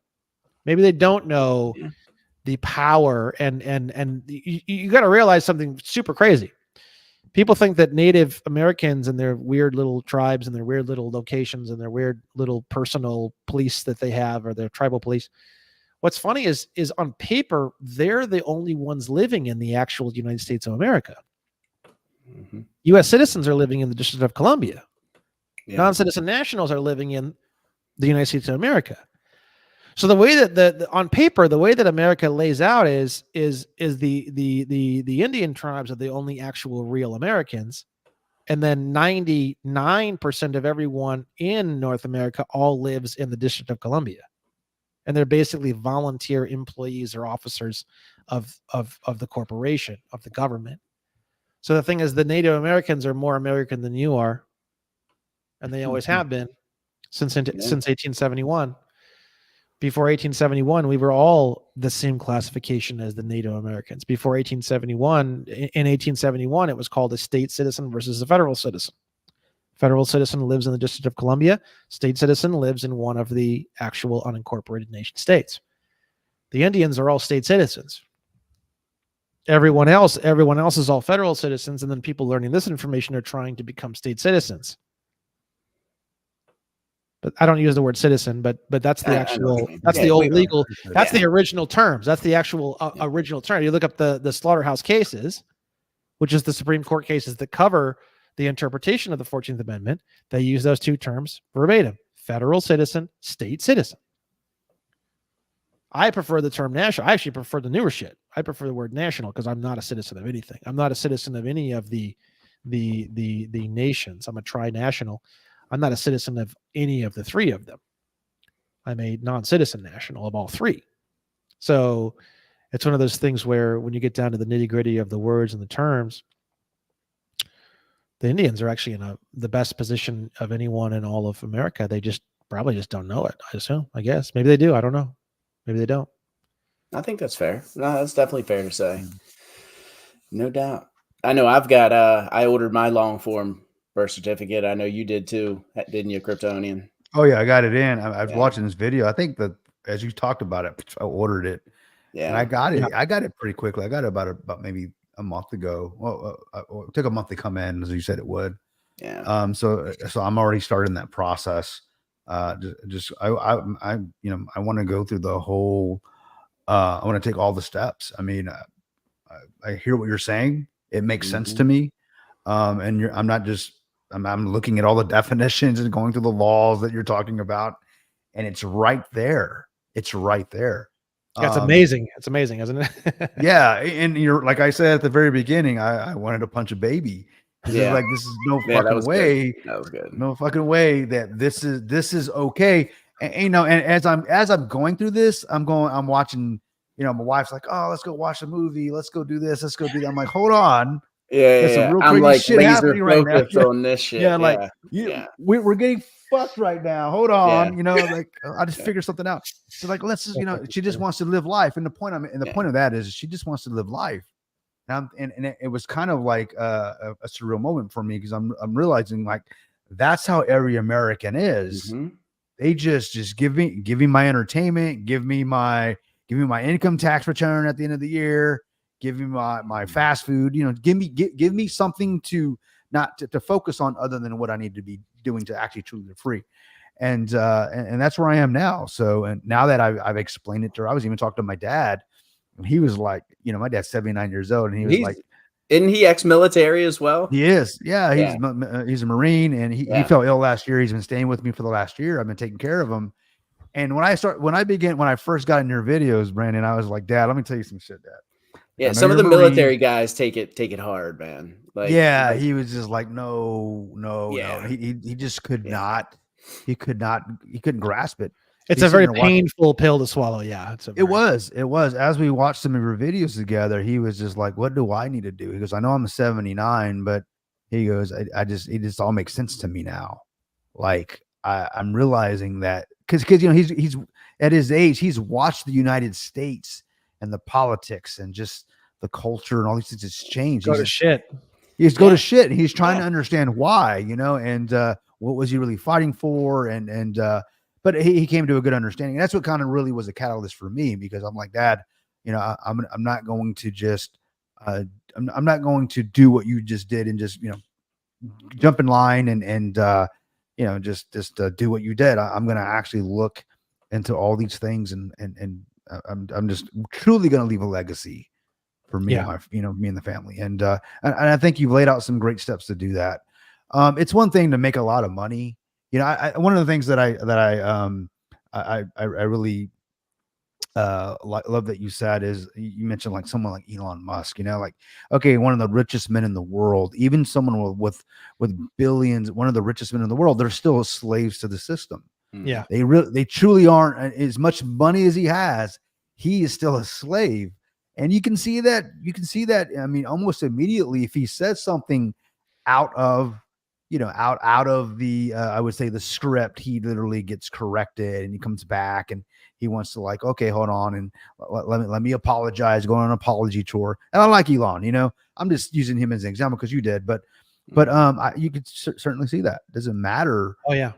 Speaker 2: Maybe they don't know the power, and you got to realize something super crazy. People think that Native Americans and their weird little tribes and their weird little locations and their weird little personal police that they have, or their tribal police. What's funny is on paper, they're the only ones living in the actual United States of America. U.S. citizens are living in the District of Columbia. Non-citizen nationals are living in the United States of America. So the way that on paper, the way that America lays out is the Indian tribes are the only actual real Americans, and then 99% of everyone in North America all lives in the District of Columbia, and they're basically volunteer employees or officers of the corporation, of the government. So the thing is, the Native Americans are more American than you are, and they always have been since 1871. Before 1871, we were all the same classification as the Native Americans. Before 1871, in 1871, it was called a state citizen versus a federal citizen. Federal citizen lives in the District of Columbia. State citizen lives in one of the actual unincorporated nation states. The Indians are all state citizens. Everyone else is all federal citizens, and then people learning this information are trying to become state citizens. But I don't use the word citizen, but that's the actual, that's the old legal, that's the original terms. That's the actual original term. You look up the slaughterhouse cases, which is the Supreme Court cases that cover the interpretation of the 14th Amendment. They use those two terms verbatim: federal citizen, state citizen. I prefer the term national. I actually prefer the newer shit. I prefer the word national because I'm not a citizen of anything. I'm not a citizen of any of the nations. I'm a tri-national. I'm not a citizen of any of the three of them. I'm a non-citizen national of all three. So it's one of those things where when you get down to the nitty-gritty of the words and the terms, the Indians are actually in the best position of anyone in all of America. They probably just don't know it, I assume, I guess. Maybe they do. I don't know. Maybe they don't.
Speaker 3: I think that's fair. No, that's definitely fair to say. No doubt. I know I've got, I ordered my long form birth certificate. I know you did too, didn't you, Kryptonian?
Speaker 1: Oh yeah, I got it in. I was watching this video. I think that as you talked about it, I ordered it. Yeah, and I got it. I got it pretty quickly. I got it about maybe a month ago. Well, it took a month to come in, as you said it would.
Speaker 3: Yeah.
Speaker 1: So I'm already starting that process. I want to go through the whole. I want to take all the steps. I mean, I hear what you're saying. It makes sense to me. And I'm looking at all the definitions and going through the laws that you're talking about, and it's right there. It's right there.
Speaker 2: That's amazing. It's amazing, isn't it?
Speaker 1: Yeah. And you're, like I said at the very beginning, I wanted to punch a baby. Yeah. Like, this is no fucking way.
Speaker 3: Good. That was good.
Speaker 1: No fucking way that this is okay. And and as I'm going through this, I'm watching, my wife's like, oh, let's go watch a movie. Let's go do this. Let's go do that. I'm like, hold on.
Speaker 3: Yeah. I'm like shit laser focused on this shit.
Speaker 1: We're getting fucked right now. Hold on. Like, I just figured something out. So like, let's just, she just wants to live life. And the point of that is she just wants to live life. And it was kind of like a surreal moment for me because I'm realizing like that's how every American is. They just give me my entertainment, give me my income tax return at the end of the year, give me my fast food, give me something to not to focus on other than what I need to be doing to actually truly live free. And that's where I am now. So, and now that I've explained it to her, I was even talking to my dad, and he was like, my dad's 79 years old, and he was like,
Speaker 3: isn't he ex-military as well?
Speaker 1: He is. Yeah. He's a Marine, and he fell ill last year. He's been staying with me for the last year. I've been taking care of him. And when I first got in your videos, Brandon, I was like, Dad, let me tell you some shit, Dad.
Speaker 3: Yeah. Some of the military guys take it hard, man. Like,
Speaker 1: he was just like, no. He just could not. He couldn't grasp it.
Speaker 2: It's a very painful pill to swallow. Yeah.
Speaker 1: It was. As we watched some of your videos together, he was just like, what do I need to do? He goes, I know I'm 79, but he goes, it just all makes sense to me now. Like I'm realizing that because he's at his age, he's watched the United States and the politics and just the culture and all these things has changed.
Speaker 2: Go to shit.
Speaker 1: He's go to shit. And he's trying to understand why, and what was he really fighting for? But he came to a good understanding. And that's what kind of really was a catalyst for me, because I'm like, Dad, I'm not going to just, I'm not going to do what you just did and just, jump in line and just do what you did. I'm going to actually look into all these things and I'm just truly going to leave a legacy for me and me and the family. And I think you've laid out some great steps to do that. It's one thing to make a lot of money. One of the things that I really love that you said is you mentioned like someone like Elon Musk, okay, one of the richest men in the world, even someone with billions, one of the richest men in the world, they're still slaves to the system.
Speaker 2: Yeah.
Speaker 1: They truly aren't. As much money as he has, he is still a slave. And you can see that, I mean, almost immediately, if he says something out of the, I would say the script, he literally gets corrected and he comes back and he wants to like, okay, hold on. And let me apologize, go on an apology tour. And I like Elon, I'm just using him as an example because you did, but you could certainly see that. It doesn't matter.
Speaker 2: Oh yeah.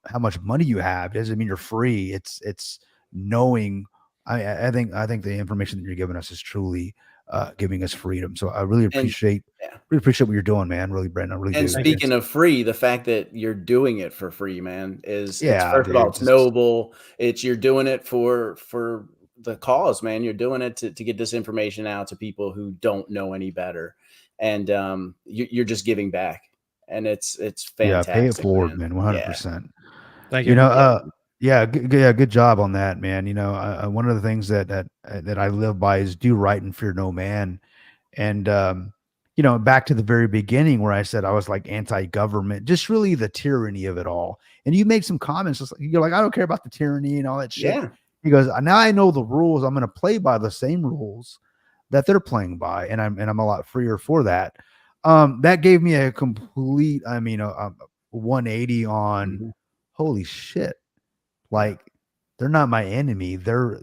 Speaker 1: How much money you have. It doesn't mean you're free. It's knowing, I think the information that you're giving us is truly giving us freedom. So I really appreciate what you're doing, man. Really, Brandon. I really do.
Speaker 3: And speaking of free, the fact that you're doing it for free, man, is first of all, it's noble. You're doing it for the cause, man. You're doing it to get this information out to people who don't know any better, and you're just giving back, and it's fantastic.
Speaker 1: Yeah, pay it forward, man. 100%.
Speaker 2: Thank you.
Speaker 1: Good job on that, man. One of the things that I live by is do right and fear no man. And, back to the very beginning where I said I was like anti-government, just really the tyranny of it all. And you made some comments. You're like, I don't care about the tyranny and all that shit. Yeah. He goes, now I know the rules. I'm going to play by the same rules that they're playing by. And I'm a lot freer for that. That gave me a complete, 180 on holy shit. Like, they're not my enemy. They're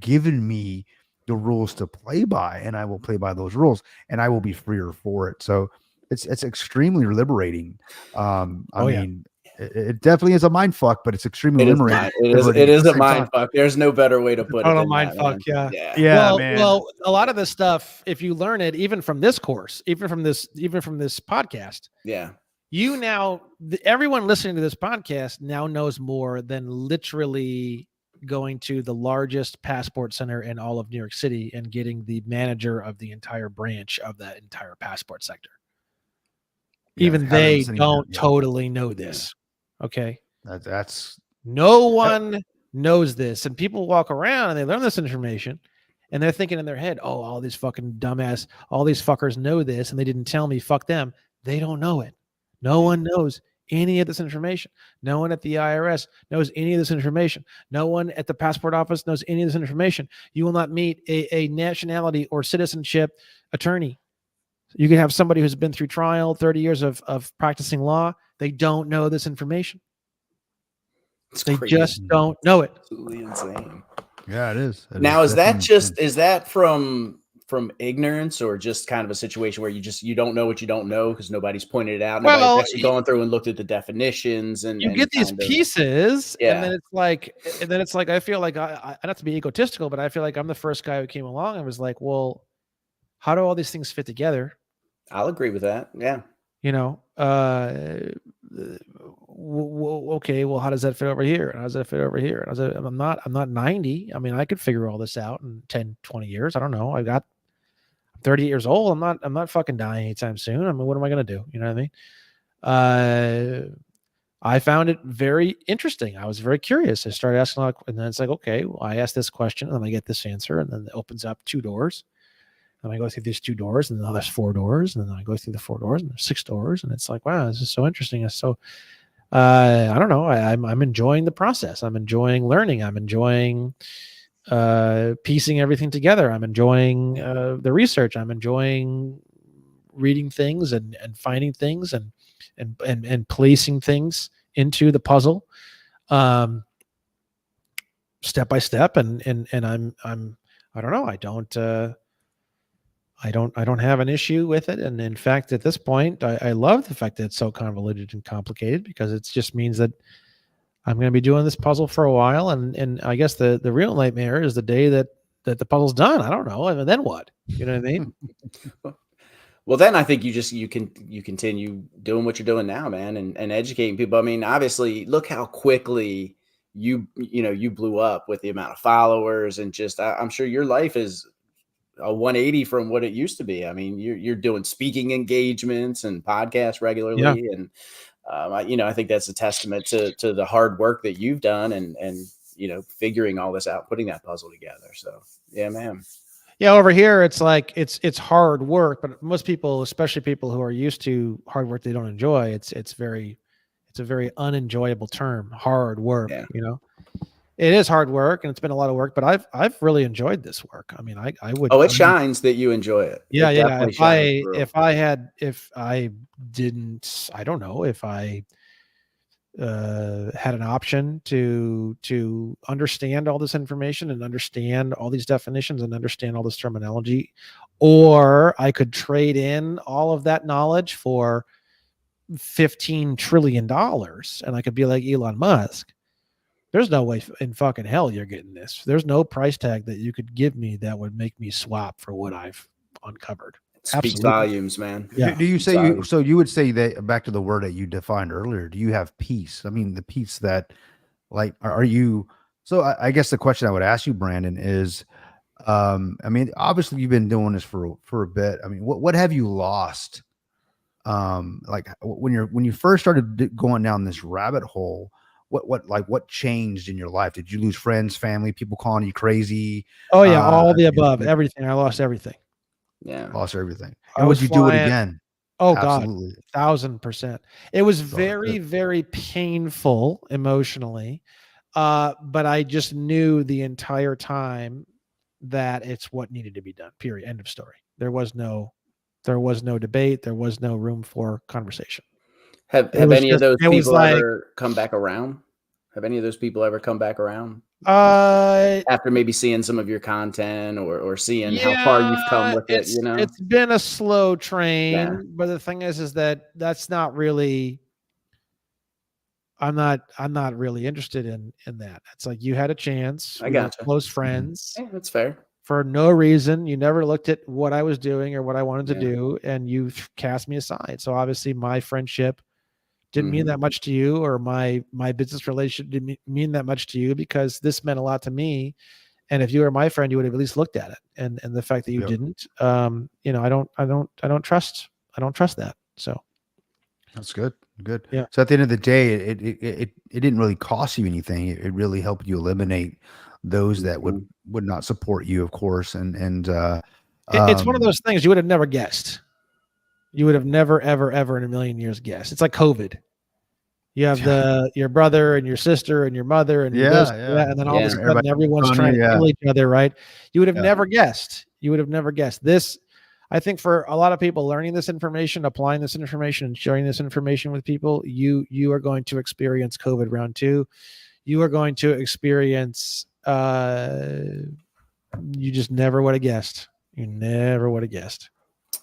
Speaker 1: giving me the rules to play by, and I will play by those rules, and I will be freer for it. So it's extremely liberating. It definitely is a mind fuck, but it's extremely liberating.
Speaker 3: It is a mind fuck. There's no better way to put it.
Speaker 2: Total mind fuck.
Speaker 1: Yeah.
Speaker 2: Well, a lot of this stuff, if you learn it, even from this course, even from this podcast.
Speaker 3: Yeah.
Speaker 2: Everyone listening to this podcast now knows more than literally going to the largest passport center in all of New York City and getting the manager of the entire branch of that entire passport sector. Even they don't totally know this. Okay.
Speaker 1: That's
Speaker 2: no one knows this. And people walk around and they learn this information and they're thinking in their head, oh, all these fucking dumbass, all these fuckers know this and they didn't tell me, fuck them. They don't know it. No one knows any of this information. No one at the IRS knows any of this information. No one at the passport office knows any of this information. You will not meet a nationality or citizenship attorney. You can have somebody who's been through trial, 30 years of practicing law. They don't know this information. They just don't know it.
Speaker 3: Absolutely insane.
Speaker 1: Yeah, it is.
Speaker 3: Now, is that from from ignorance, or just kind of a situation where you don't know what you don't know because nobody's pointed it out?
Speaker 2: Well,
Speaker 3: Nobody's actually gone through and looked at the definitions and
Speaker 2: you get these pieces, and then it's like I feel like I not to be egotistical, but I feel like I'm the first guy who came along and was like, well, how do all these things fit together?
Speaker 3: I'll agree with that. Yeah.
Speaker 2: You know, okay, well, how does that fit over here? How does that fit over here? I'm not 90. I mean, I could figure all this out in 10, 20 years. I don't know. I'm 38 years old. I'm not fucking dying anytime soon. I mean, what am I going to do? You know what I mean? I found it very interesting. I was very curious. I started asking, and then it's like, okay, well, I asked this question, and then I get this answer, and then it opens up 2 doors. And I go through these 2 doors, and then there's 4 doors, and then I go through the 4 doors, and there's 6 doors, and it's like, wow, this is so interesting. It's so, I don't know. I'm enjoying the process. I'm enjoying learning. I'm enjoying piecing everything together. I'm enjoying the research. I'm enjoying reading things and finding things and placing things into the puzzle, step by step. And I don't know. I don't have an issue with it. And in fact, at this point, I love the fact that it's so convoluted and complicated, because it just means that I'm going to be doing this puzzle for a while. And I guess the real nightmare is the day that the puzzle's done. I don't know. And then what? You know what I mean?
Speaker 3: Well, then I think you continue doing what you're doing now, man, and educating people. I mean, obviously, look how quickly you blew up with the amount of followers, and just I'm sure your life is a 180 from what it used to be. I mean, you're doing speaking engagements and podcasts regularly,
Speaker 2: yeah.
Speaker 3: And I think that's a testament to the hard work that you've done, and figuring all this out, putting that puzzle together. So yeah, man.
Speaker 2: Yeah, over here it's like it's hard work, but most people, especially people who are used to hard work they don't enjoy, it's a very unenjoyable term, hard work.
Speaker 3: Yeah.
Speaker 2: You know, it is hard work, and it's been a lot of work, but I've really enjoyed this work. I mean, I would.
Speaker 3: Oh, it shines that you enjoy it.
Speaker 2: Yeah,
Speaker 3: it
Speaker 2: yeah. If I didn't, I don't know, if I had an option to understand all this information and understand all these definitions and understand all this terminology, or I could trade in all of that knowledge for $15 trillion, and I could be like Elon Musk. There's no way in fucking hell you're getting this. There's no price tag that you could give me that would make me swap for what I've uncovered.
Speaker 3: It speaks volumes, man.
Speaker 1: Yeah. Do you say you would say that, back to the word that you defined earlier, do you have peace? I mean, the peace that, like, are you, so I guess the question I would ask you, Brandon, is, I mean, obviously you've been doing this for a bit. I mean, what have you lost? Like when you first started going down this rabbit hole, what changed in your life? Did you lose friends, family, people calling you crazy?
Speaker 2: Oh yeah, all the above, everything. I lost everything.
Speaker 3: Yeah,
Speaker 1: lost everything. And would you do it again?
Speaker 2: Oh
Speaker 1: absolutely.
Speaker 2: God, 1000%. It was very, very painful emotionally, but I just knew the entire time that it's what needed to be done. Period. End of story. There was no debate. There was no room for conversation.
Speaker 3: Have any of those people ever come back around? Have any of those people ever come back around? After maybe seeing some of your content or seeing how far you've come with it,
Speaker 2: it's been a slow train, but the thing is that that's not really, I'm not really interested in that. It's like, you had a chance.
Speaker 3: I got
Speaker 2: close friends.
Speaker 3: Yeah, that's fair.
Speaker 2: For no reason. You never looked at what I was doing or what I wanted to do, and you cast me aside. So obviously my friendship didn't mean that much to you, or my business relationship didn't mean that much to you, because this meant a lot to me. And if you were my friend, you would have at least looked at it. And the fact that you didn't, I don't trust that. So
Speaker 1: that's good. Good.
Speaker 2: Yeah.
Speaker 1: So at the end of the day, it didn't really cost you anything. It really helped you eliminate those that would not support you, of course. And
Speaker 2: it's one of those things you would have never guessed. You would have never, ever, ever in a million years guessed. It's like COVID. You have your brother and your sister and your mother and and then all of a sudden everyone's trying to kill each other, right? You would have never guessed. You would have never guessed this. I think for a lot of people learning this information, applying this information, and sharing this information with people, you are going to experience COVID round 2. You are going to experience you just never would have guessed. You never would have guessed.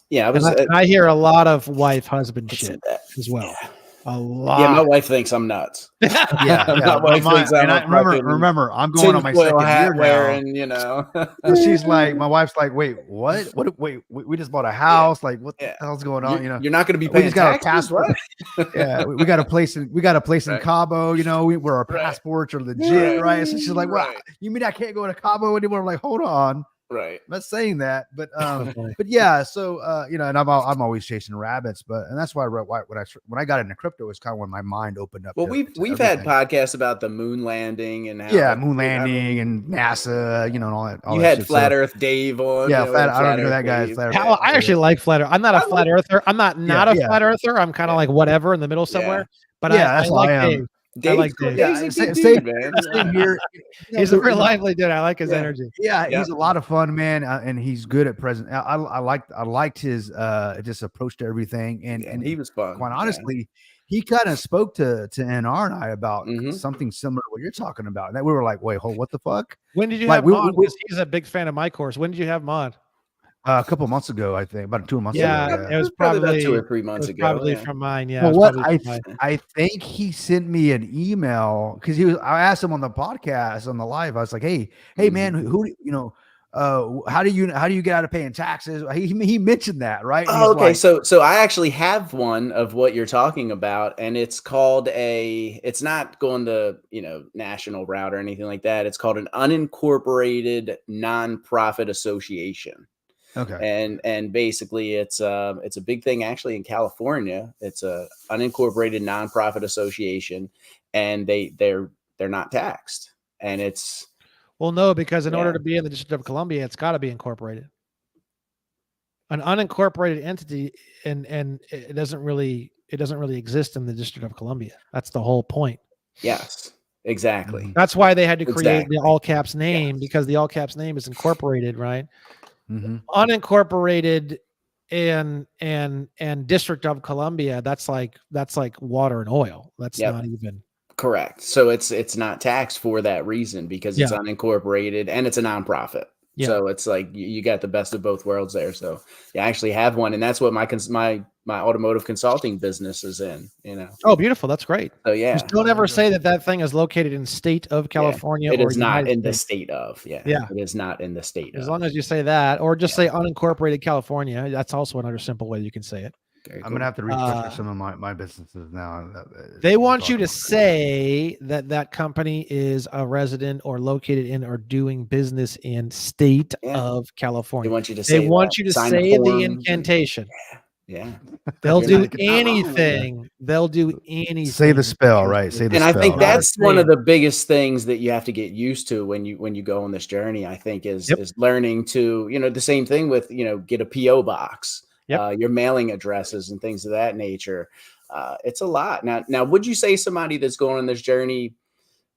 Speaker 3: Yeah,
Speaker 2: I hear a lot of wife-husband shit as well.
Speaker 3: Yeah.
Speaker 2: A lot.
Speaker 3: Yeah, my wife thinks I'm nuts.
Speaker 1: My wife thinks I'm remember, I'm going on my second year now.
Speaker 3: Wearing, you know.
Speaker 1: She's like, my wife's like, wait, what? Wait, we just bought a house. Like, what the hell's going on?
Speaker 3: You're not going to be paying taxes. What?
Speaker 1: We got a place in Cabo. You know, where our passports are legit, right? So she's like, well, you mean I can't go to Cabo anymore? I'm like, hold on.
Speaker 3: Right.
Speaker 1: I'm not saying that, but yeah. So you know, and I'm always chasing rabbits, and that's why when I got into crypto, it was kind of when my mind opened up.
Speaker 3: Well, we've had podcasts about the moon landing and how
Speaker 1: moon landing and NASA, you know, and all that.
Speaker 3: You had Flat Earth Dave on.
Speaker 1: Yeah, I don't know that guy.
Speaker 2: I actually like Flat Earth. I'm not a flat earther. I'm not a flat earther. I'm kind of like whatever in the middle somewhere. But I like Dave. I like Dave.
Speaker 3: Yeah, same
Speaker 1: here.
Speaker 2: He's a very lively dude. I like his energy.
Speaker 1: Yeah, he's a lot of fun, man, and he's good at present. I liked his just approach to everything, and
Speaker 3: he was fun.
Speaker 1: Quite honestly, he kind of spoke to NR and I about something similar to what you're talking about, and that we were like, wait, hold, what the fuck?
Speaker 2: When did you have him on? Because he's a big fan of my course. When did you have him on?
Speaker 1: A couple of months ago, I think, about 2 months ago.
Speaker 2: Yeah, it was probably
Speaker 3: about 2 or 3 months ago.
Speaker 2: Probably from mine. Yeah.
Speaker 1: Well, I think he sent me an email because I asked him on the podcast on the live. I was like, hey, man, who you know? How do you get out of paying taxes? He mentioned that, right?
Speaker 3: Oh, okay. Like, so I actually have one of what you're talking about, and it's called it's not going the national route or anything like that. It's called an unincorporated nonprofit association.
Speaker 1: Okay.
Speaker 3: And basically it's a big thing actually in California. It's a unincorporated nonprofit association, and they're not taxed. And it's
Speaker 2: no, because in order to be in the District of Columbia, it's got to be incorporated. An unincorporated entity, and it doesn't really exist in the District of Columbia. That's the whole point.
Speaker 3: Yes. Exactly.
Speaker 2: That's why they had to create the all caps name, because the all caps name is incorporated, right? Unincorporated and District of Columbia, that's like water and oil. That's not even
Speaker 3: correct. So it's not taxed for that reason, because it's unincorporated and it's a nonprofit. So it's like you got the best of both worlds there. So I actually have one, and that's what my automotive consulting business is in.
Speaker 2: Oh, beautiful. That's great.
Speaker 3: So
Speaker 2: just don't ever say that thing is located in state of California.
Speaker 3: It is not in the state of. It is not in the state.
Speaker 2: As long as you say that, or just say unincorporated California. That's also another simple way you can say it.
Speaker 1: I'm gonna have to restructure some of my businesses now.
Speaker 2: They want you to say that company is a resident or located in or doing business in state of California.
Speaker 3: They want you to say.
Speaker 2: They want you to say the incantation.
Speaker 3: Yeah.
Speaker 2: They'll do anything. They'll do anything.
Speaker 1: Say the spell, right? Say the spell.
Speaker 3: And I think that's one of the biggest things that you have to get used to when you go on this journey, I think, is learning to, the same thing with, get a PO box. Your mailing addresses and things of that nature. It's a lot. Now, would you say somebody that's going on this journey,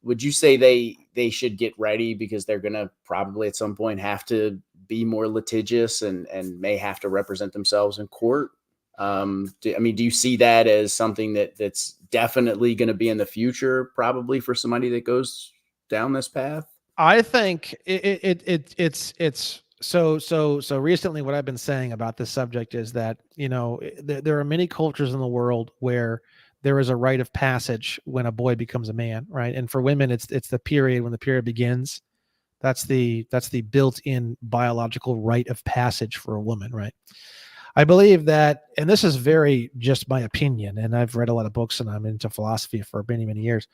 Speaker 3: would you say they should get ready, because they're going to probably at some point have to be more litigious and may have to represent themselves in court? Do you see that as something that's definitely going to be in the future, probably for somebody that goes down this path?
Speaker 2: I think it's so recently what I've been saying about this subject is that, there are many cultures in the world where there is a rite of passage when a boy becomes a man, right? And for women, it's the period when the period begins. That's the built-in biological rite of passage for a woman, right? I believe that, and this is very just my opinion, and I've read a lot of books and I'm into philosophy for many, many years.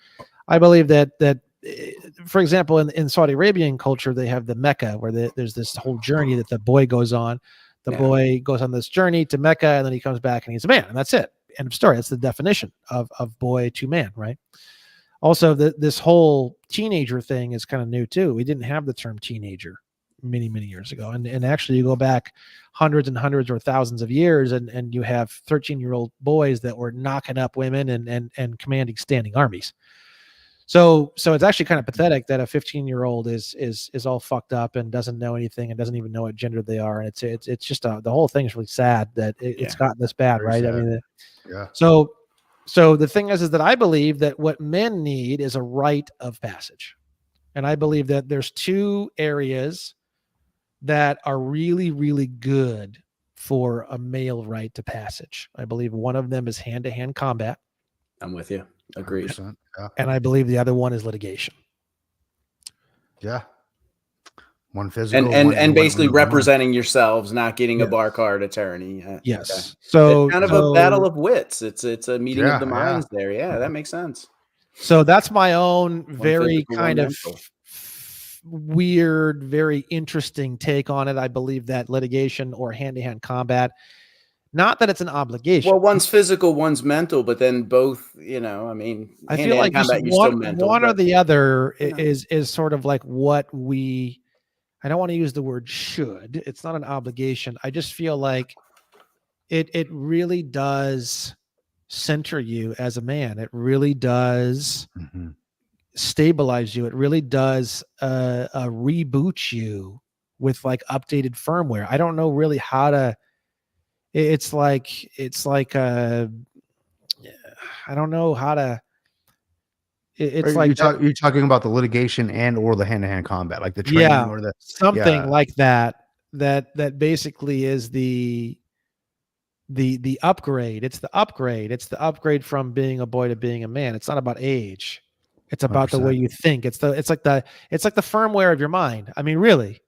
Speaker 2: I believe that for example, in Saudi Arabian culture, they have the Mecca, where there's this whole journey that the boy goes on. The boy goes on this journey to Mecca, and then he comes back and he's a man, and that's it. End of story. That's the definition of boy to man, right? Also, this whole teenager thing is kind of new too. We didn't have the term teenager many, many years ago. And actually you go back hundreds and hundreds or thousands of years, and you have 13-year-old boys that were knocking up women and commanding standing armies. So it's actually kind of pathetic that a 15-year-old is all fucked up and doesn't know anything and doesn't even know what gender they are. And it's just the whole thing is really sad that it's gotten this bad, right? Sad. I mean, So the thing is that I believe that what men need is a rite of passage. And I believe that there's two areas that are really, really good for a male rite to passage. I believe one of them is hand-to-hand combat.
Speaker 3: I'm with you. Agreed.
Speaker 1: Yeah.
Speaker 2: And I believe the other one is litigation.
Speaker 1: Yeah. One physical
Speaker 3: and basically representing yourselves, not getting a
Speaker 2: Yes.
Speaker 3: bar card attorney.
Speaker 2: Yes.
Speaker 3: Okay.
Speaker 2: So
Speaker 3: it's kind of a battle of wits. It's a meeting of the minds there. Yeah, that makes sense.
Speaker 2: So that's my own
Speaker 3: One
Speaker 2: very
Speaker 3: physical,
Speaker 2: kind
Speaker 3: one
Speaker 2: of
Speaker 3: mental.
Speaker 2: weird, very interesting take on it. I believe that litigation or hand-to-hand combat, not that it's an obligation.
Speaker 3: Well, one's physical, one's mental, but then both, I mean,
Speaker 2: I feel like
Speaker 3: combat, you're still mental,
Speaker 2: one or the other
Speaker 3: you know.
Speaker 2: is sort of like what we, I don't want to use the word should. It's not an obligation. I just feel like it really does center you as a man. It really does stabilize you. It really does reboot you with like updated firmware. I don't know really how to. It's like I don't know how to. It's like
Speaker 1: you're talking about the litigation and or the hand-to-hand combat, like the training or the
Speaker 2: something like that. That basically is the upgrade. It's the upgrade. It's the upgrade from being a boy to being a man. It's not about age. It's about 100%. The way you think. It's like the firmware of your mind. I mean, really.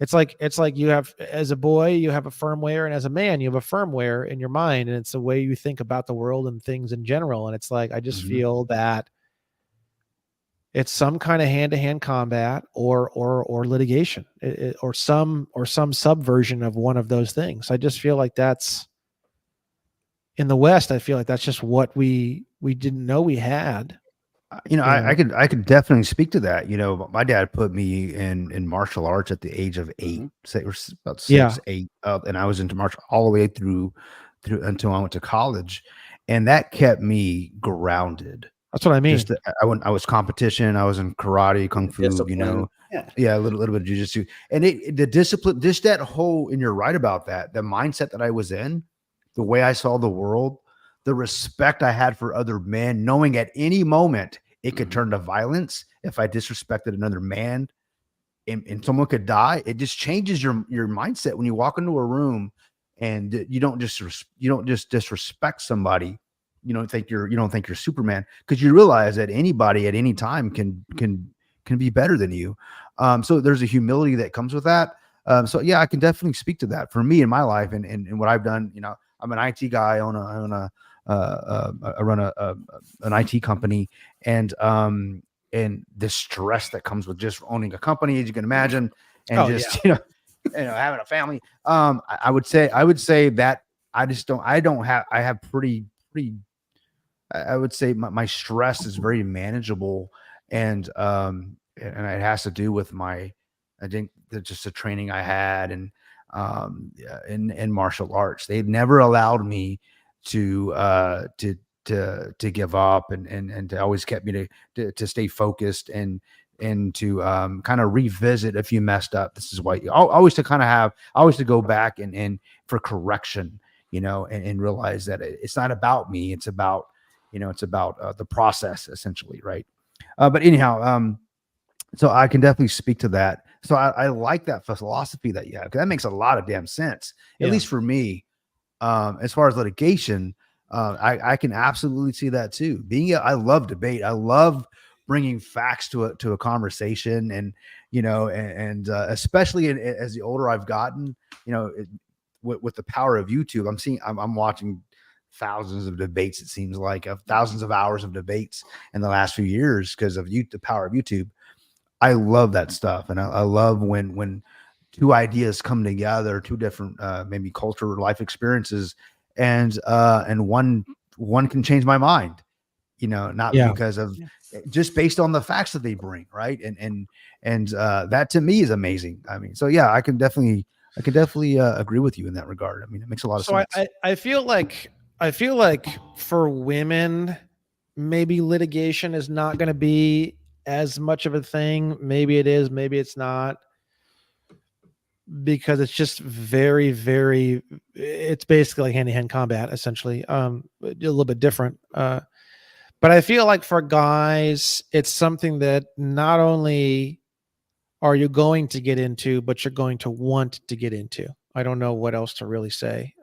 Speaker 2: It's like you have, as a boy, you have a firmware, and as a man, you have a firmware in your mind, and it's the way you think about the world and things in general. And it's like, I just feel that it's some kind of hand-to-hand combat or litigation, or some subversion of one of those things. I just feel like that's, in the West, I feel like that's just what we didn't know we had.
Speaker 1: I could definitely speak to that. My dad put me in martial arts at the age of 8, say about 6, 8, and I was into martial all the way through until I went to college, and that kept me grounded.
Speaker 2: That's what I mean.
Speaker 1: I was competition. I was in karate, kung fu. Discipline. A little bit of jujitsu, and the discipline. Just that whole, and you're right about that. The mindset that I was in, the way I saw the world, the respect I had for other men, knowing at any moment it could turn to violence if I disrespected another man, and someone could die. It just changes your mindset when you walk into a room, and you don't just disrespect somebody. You don't think you're Superman, because you realize that anybody at any time can be better than you. So there's a humility that comes with that. So yeah, I can definitely speak to that for me in my life and what I've done. I'm an IT guy. I run an IT company, and the stress that comes with just owning a company, as you can imagine, and having a family. I would say that I have pretty. I would say my stress is very manageable, and it has to do with I think just the training I had and in martial arts. They've never allowed me to give up, and to always kept me to stay focused and to kind of revisit if you messed up. This is why always to go back and for correction, and realize that it's not about me. It's about, it's about the process, essentially. Right. But anyhow, so I can definitely speak to that. So I like that philosophy that you have, because that makes a lot of damn sense, at least for me. As far as litigation, I can absolutely see that too. I love debate. I love bringing facts to a conversation, and especially as the older I've gotten, with the power of YouTube, I'm watching thousands of debates. It seems like thousands of hours of debates in the last few years because of the power of YouTube. I love that stuff, and I love when two ideas come together, two different maybe culture or life experiences, and one can change my mind, because of just based on the facts that they bring, right? And that to me is amazing. I mean, so yeah, I can definitely agree with you in that regard. I mean, it makes a lot of sense.
Speaker 2: So I feel like for women, maybe litigation is not going to be as much of a thing. Maybe it is, maybe it's not, because it's just very, very, it's basically hand-to-hand combat, essentially. A little bit different. But I feel like for guys, it's something that not only are you going to get into, but you're going to want to get into? I don't know what else to really say.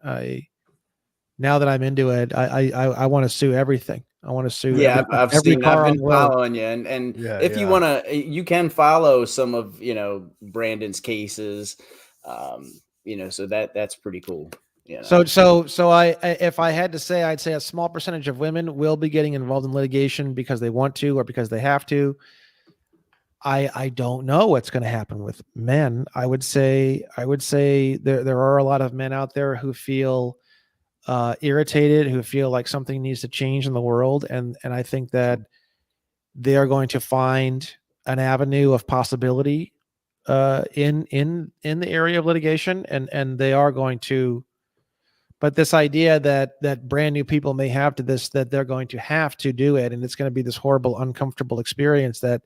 Speaker 2: Now that I'm into it, I want to sue everything. I want to sue
Speaker 3: I've
Speaker 2: every
Speaker 3: seen,
Speaker 2: car
Speaker 3: I've
Speaker 2: on
Speaker 3: been
Speaker 2: the road.
Speaker 3: following you. And if you want to, you can follow some of, Brandon's cases, so that's pretty cool.
Speaker 2: So if I had to say, I'd say a small percentage of women will be getting involved in litigation because they want to or because they have to. I don't know what's going to happen with men. I would say there are a lot of men out there who feel irritated, who feel like something needs to change in the world, and I think that they are going to find an avenue of possibility in the area of litigation, and they are going to. But this idea that brand new people may have to this, that they're going to have to do it, and it's going to be this horrible, uncomfortable experience that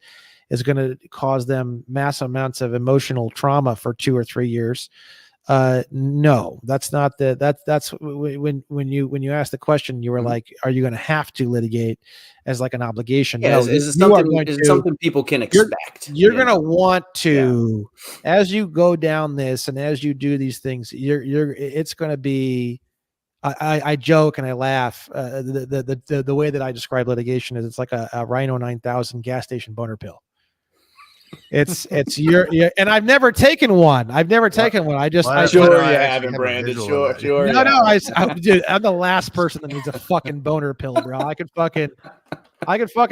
Speaker 2: is going to cause them massive amounts of emotional trauma for 2 or 3 years. No, that's not that's when you asked the question, you were like, are you going to have to litigate as like an obligation?
Speaker 3: Yeah,
Speaker 2: no,
Speaker 3: is it something people can expect?
Speaker 2: You're going to want to, as you go down this and as you do these things, it's going to be, I joke and I laugh. The way that I describe litigation is it's like a Rhino 9000 gas station boner pill. It's your and I've never taken one. I just
Speaker 3: sure you haven't, Brandon. Sure.
Speaker 2: No, dude, I'm the last person that needs a fucking boner pill, bro. I could fucking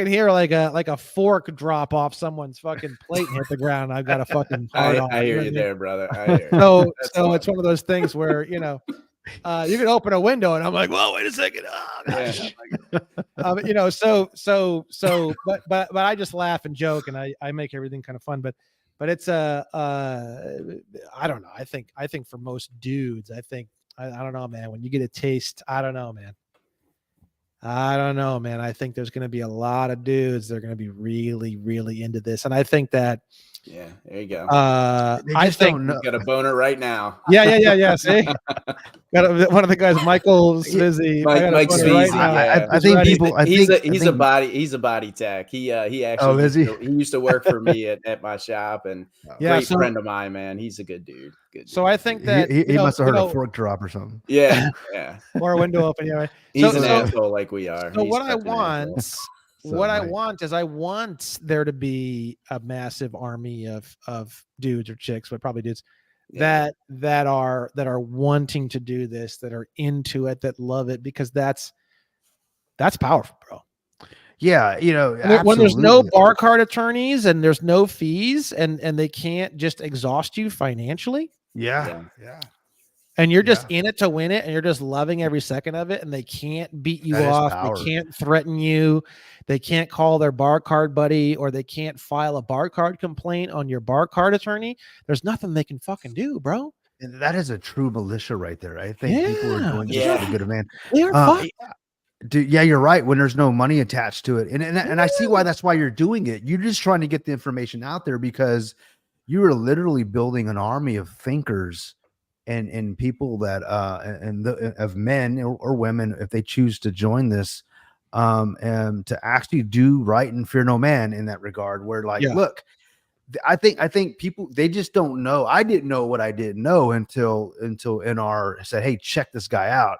Speaker 2: hear like a fork drop off someone's fucking plate and hit the ground. I've got a fucking hard on.
Speaker 3: I hear you there, brother. I hear you.
Speaker 2: So it's one of those things where you can open a window and I'm like, well, wait a second. Oh, gosh. But I just laugh and joke and I make everything kind of fun, but it's I don't know. I think for most dudes, I don't know, man, when you get a taste, I don't know, man. I think there's going to be a lot of dudes that are going to be really, really into this. And I think that,
Speaker 3: yeah, there you go.
Speaker 2: I think
Speaker 3: he's got a boner right now.
Speaker 2: Yeah. See, got one of the guys, Michael Svizzy.
Speaker 3: Mike Svizzy.
Speaker 2: Right
Speaker 3: I think people. He's a body tech. He actually he used to work for me at my shop, and great friend of mine, man. He's a good dude.
Speaker 2: So I think that
Speaker 1: he must have heard a fork drop or something.
Speaker 3: Yeah.
Speaker 2: Or a window open. Yeah.
Speaker 3: He's an asshole like we are.
Speaker 2: So what I want is I want there to be a massive army of dudes or chicks, but probably dudes that are wanting to do this, that are into it, that love it, because that's powerful, bro.
Speaker 1: Yeah,
Speaker 2: when there's no bar card attorneys and there's no fees and they can't just exhaust you financially.
Speaker 1: Yeah.
Speaker 2: And you're just in it to win it, and you're just loving every second of it, and they can't beat you off. They can't threaten you. They can't call their bar card buddy, or they can't file a bar card complaint on your bar card attorney. There's nothing they can fucking do, bro.
Speaker 1: And that is a true militia right there. I think people are doing this for the good of man. Dude, yeah, you're right. When there's no money attached to it, and I see why that's why you're doing it. You're just trying to get the information out there because you are literally building an army of thinkers and people that of men or women, if they choose to join this, and to actually do right and fear no man in that regard. Where look, I think people, they just don't know. I didn't know what I didn't know until NR said, "Hey, check this guy out."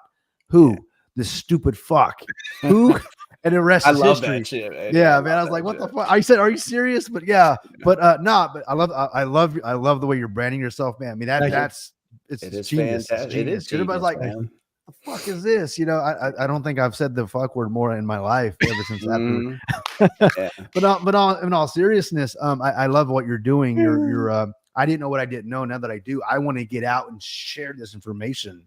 Speaker 1: Who? This stupid fuck. Who? And the rest is history.
Speaker 3: That shit, man.
Speaker 1: Yeah, man. I was like, what the fuck? I said, are you serious? But yeah, but but I love the way you're branding yourself, man. I mean, it is genius.
Speaker 3: Fantastic. It is.
Speaker 1: Everybody's like, man, the fuck is this? I don't think I've said the fuck word more in my life ever since that. But in all seriousness, I love what you're doing. You're I didn't know what I didn't know. Now that I do, I want to get out and share this information.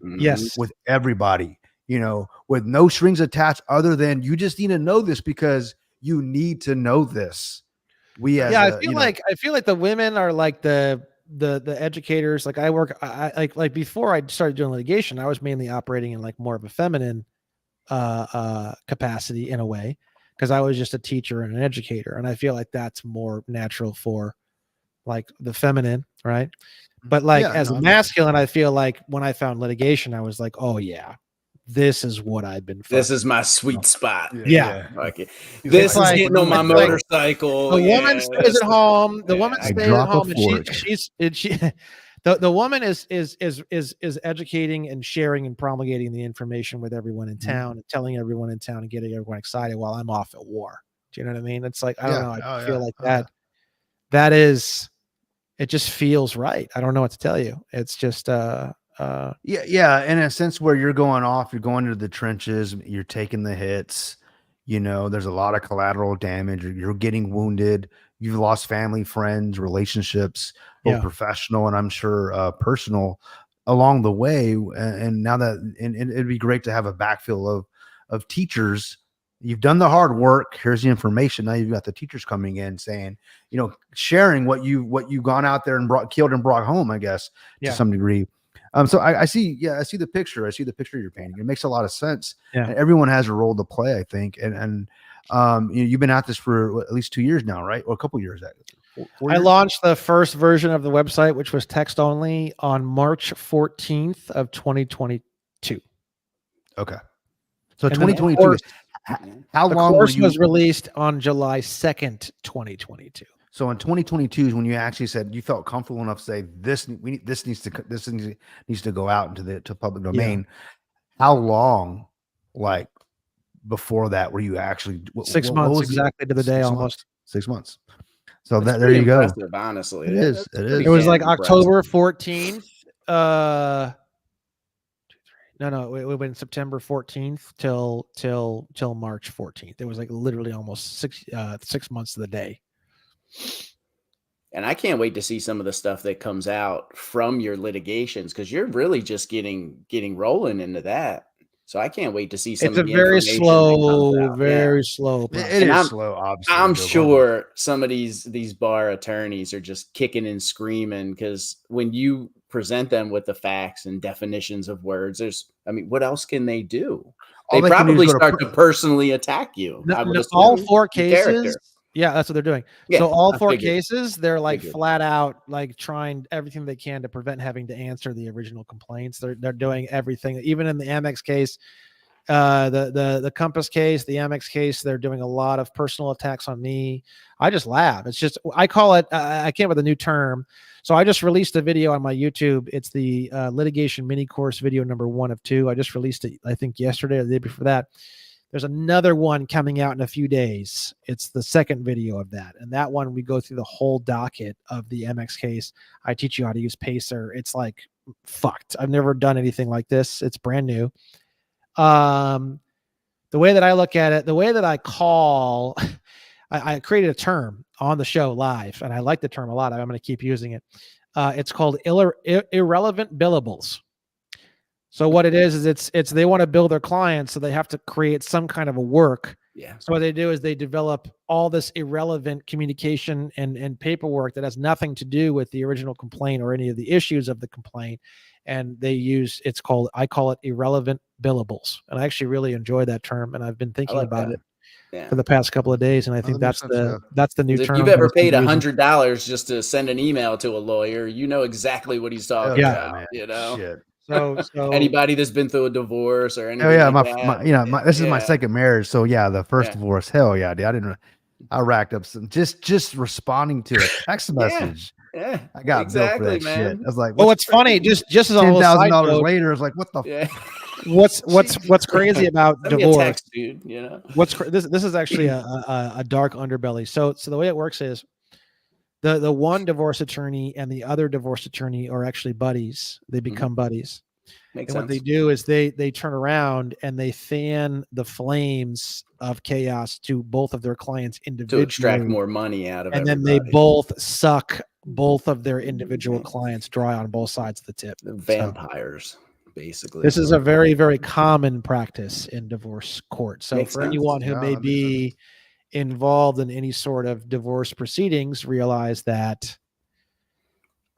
Speaker 1: With everybody, with no strings attached, other than you just need to know this because you need to know this. I feel like the women are like the educators. Like I work, like before I started doing litigation, I was mainly operating in like more of a feminine capacity in a way, because I was just a teacher and an educator, and I feel like that's more natural for like the feminine, right? But like as a masculine, I feel like when I found litigation, I was like, oh yeah,
Speaker 2: this is what I've been.
Speaker 3: This is my sweet spot.
Speaker 2: Yeah.
Speaker 3: Okay. This is getting on my motorcycle.
Speaker 2: The woman stays at home. The woman stays at home, and she the woman is educating and sharing and promulgating the information with everyone in town, and telling everyone in town and getting everyone excited while I'm off at war. Do you know what I mean? It's like, I don't know. I feel like that is, it just feels right. I don't know what to tell you. It's just, in
Speaker 1: a sense where you're going off, you're going into the trenches, you're taking the hits, you know, there's a lot of collateral damage, you're getting wounded, you've lost family, friends, relationships, both professional and I'm sure personal along the way. And now that, and it'd be great to have a backfill of teachers. You've done the hard work. Here's the information. Now you've got the teachers coming in saying, you know, sharing what you've gone out there and killed and brought home, I guess, to some degree. So I see the picture. I see the picture you're painting. It makes a lot of sense. Yeah. And everyone has a role to play, I think. And you know, you've been at this for at least 2 years now, right? Or a couple years at it.
Speaker 2: I launched the first version of the website, which was text only, on March 14th of 2022.
Speaker 1: Okay. So 2022. How long
Speaker 2: was released on July 2nd, 2022.
Speaker 1: So in 2022 is when you actually said you felt comfortable enough to say this needs to go out into the public domain. Yeah. How long, like before that, were you actually
Speaker 2: 6 months exactly to the day, almost
Speaker 1: 6 months. So that there you go.
Speaker 3: Honestly,
Speaker 1: it is.
Speaker 2: It was like October 14th. No, it went September 14th till March 14th. It was like literally almost 6 months to the day.
Speaker 3: And I can't wait to see some of the stuff that comes out from your litigations, because you're really just getting rolling into that. So I can't wait to see some.
Speaker 2: It's a very slow.
Speaker 3: It is slow. Obviously, I'm sure some of these bar attorneys are just kicking and screaming, because when you present them with the facts and definitions of words, what else can they do? They probably start to personally attack you.
Speaker 2: All 4 cases. Yeah, that's what they're doing. Yeah, so all 4 cases, they're like flat out like trying everything they can to prevent having to answer the original complaints. They're doing everything, even in the Amex case, the Compass case, the Amex case. They're doing a lot of personal attacks on me. I just laugh. It's just, I call it. I came up with a new term. So I just released a video on my YouTube. It's the litigation mini course video number 1 of 2. I just released it, I think yesterday or the day before that. There's another one coming out in a few days. It's the second video of that. And that one, we go through the whole docket of the MX case. I teach you how to use Pacer. It's like fucked. I've never done anything like this. It's brand new. The way that I look at it, the way that I call, I created a term on the show live, and I like the term a lot. I'm going to keep using it. It's called irrelevant billables. So what it is it's they want to bill their clients, so they have to create some kind of a work. Yeah. So what they do is they develop all this irrelevant communication and paperwork that has nothing to do with the original complaint or any of the issues of the complaint. And they use, I call it irrelevant billables. And I actually really enjoy that term. And I've been thinking about it for the past couple of days. And I think that's the new term.
Speaker 3: If you've ever paid $100 just to send an email to a lawyer, you know exactly what he's talking about, man. You know? Shit. So anybody that's been through a divorce or anything.
Speaker 1: Oh yeah, this is my second marriage. So yeah, the first divorce. Hell yeah, dude. I racked up some just responding to a text message.
Speaker 3: Yeah,
Speaker 1: I got billed for that shit. I was like,
Speaker 2: well, what's funny, just as a
Speaker 1: $10,000 later, I was like, what the?
Speaker 2: What's crazy about divorce,
Speaker 3: text, dude? You know,
Speaker 2: this is actually a dark underbelly. So the way it works is, the one divorce attorney and the other divorce attorney are actually buddies. They become buddies. Makes sense. What they do is they turn around and they fan the flames of chaos to both of their clients individually
Speaker 3: to extract more money out of it.
Speaker 2: And then they both suck both of their individual clients dry on both sides of the tip.
Speaker 3: The vampires, basically.
Speaker 2: This is a very, very common practice in divorce court. So for anyone who may be involved in any sort of divorce proceedings, realize that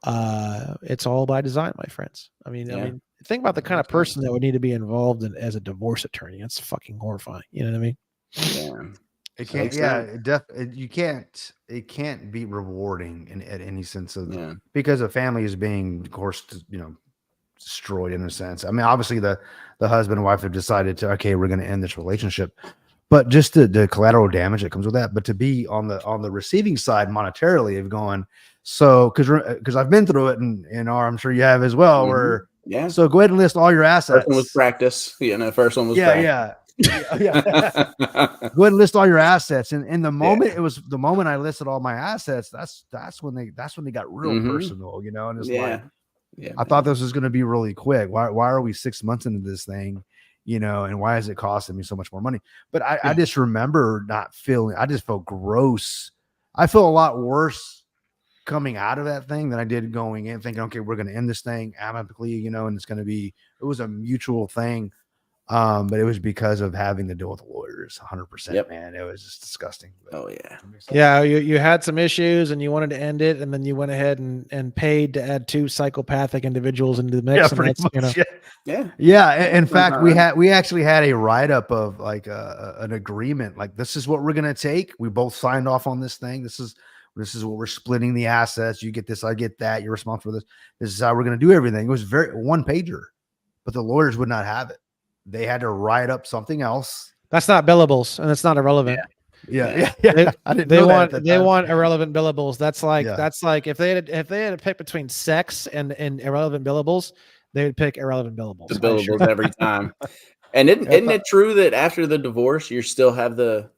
Speaker 2: it's all by design, my friends. I mean, think about the kind of person that would need to be involved in as a divorce attorney. That's fucking horrifying. You know what I mean?
Speaker 3: Yeah.
Speaker 1: It can't. It can't be rewarding at any sense of because a family is being, of course, destroyed in a sense. I mean, obviously the husband and wife have decided to, okay, we're going to end this relationship, but just the collateral damage that comes with that. But to be on the receiving side monetarily of going, so because I've been through it, and I'm sure you have as well. Where so go ahead and list all your assets.
Speaker 3: First one was practice. The first one was practice.
Speaker 1: Yeah. Go ahead and list all your assets. And in the moment, it was the moment I listed all my assets. That's when they got real personal, and it's like, I thought this was going to be really quick. Why are we 6 months into this thing, and why is it costing me so much more money? But I just remember I just felt gross. I feel a lot worse coming out of that thing than I did going in thinking, okay, we're going to end this thing amicably, and it was a mutual thing. But it was because of having to deal with lawyers 100%, man. It was just disgusting. But,
Speaker 2: you had some issues and you wanted to end it, and then you went ahead and paid to add 2 psychopathic individuals into the mix.
Speaker 1: In fact, we actually had a write-up of like an agreement, like this is what we're gonna take. We both signed off on this thing. This is what we're splitting the assets. You get this, I get that. You're responsible for this. This is how we're gonna do everything. It was very one pager, but the lawyers would not have it. They had to write up something else.
Speaker 2: That's not billables, and it's not irrelevant.
Speaker 1: Yeah.
Speaker 2: They want irrelevant billables. That's like if they had to pick between sex and irrelevant billables, they would pick irrelevant billables.
Speaker 3: The billables every time. And isn't it true that after the divorce, you still have the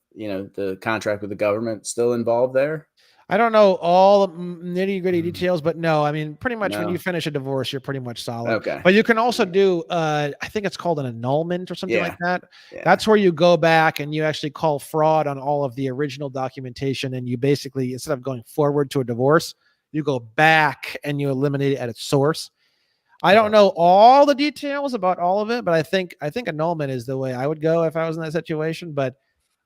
Speaker 3: contract with the government still involved there?
Speaker 2: I don't know all nitty gritty details, but no, I mean, pretty much when you finish a divorce, you're pretty much solid.
Speaker 3: Okay.
Speaker 2: But you can also do, I think it's called an annulment or something like that. Yeah. That's where you go back and you actually call fraud on all of the original documentation. And you basically, instead of going forward to a divorce, you go back and you eliminate it at its source. I don't know all the details about all of it, but I think annulment is the way I would go if I was in that situation. But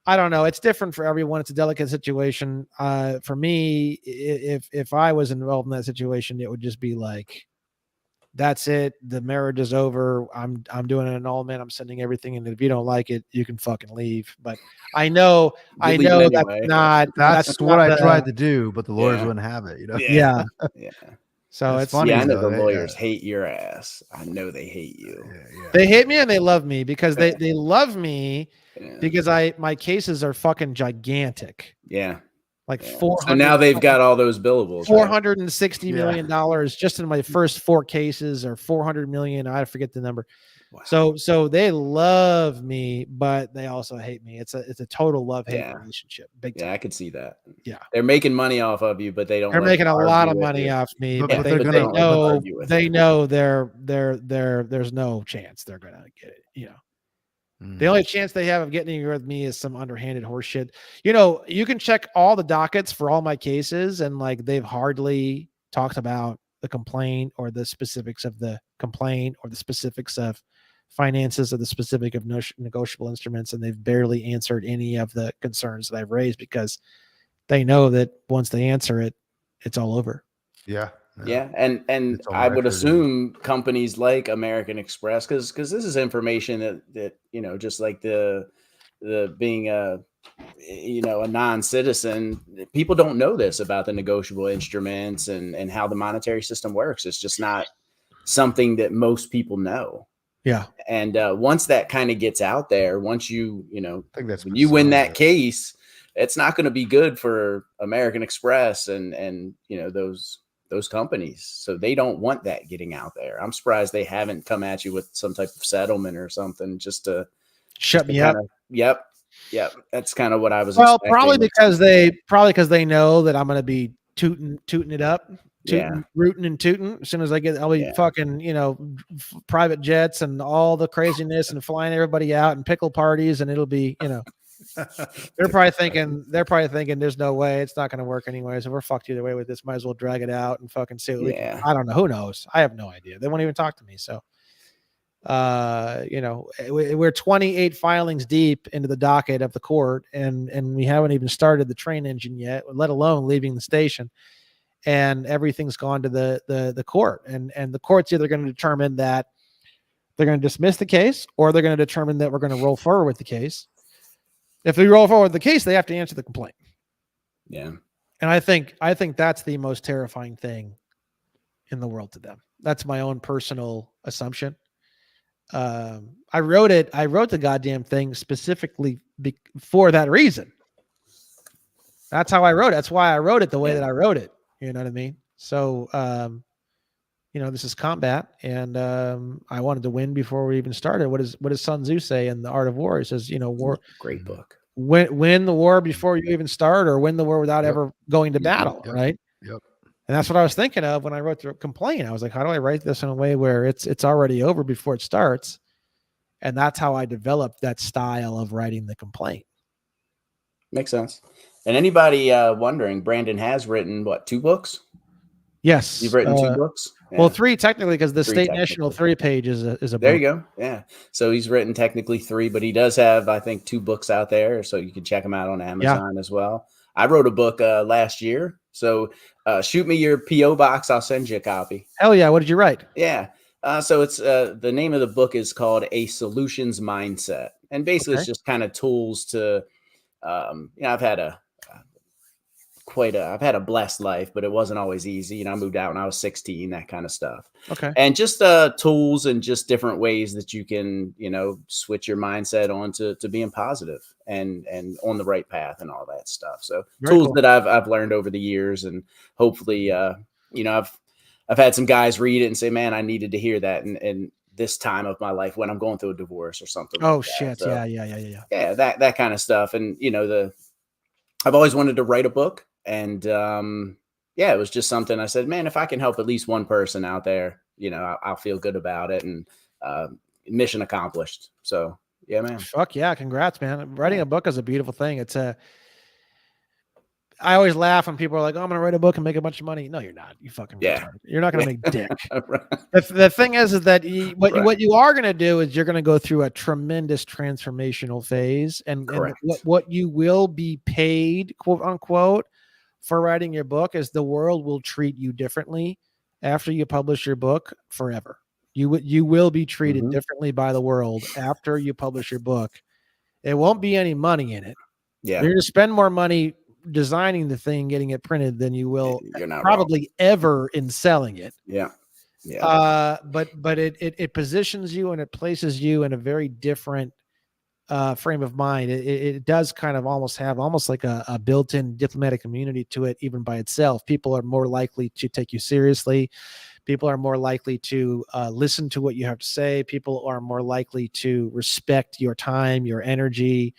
Speaker 2: I don't know. It's different for everyone. It's a delicate situation. For me, if I was involved in that situation, it would just be like, that's it. The marriage is over. I'm doing an annulment. I'm sending everything. And if you don't like it, you can fucking leave. But I know anyway.
Speaker 1: That's what I tried to do, but the lawyers wouldn't have it.
Speaker 2: Yeah. So it's
Speaker 3: funny. I know the lawyers hate your ass. I know they hate you.
Speaker 2: They hate me and they love me because they love me. Because my cases are fucking gigantic. Like 400.
Speaker 3: So now they've got all those billables.
Speaker 2: $460 million just in my first 4 cases, or 400 million. I forget the number. Wow. So they love me, but they also hate me. It's a total love-hate relationship. Big time.
Speaker 3: Yeah, I could see that.
Speaker 2: Yeah.
Speaker 3: They're making money off of you, but they don't.
Speaker 2: They're making a lot of money off me, but they know there's no chance they're gonna get it. The only chance they have of getting with me is some underhanded horse shit. You can check all the dockets for all my cases, and like they've hardly talked about the complaint or the specifics of the complaint or the specifics of finances or the specific of negotiable instruments, and they've barely answered any of the concerns that I've raised because they know that once they answer it, it's all over.
Speaker 3: Yeah, and I would assume companies like American Express, because this is information that just like the being a non-citizen, people don't know this about the negotiable instruments and how the monetary system works. It's just not something that most people know.
Speaker 2: Yeah,
Speaker 3: and once that kind of gets out there, once you when you win that case, it's not going to be good for American Express and those companies. So they don't want that getting out there. I'm surprised they haven't come at you with some type of settlement or something just to
Speaker 2: shut me up.
Speaker 3: Yep. That's kind of what I was
Speaker 2: expecting. Probably because they know that I'm going to be tooting it up, rooting and tooting. As soon as I'll be fucking, private jets and all the craziness and flying everybody out and pickle parties. And it'll be, they're probably thinking there's no way, it's not going to work anyway. So we're fucked either way with this. Might as well drag it out and fucking see what we can. I don't know. Who knows? I have no idea. They won't even talk to me. So, we're 28 filings deep into the docket of the court, and we haven't even started the train engine yet, let alone leaving the station. And everything's gone to the court, and the court's either going to determine that they're going to dismiss the case, or they're going to determine that we're going to roll forward with the case. If they roll forward with the case, they have to answer the complaint.
Speaker 3: Yeah.
Speaker 2: And I think that's the most terrifying thing in the world to them. That's my own personal assumption. I wrote the goddamn thing specifically for that reason. That's how I wrote it. That's why I wrote it the way that I wrote it. You know what I mean? So, this is combat, and I wanted to win before we even started. What does Sun Tzu say in The Art of War? He says, war.
Speaker 3: Great book.
Speaker 2: Win the war before you even start, or win the war without ever going to battle, right?
Speaker 1: Yep.
Speaker 2: And that's what I was thinking of when I wrote the complaint. I was like, how do I write this in a way where it's already over before it starts? And that's how I developed that style of writing the complaint.
Speaker 3: Makes sense. And anybody wondering, Brandon has written, 2 books?
Speaker 2: Yes.
Speaker 3: You've written 2 books?
Speaker 2: Yeah. Well, 3 technically, because the State National 3 page is a book.
Speaker 3: There you go. Yeah. So he's written technically 3, but he does have, I think, 2 books out there. So you can check them out on Amazon as well. I wrote a book last year. So shoot me your P.O. box. I'll send you a copy.
Speaker 2: Hell yeah. What did you write?
Speaker 3: Yeah. So it's the name of the book is called A Solutions Mindset. And basically it's just kind of tools to, I've had I've had a blessed life, but it wasn't always easy. I moved out when I was 16, that kind of stuff.
Speaker 2: Okay.
Speaker 3: And just tools and just different ways that you can, switch your mindset on to being positive and on the right path and all that stuff. So
Speaker 2: Very
Speaker 3: tools
Speaker 2: cool.
Speaker 3: that I've learned over the years, and hopefully, I've had some guys read it and say, man, I needed to hear that. And this time of my life when I'm going through a divorce or something.
Speaker 2: Oh,
Speaker 3: like that.
Speaker 2: shit.
Speaker 3: So,
Speaker 2: yeah.
Speaker 3: Yeah. That kind of stuff. And, I've always wanted to write a book. And it was just something I said, man, if I can help at least one person out there, I'll feel good about it. And mission accomplished. So, yeah, man.
Speaker 2: Fuck yeah. Congrats, man. Writing a book is a beautiful thing. I always laugh when people are like, oh, I'm going to write a book and make a bunch of money. No, you're not. You fucking retarded. You're not going to make dick. The thing is that what you are going to do is you're going to go through a tremendous transformational phase. And what you will be paid, quote unquote, for writing your book is the world will treat you differently after you publish your book forever. You will be treated differently by the world after you publish your book. There won't be any money in it.
Speaker 3: Yeah.
Speaker 2: You're going to spend more money designing the thing, getting it printed than you will probably ever in selling it.
Speaker 3: Yeah. Yeah.
Speaker 2: But it positions you and it places you in a very different frame of mind. It does kind of almost have like a built-in diplomatic immunity to it, even by itself. People are more likely to take you seriously. People are more likely to listen to what you have to say. People are more likely to respect your time, your energy.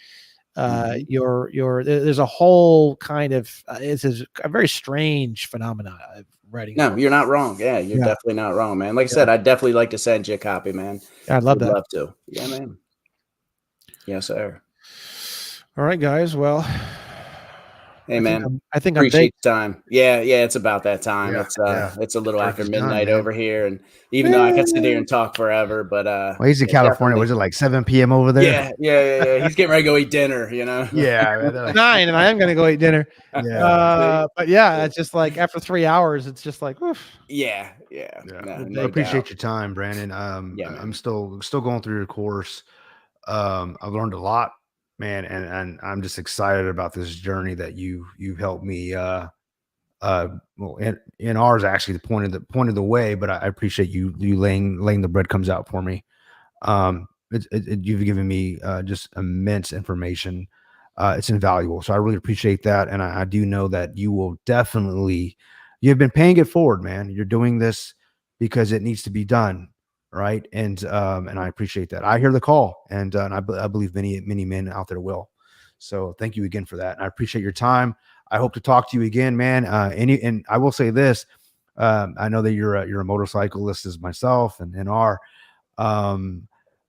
Speaker 2: There's a whole kind of it's a very strange phenomenon of writing.
Speaker 3: No, you're not wrong. Yeah, you're definitely not wrong, man. Like I said, I'd definitely like to send you a copy, man.
Speaker 2: Yeah, I'd love that.
Speaker 3: Love to. Yeah, man. Yes, sir.
Speaker 2: All right, guys. Well,
Speaker 3: hey, man.
Speaker 2: I think
Speaker 3: appreciate the time. Yeah, it's about that time.
Speaker 1: Yeah,
Speaker 3: it's a little after midnight over here, and even though I could sit here and talk forever, but
Speaker 1: well, he's in California. Was it like 7 p.m. over there?
Speaker 3: Yeah. He's getting ready to go eat dinner.
Speaker 2: Yeah, 9, and I am gonna go eat dinner. But yeah, it's just like after 3 hours, it's just like, oof.
Speaker 3: Yeah.
Speaker 1: No, I appreciate your time, Brandon. I'm still going through your course. I've learned a lot, man, and I'm just excited about this journey that you've helped me. Well, in ours actually pointed the way, but I appreciate you laying the breadcrumbs out for me. You've given me just immense information. It's invaluable, so I really appreciate that, and I do know that you will definitely. You've been paying it forward, man. You're doing this because it needs to be done. Right. And I appreciate that. I hear the call, and I believe many men out there will. So thank you again for that. And I appreciate your time. I hope to talk to you again, man. And I will say this. I know that you're a motorcyclist as myself and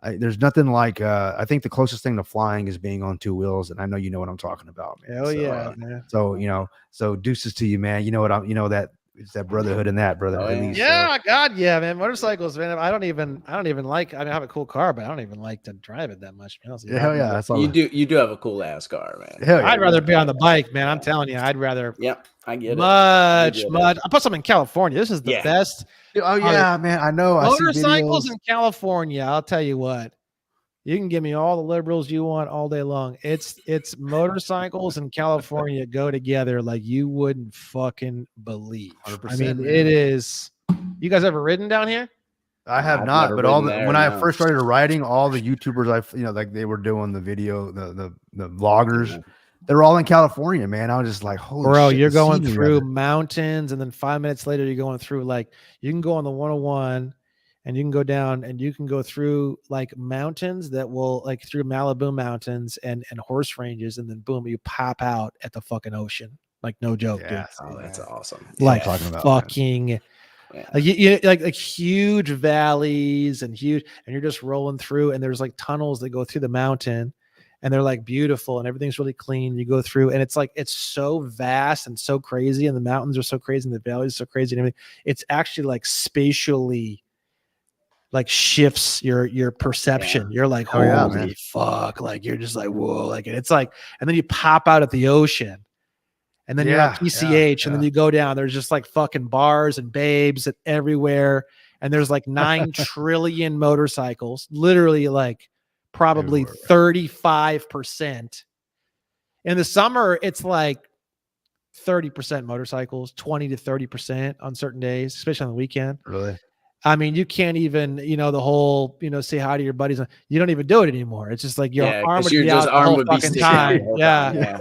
Speaker 1: there's nothing like, I think the closest thing to flying is being on 2 wheels. And I know, you know what I'm talking about, man.
Speaker 2: Hell yeah, man.
Speaker 1: So deuces to you, man. You know what that it's that brotherhood and that brotherhood.
Speaker 3: Oh,
Speaker 2: yeah. God, yeah, man. Motorcycles, man. I don't even like. I have a cool car, but I don't even like to drive it that much.
Speaker 1: Hell yeah,
Speaker 3: you do have a cool ass car, man.
Speaker 1: Hell yeah,
Speaker 2: I'd rather be on the bike, man. I'm telling you, I'd rather.
Speaker 3: Yep, I get
Speaker 2: much. Plus, I'm in California. This is the best.
Speaker 1: Oh yeah, man. I know.
Speaker 2: Motorcycles in California. I'll tell you what. You can give me all the liberals you want all day long. It's motorcycles and California go together like you wouldn't fucking believe.
Speaker 1: 100%,
Speaker 2: I mean,
Speaker 1: man.
Speaker 2: it is You guys ever ridden down here?
Speaker 1: I have not, but when I first started riding, all the YouTubers like they were doing the video, the vloggers, they're all in California, man. I was just like, holy
Speaker 2: bro,
Speaker 1: shit,
Speaker 2: you're going through mountains, and then 5 minutes later, you're going through you can go on the 101, and you can go down, and you can go through mountains that will through Malibu mountains and horse ranges, and then boom, you pop out at the fucking ocean. No joke, dude.
Speaker 3: Oh, that's awesome.
Speaker 1: Talking about,
Speaker 2: fucking. Huge valleys and you're just rolling through, and there's tunnels that go through the mountain, and they're beautiful, and everything's really clean. You go through, and it's so vast and so crazy, and the mountains are so crazy, and the valleys are so crazy, and everything. It's actually spatially shifts your perception. You're holy fuck, you're just whoa, and it's and then you pop out at the ocean. And then you're at PCH, and then you go down. There's just fucking bars and babes and everywhere. And there's 9 trillion motorcycles, literally probably 35%. In the summer, it's 30% motorcycles, 20 to 30% on certain days, especially on the weekend.
Speaker 1: Really?
Speaker 2: I mean, you can't even, the whole, say hi to your buddies. You don't even do it anymore. It's just your arm would be out the whole fucking time. Yeah.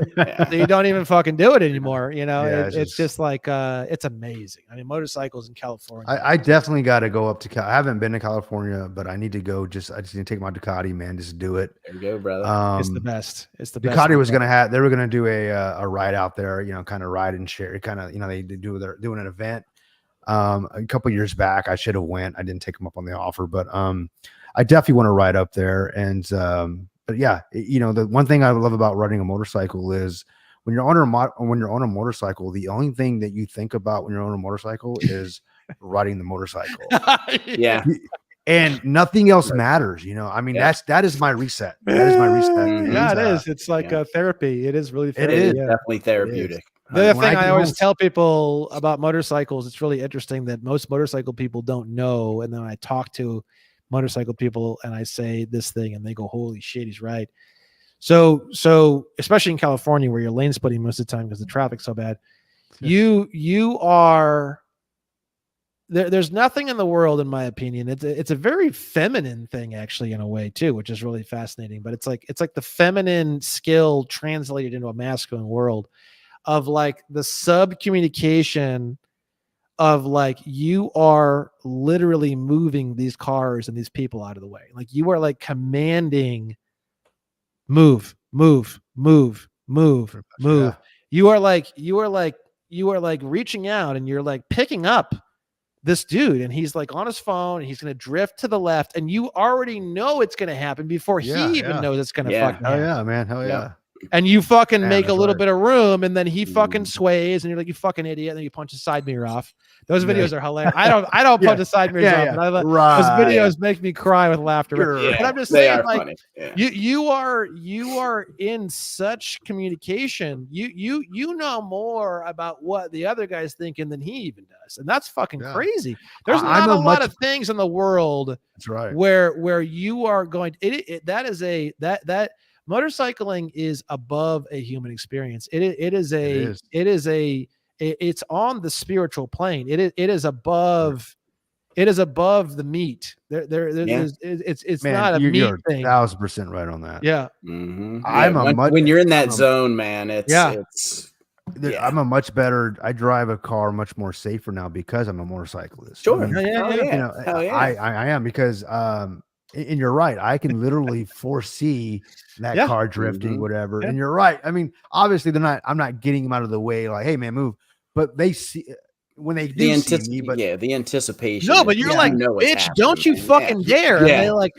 Speaker 2: So you don't even fucking do it anymore. It's just it's amazing. I mean, motorcycles in California.
Speaker 1: I definitely got to go up to, I haven't been to California, but I need to go. I just need to take my Ducati, man. Just do it.
Speaker 3: There you go, brother.
Speaker 2: It's the best. It's the best.
Speaker 1: Ducati was going to they were going to do a ride out there, kind of ride and share, kind of, they're doing an event. A couple years back, I should have went. I didn't take them up on the offer, but I definitely want to ride up there. And but yeah, the one thing I love about riding a motorcycle is when you're on a motorcycle, the only thing that you think about when you're on a motorcycle is riding the motorcycle.
Speaker 3: Yeah.
Speaker 1: And nothing else matters, I mean, that is my reset. That is my reset.
Speaker 2: Yeah, it is. It's a therapy. It is really therapy.
Speaker 3: It is definitely therapeutic.
Speaker 2: The other thing I always tell people about motorcycles, it's really interesting that most motorcycle people don't know. And then I talk to motorcycle people and I say this thing and they go, holy shit, he's right. So especially in California where you're lane splitting most of the time because the traffic's so bad, you are there's nothing in the world, in my opinion. It's a very feminine thing actually in a way too, which is really fascinating. But it's like the feminine skill translated into a masculine world. Of the sub communication of you are literally moving these cars and these people out of the way. You are commanding move.
Speaker 1: Yeah.
Speaker 2: You are reaching out and you're picking up this dude and he's on his phone and he's going to drift to the left and you already know it's going to happen before he even knows it's going to fucking happen.
Speaker 1: Hell yeah, man. Hell yeah.
Speaker 2: And you fucking make a little bit of room, and then he fucking sways, and you're like, you fucking idiot. And then you punch his side mirror off. Those videos are hilarious. I don't punch his side mirrors off. But those videos make me cry with laughter. But I'm just saying, you are in such communication. You know more about what the other guy's thinking than he even does, and that's fucking crazy. There's not a lot of things in the world. That's right. Where you are going. That motorcycling is above a human experience. It's on the spiritual plane. It is above the meat. It's
Speaker 1: man,
Speaker 2: not a meat
Speaker 1: you're
Speaker 2: thing.
Speaker 1: 1,000% right on that.
Speaker 2: Yeah.
Speaker 3: Mm-hmm. When you're in that zone, man, I'm
Speaker 1: a much better. I drive a car much more safer now because I'm a motorcyclist.
Speaker 3: Sure.
Speaker 1: I am because and you're right. I can literally foresee that car drifting, whatever. And you're right. I mean, obviously I'm not getting them out of the way. Like, hey man, move. But they see when they do see me. But
Speaker 3: the anticipation.
Speaker 2: No, but you're like, bitch, don't you fucking dare.
Speaker 3: Yeah.
Speaker 2: And they're like,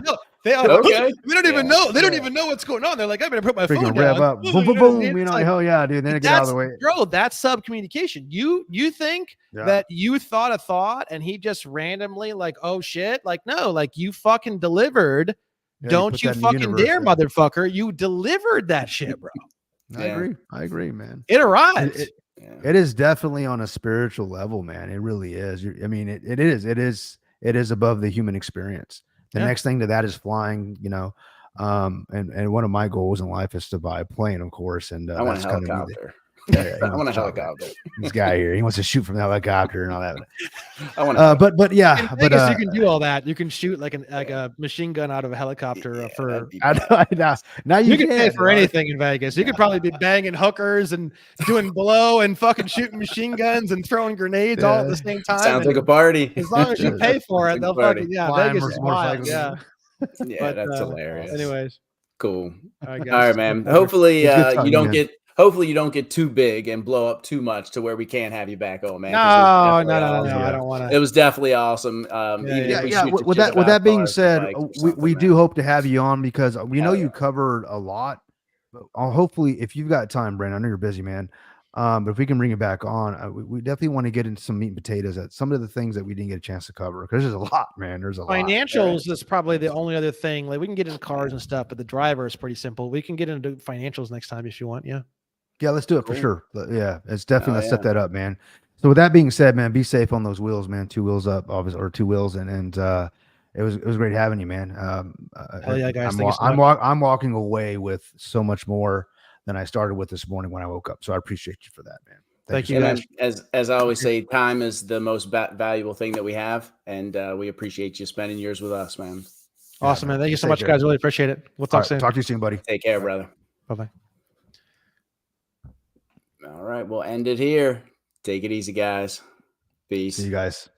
Speaker 2: no. They are okay. We don't even know. They don't even know what's going on. They're like, I better put my phone
Speaker 1: rev
Speaker 2: down.
Speaker 1: Up. Boom, boom, boom. Hell yeah, dude. Then it get out of the way.
Speaker 2: Bro, that's sub communication. You think that you thought a thought and he just randomly oh shit. No, you fucking delivered. Don't you fucking dare, motherfucker. You delivered that shit, bro.
Speaker 1: I agree, man.
Speaker 2: It arrived.
Speaker 1: It is definitely on a spiritual level, man. It really is. I mean, it is above the human experience. The next thing to that is flying, and one of my goals in life is to buy a plane, of course. And
Speaker 3: I want a helicopter. I want a helicopter.
Speaker 1: This guy here, he wants to shoot from the helicopter and all that.
Speaker 3: I want.
Speaker 1: But yeah,
Speaker 2: in Vegas, you can do all that. You can shoot like a machine gun out of a helicopter for.
Speaker 1: I know. Now you
Speaker 2: can pay for anything in Vegas. You could probably be banging hookers and doing blow and fucking shooting machine guns and throwing grenades all at the same time.
Speaker 3: Sounds like a party.
Speaker 2: As long as you pay for it, they'll fucking Vegas is wild.
Speaker 3: Yeah, that's hilarious.
Speaker 2: Anyways,
Speaker 3: cool. All right, man. Hopefully, you don't get too big and blow up too much to where we can't have you back on, man.
Speaker 2: No. I don't want to.
Speaker 3: It was definitely awesome.
Speaker 1: With that being said, we do hope to have you on because we know you covered a lot. But hopefully, if you've got time, Brandon, I know you're busy, man. But if we can bring you back on, we definitely want to get into some meat and potatoes at some of the things that we didn't get a chance to cover because there's a lot, man. There's a lot.
Speaker 2: Financials is probably the only other thing. Like we can get into cars and stuff, but the driver is pretty simple. We can get into financials next time if you want.
Speaker 1: Yeah, let's do it for sure. Yeah, it's definitely let's set that up, man. So with that being said, man, be safe on those wheels, man. 2 wheels up, obviously, or 2 wheels, and it was great having you, man.
Speaker 2: Hell yeah, guys!
Speaker 1: I'm walking away with so much more than I started with this morning when I woke up. So I appreciate you for that, man.
Speaker 2: Thank you.
Speaker 3: And as I always say, time is the most valuable thing that we have, and we appreciate you spending yours with us, man.
Speaker 2: Awesome, man. Thank you so much, guys. Really appreciate it. We'll talk soon.
Speaker 1: Talk to you soon, buddy.
Speaker 3: Take care, brother.
Speaker 2: Bye-bye.
Speaker 3: All right, we'll end it here. Take it easy, guys. Peace.
Speaker 1: See you guys.